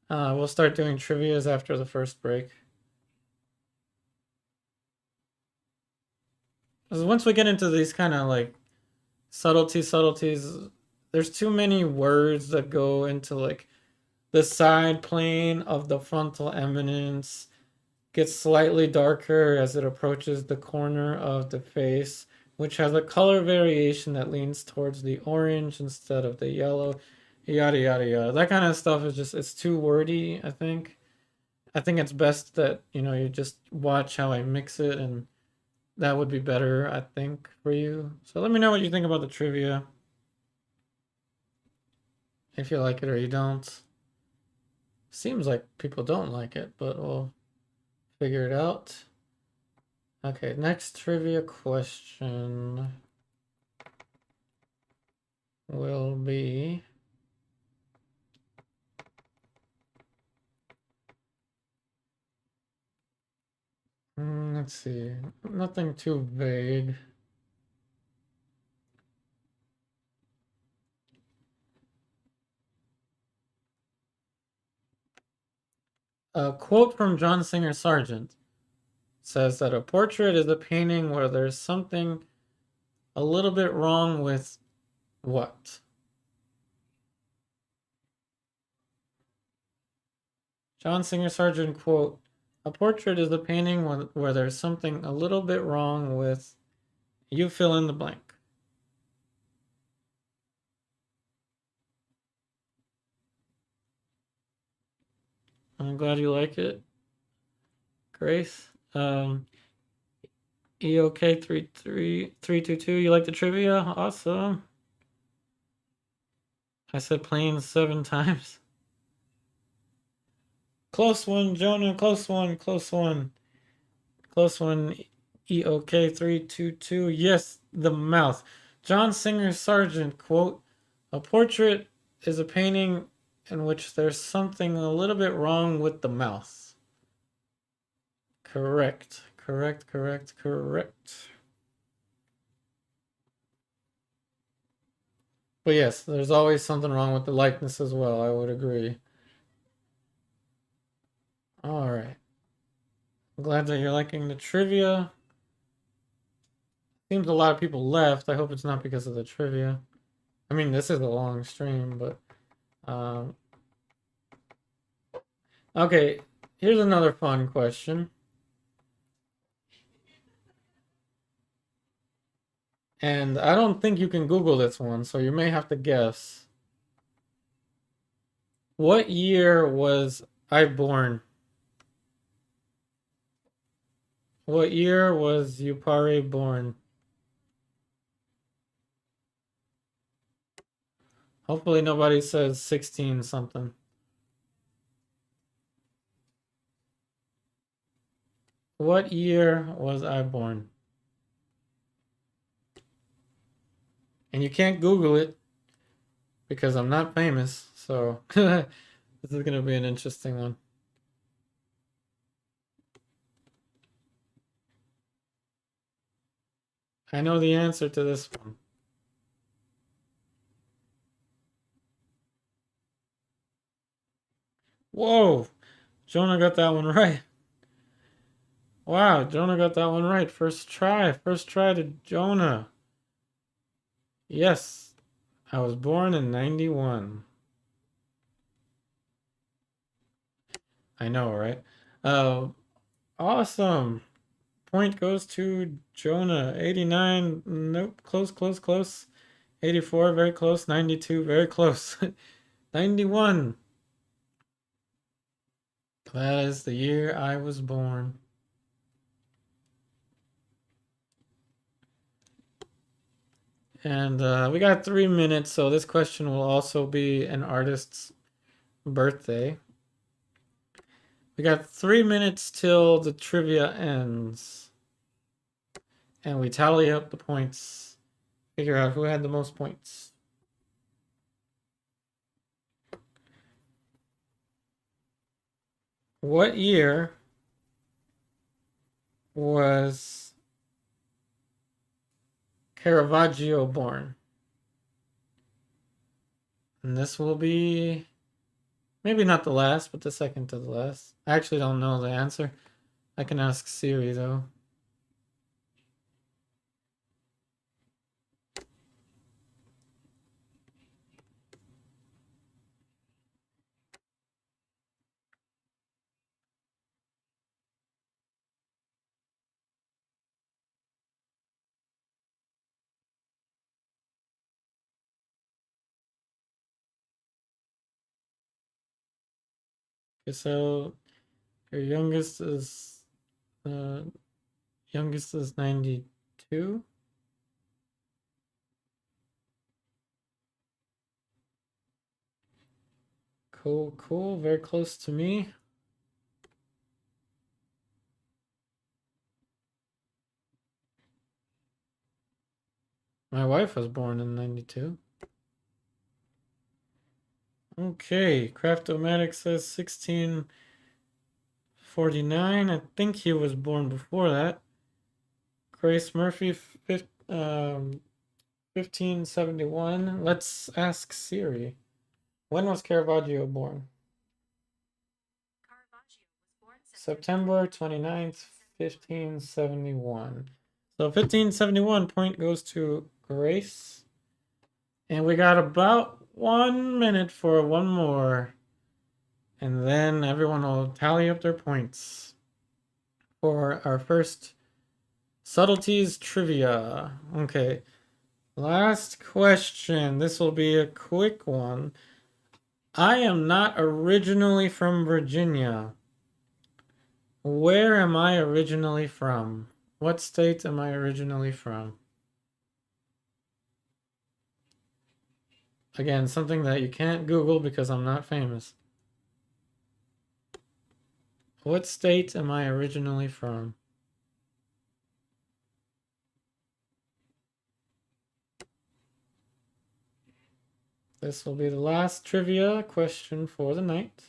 We'll start doing trivias after the first break. Because once we get into these kind of like subtleties, there's too many words that go into like the side plane of the frontal eminence gets slightly darker as it approaches the corner of the face, which has a color variation that leans towards the orange instead of the yellow, yada yada yada. That kind of stuff is just it's too wordy, I think. I think it's best that, you just watch how I mix it, and that would be better, I think, for you. So let me know what you think about the trivia. If you like it or you don't. Seems like people don't like it, but we'll figure it out. Okay, next trivia question will be let's see, nothing too vague. A quote from John Singer Sargent says that a portrait is a painting where there's something a little bit wrong with what? John Singer Sargent quote, a portrait is a painting where there's something a little bit wrong with, you fill in the blank. I'm glad you like it, Grace. EOK33322, you like the trivia? Awesome. I said planes 7 times. Close one, Jonah. Close one. Close one. Close one. EOK 322. Yes, the mouth. John Singer Sargent quote: "A portrait is a painting in which there's something a little bit wrong with the mouth." Correct. Correct. Correct. Correct. But yes, there's always something wrong with the likeness as well. I would agree. All right. I'm glad that you're liking the trivia. Seems a lot of people left. I hope it's not because of the trivia. I mean, this is a long stream, but um, okay. Here's another fun question, and I don't think you can Google this one, so you may have to guess. What year was I born? What year was Yupare born? Hopefully nobody says 16 something. What year was I born? And you can't Google it because I'm not famous, so this is going to be an interesting one. I know the answer to this one. Whoa! Jonah got that one right. Wow, Jonah got that one right. First try. First try to Jonah. Yes, I was born in 91. I know, right? Awesome. Point goes to Jonah. 89. Nope. Close, close, close. 84. Very close. 92. Very close. 91. That is the year I was born. And we got 3 minutes, so this question will also be an artist's birthday. We got 3 minutes till the trivia ends. And we tally up the points. Figure out who had the most points. What year was Caravaggio born? And this will be maybe not the last, but the second to the last. I actually don't know the answer. I can ask Siri though. Okay, so your youngest is 92. Cool, cool. Very close to me. My wife was born in 92. Okay, Craftomatic says 1649. I think he was born before that. Grace Murphy, 1571. Let's ask Siri. When was Caravaggio born? September 29th, 1571. So 1571 point goes to Grace. And we got about 1 minute for one more. And then everyone will tally up their points for our first subtleties trivia. Okay. Last question. This will be a quick one. I am not originally from Virginia. Where am I originally from? What state am I originally from? Again, something that you can't Google because I'm not famous. What state am I originally from? This will be the last trivia question for the night.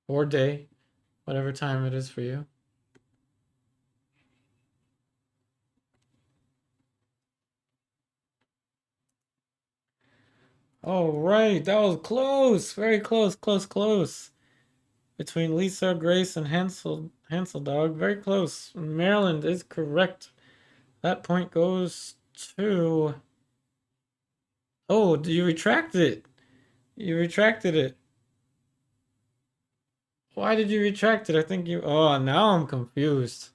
Or day, whatever time it is for you. All right, that was close. Very close, close. Between Lisa, Grace, and Hansel Dog. Very close. Maryland is correct. That point goes to... Oh, you retracted it. You retracted it. Why did you retract it? I think you... Oh, now I'm confused.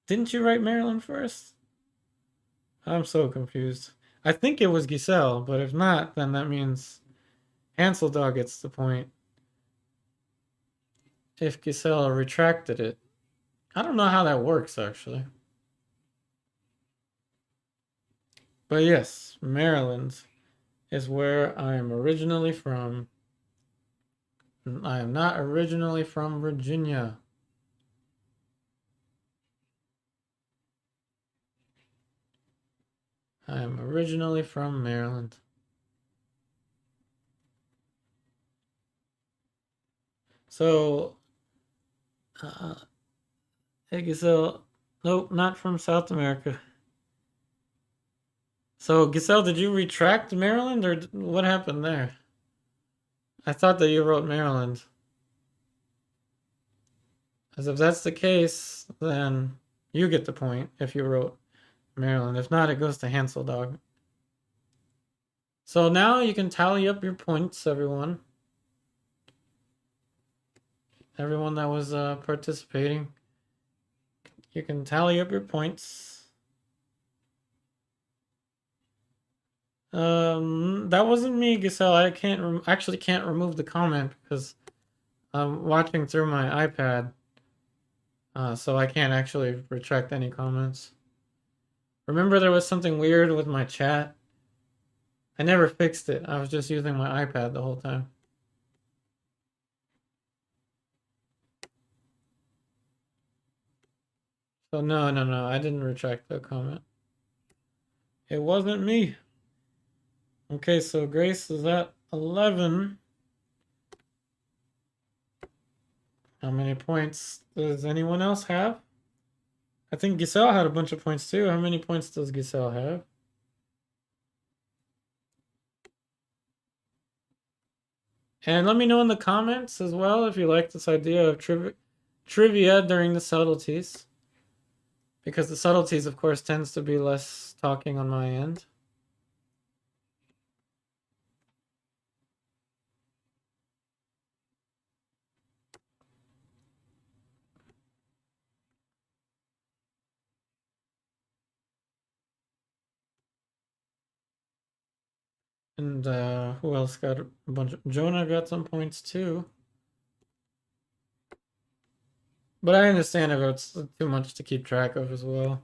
Didn't you write Maryland first? I'm so confused. I think it was Giselle, but if not, then that means Hansel Dog gets the point. If Giselle retracted it. I don't know how that works, actually. But yes, Maryland is where I am originally from. I am not originally from Virginia. I am originally from Maryland. So, hey Giselle, nope, not from South America. So, Giselle, did you retract Maryland or what happened there? I thought that you wrote Maryland. As if that's the case, then you get the point if you wrote Maryland. If not, it goes to Hansel Dog. So now you can tally up your points, everyone. Everyone that was participating. You can tally up your points. That wasn't me, Giselle. I actually can't remove the comment because I'm watching through my iPad. So I can't actually retract any comments. Remember there was something weird with my chat? I never fixed it. I was just using my iPad the whole time. So no, I didn't retract the comment. It wasn't me. Okay, so Grace is at 11. How many points does anyone else have? I think Giselle had a bunch of points too. How many points does Giselle have? And let me know in the comments as well if you like this idea of trivia during the subtleties. Because the subtleties, of course, tends to be less talking on my end. And who else got a bunch of... Jonah got some points too. But I understand if it's too much to keep track of as well.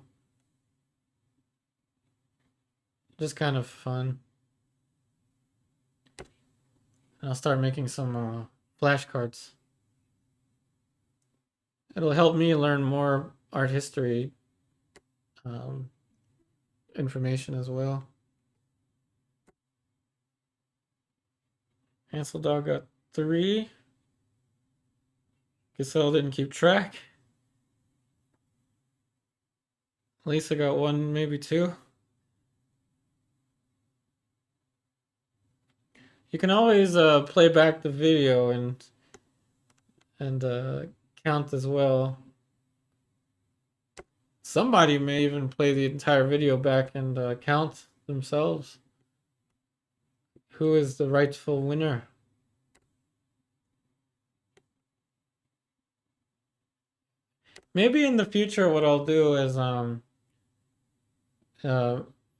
Just kind of fun. And I'll start making some flashcards. It'll help me learn more art history information as well. Hansel Dog got 3. Giselle didn't keep track. Lisa got 1, maybe 2. You can always play back the video and count as well. Somebody may even play the entire video back and count themselves. Who is the rightful winner? Maybe in the future what I'll do is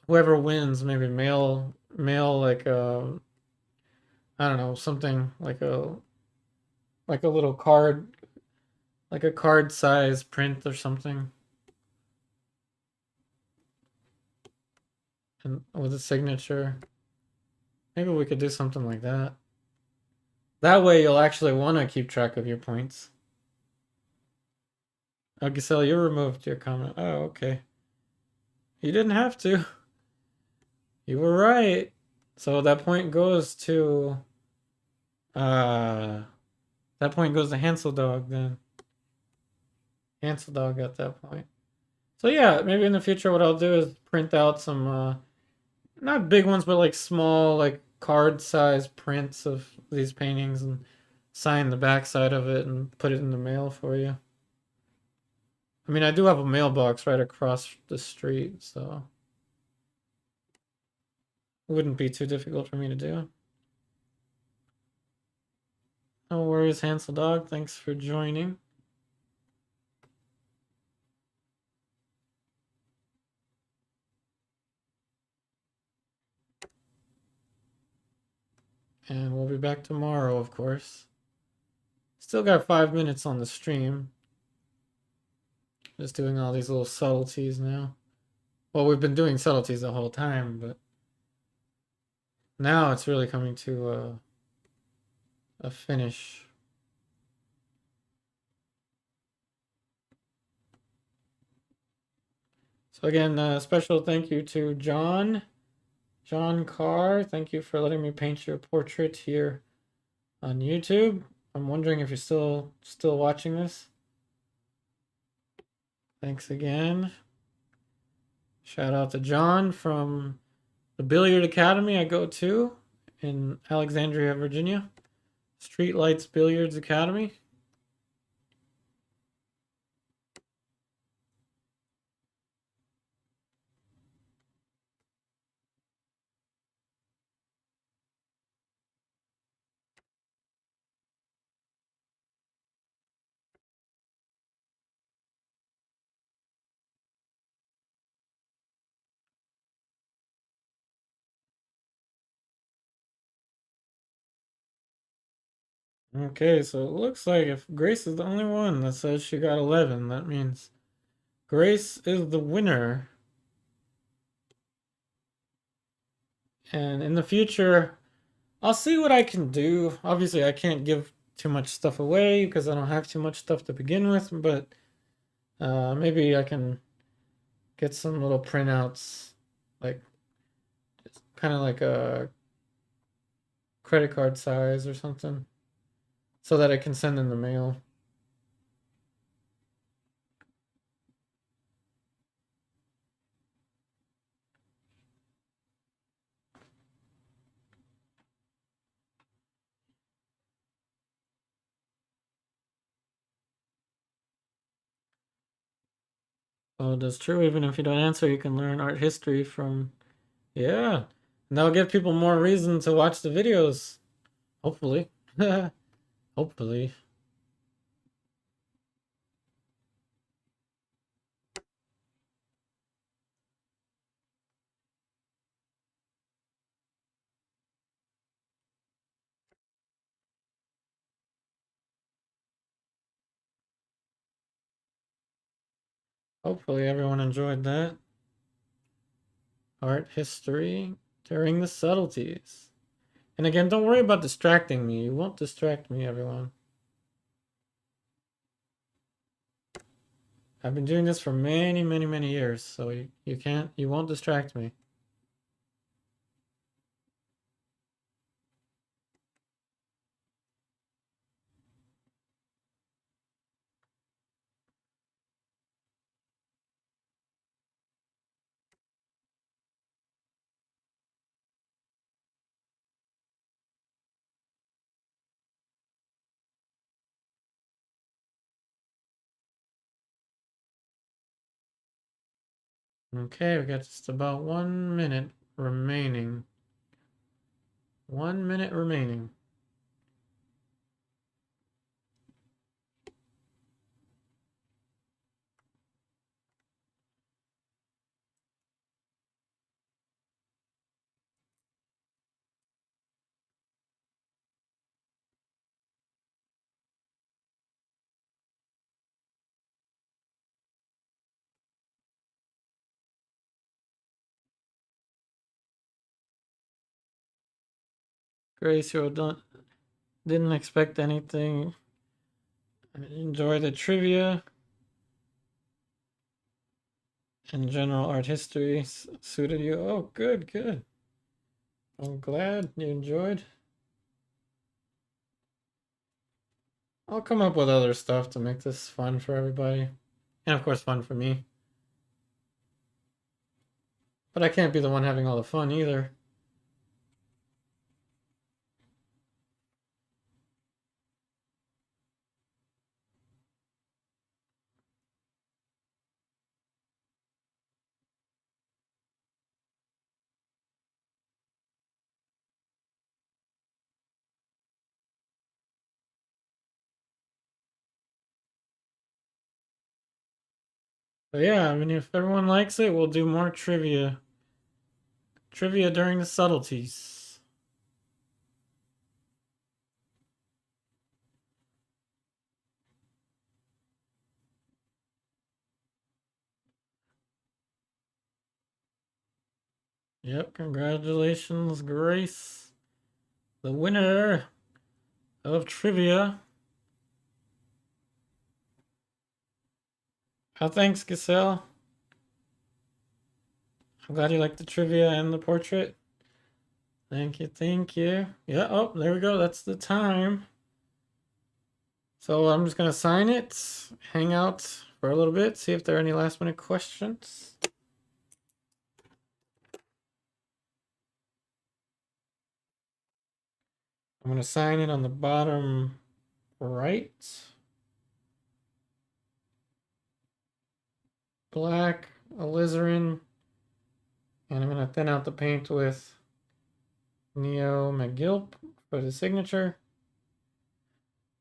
whoever wins maybe mail like I don't know, something like a little card, like a card size print or something. and with a signature. Maybe we could do something like that. That way you'll actually want to keep track of your points. Oh, Giselle, you removed your comment. Oh, okay. You didn't have to. You were right. So that point goes to uh that point goes to Hansel Dog then. Hansel Dog at that point. So yeah, maybe in the future what I'll do is print out some not big ones but like small like card size prints of these paintings and sign the back side of it and put it in the mail for you. I mean, I do have a mailbox right across the street, so it wouldn't be too difficult for me to do. No worries, Hansel Dog. Thanks for joining. And we'll be back tomorrow, of course. Still got 5 minutes on the stream. Just doing all these little subtleties now. Well, we've been doing subtleties the whole time, but now it's really coming to a finish. So again, special thank you to John Carr. Thank you for letting me paint your portrait here on YouTube. I'm wondering if you're still watching this. Thanks again. Shout out to John from the Billiard Academy I go to in Alexandria, Virginia. Streetlights Billiards Academy. Okay, so it looks like if Grace is the only one that says she got 11, that means Grace is the winner. And in the future, I'll see what I can do. Obviously, I can't give too much stuff away because I don't have too much stuff to begin with, but maybe I can get some little printouts, like kind of like a credit card size or something, so that I can send in the mail. Oh, that's true. Even if you don't answer, you can learn art history from. Yeah. And that'll give people more reason to watch the videos. Hopefully. Hopefully. Hopefully everyone enjoyed that. Art history during the subtleties. And again, don't worry about distracting me. You won't distract me, everyone. I've been doing this for many, many, many years, so you won't distract me. Okay, we got just about 1 minute remaining. 1 minute remaining. Grace, you didn't expect anything. Enjoy the trivia and general art history suited you. Oh, good, good. I'm glad you enjoyed. I'll come up with other stuff to make this fun for everybody. And of course, fun for me. But I can't be the one having all the fun either. But yeah, I mean, if everyone likes it, we'll do more trivia. Trivia during the subtleties. Yep, congratulations, Grace. The winner of trivia. Oh, thanks, Giselle. I'm glad you liked the trivia and the portrait. Thank you, thank you. Yeah, oh, there we go. That's the time. So I'm just gonna sign it, hang out for a little bit, see if there are any last minute questions. I'm gonna sign it on the bottom right. Black, alizarin, and I'm gonna thin out the paint with Neo McGilp for the signature.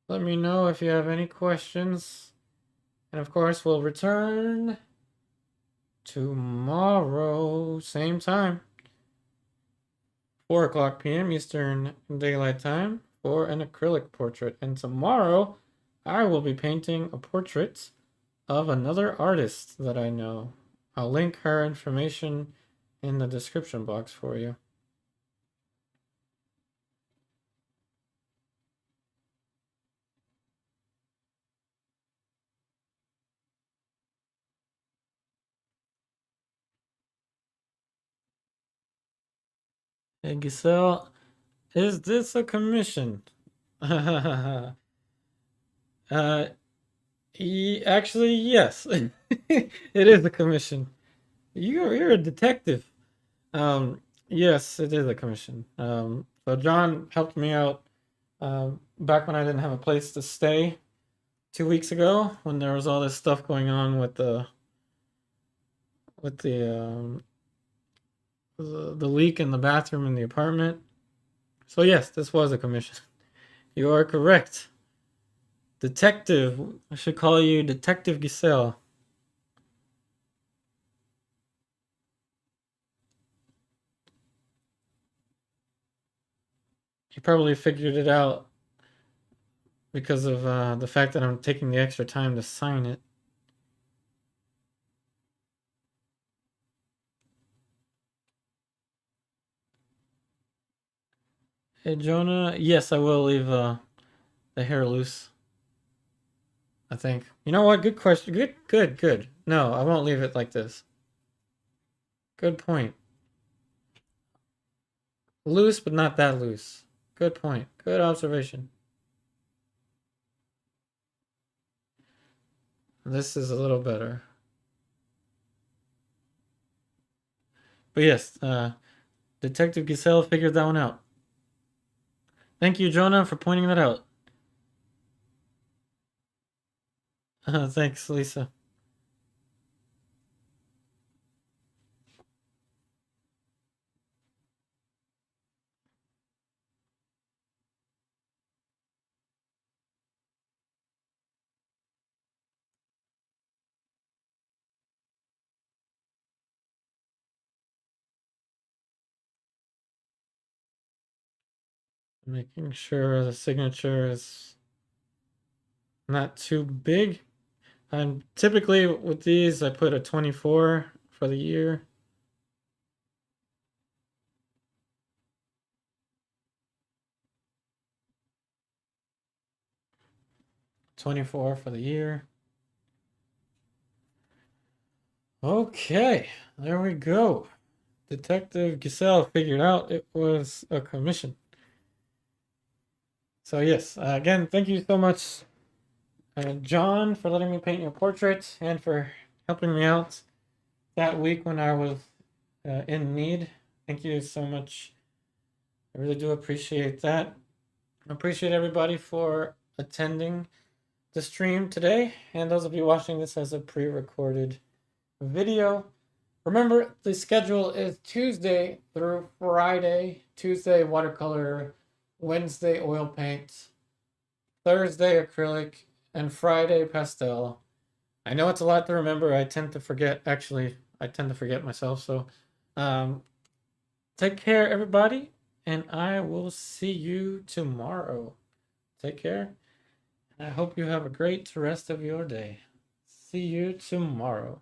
Let me know if you have any questions. And of course, we'll return tomorrow, same time, 4 o'clock p.m. Eastern Daylight Time, for an acrylic portrait. And tomorrow, I will be painting a portrait of another artist that I know. I'll link her information in the description box for you. Hey Giselle, is this a commission? uh, actually, yes. It is a commission. You're a detective. Yes, it is a commission. So John helped me out back when I didn't have a place to stay 2 weeks ago, when there was all this stuff going on with the leak in the bathroom in the apartment. So yes, this was a commission. You are correct. Detective. I should call you Detective Giselle. You probably figured it out because of the fact that I'm taking the extra time to sign it. Hey Jonah, yes, I will leave the hair loose. I think. You know what? Good question. Good, good, good. No, I won't leave it like this. Good point. Loose, but not that loose. Good point. Good observation. This is a little better. But yes, Detective Giselle figured that one out. Thank you, Jonah, for pointing that out. Thanks, Lisa. Making sure the signature is not too big. And typically with these, I put a 24 for the year. 24 for the year. Okay, there we go. Detective Giselle figured out it was a commission. So yes, again, thank you so much, John, for letting me paint your portrait and for helping me out that week when I was in need. Thank you so much. I really do appreciate that. I appreciate everybody for attending the stream today, and those of you watching this as a pre-recorded video. Remember, the schedule is Tuesday through Friday. Tuesday, watercolor. Wednesday, oil paint. Thursday, acrylic. And Friday, pastel. I know it's a lot to remember. I tend to forget. Actually, I tend to forget myself. So take care, everybody. And I will see you tomorrow. Take care. I hope you have a great rest of your day. See you tomorrow.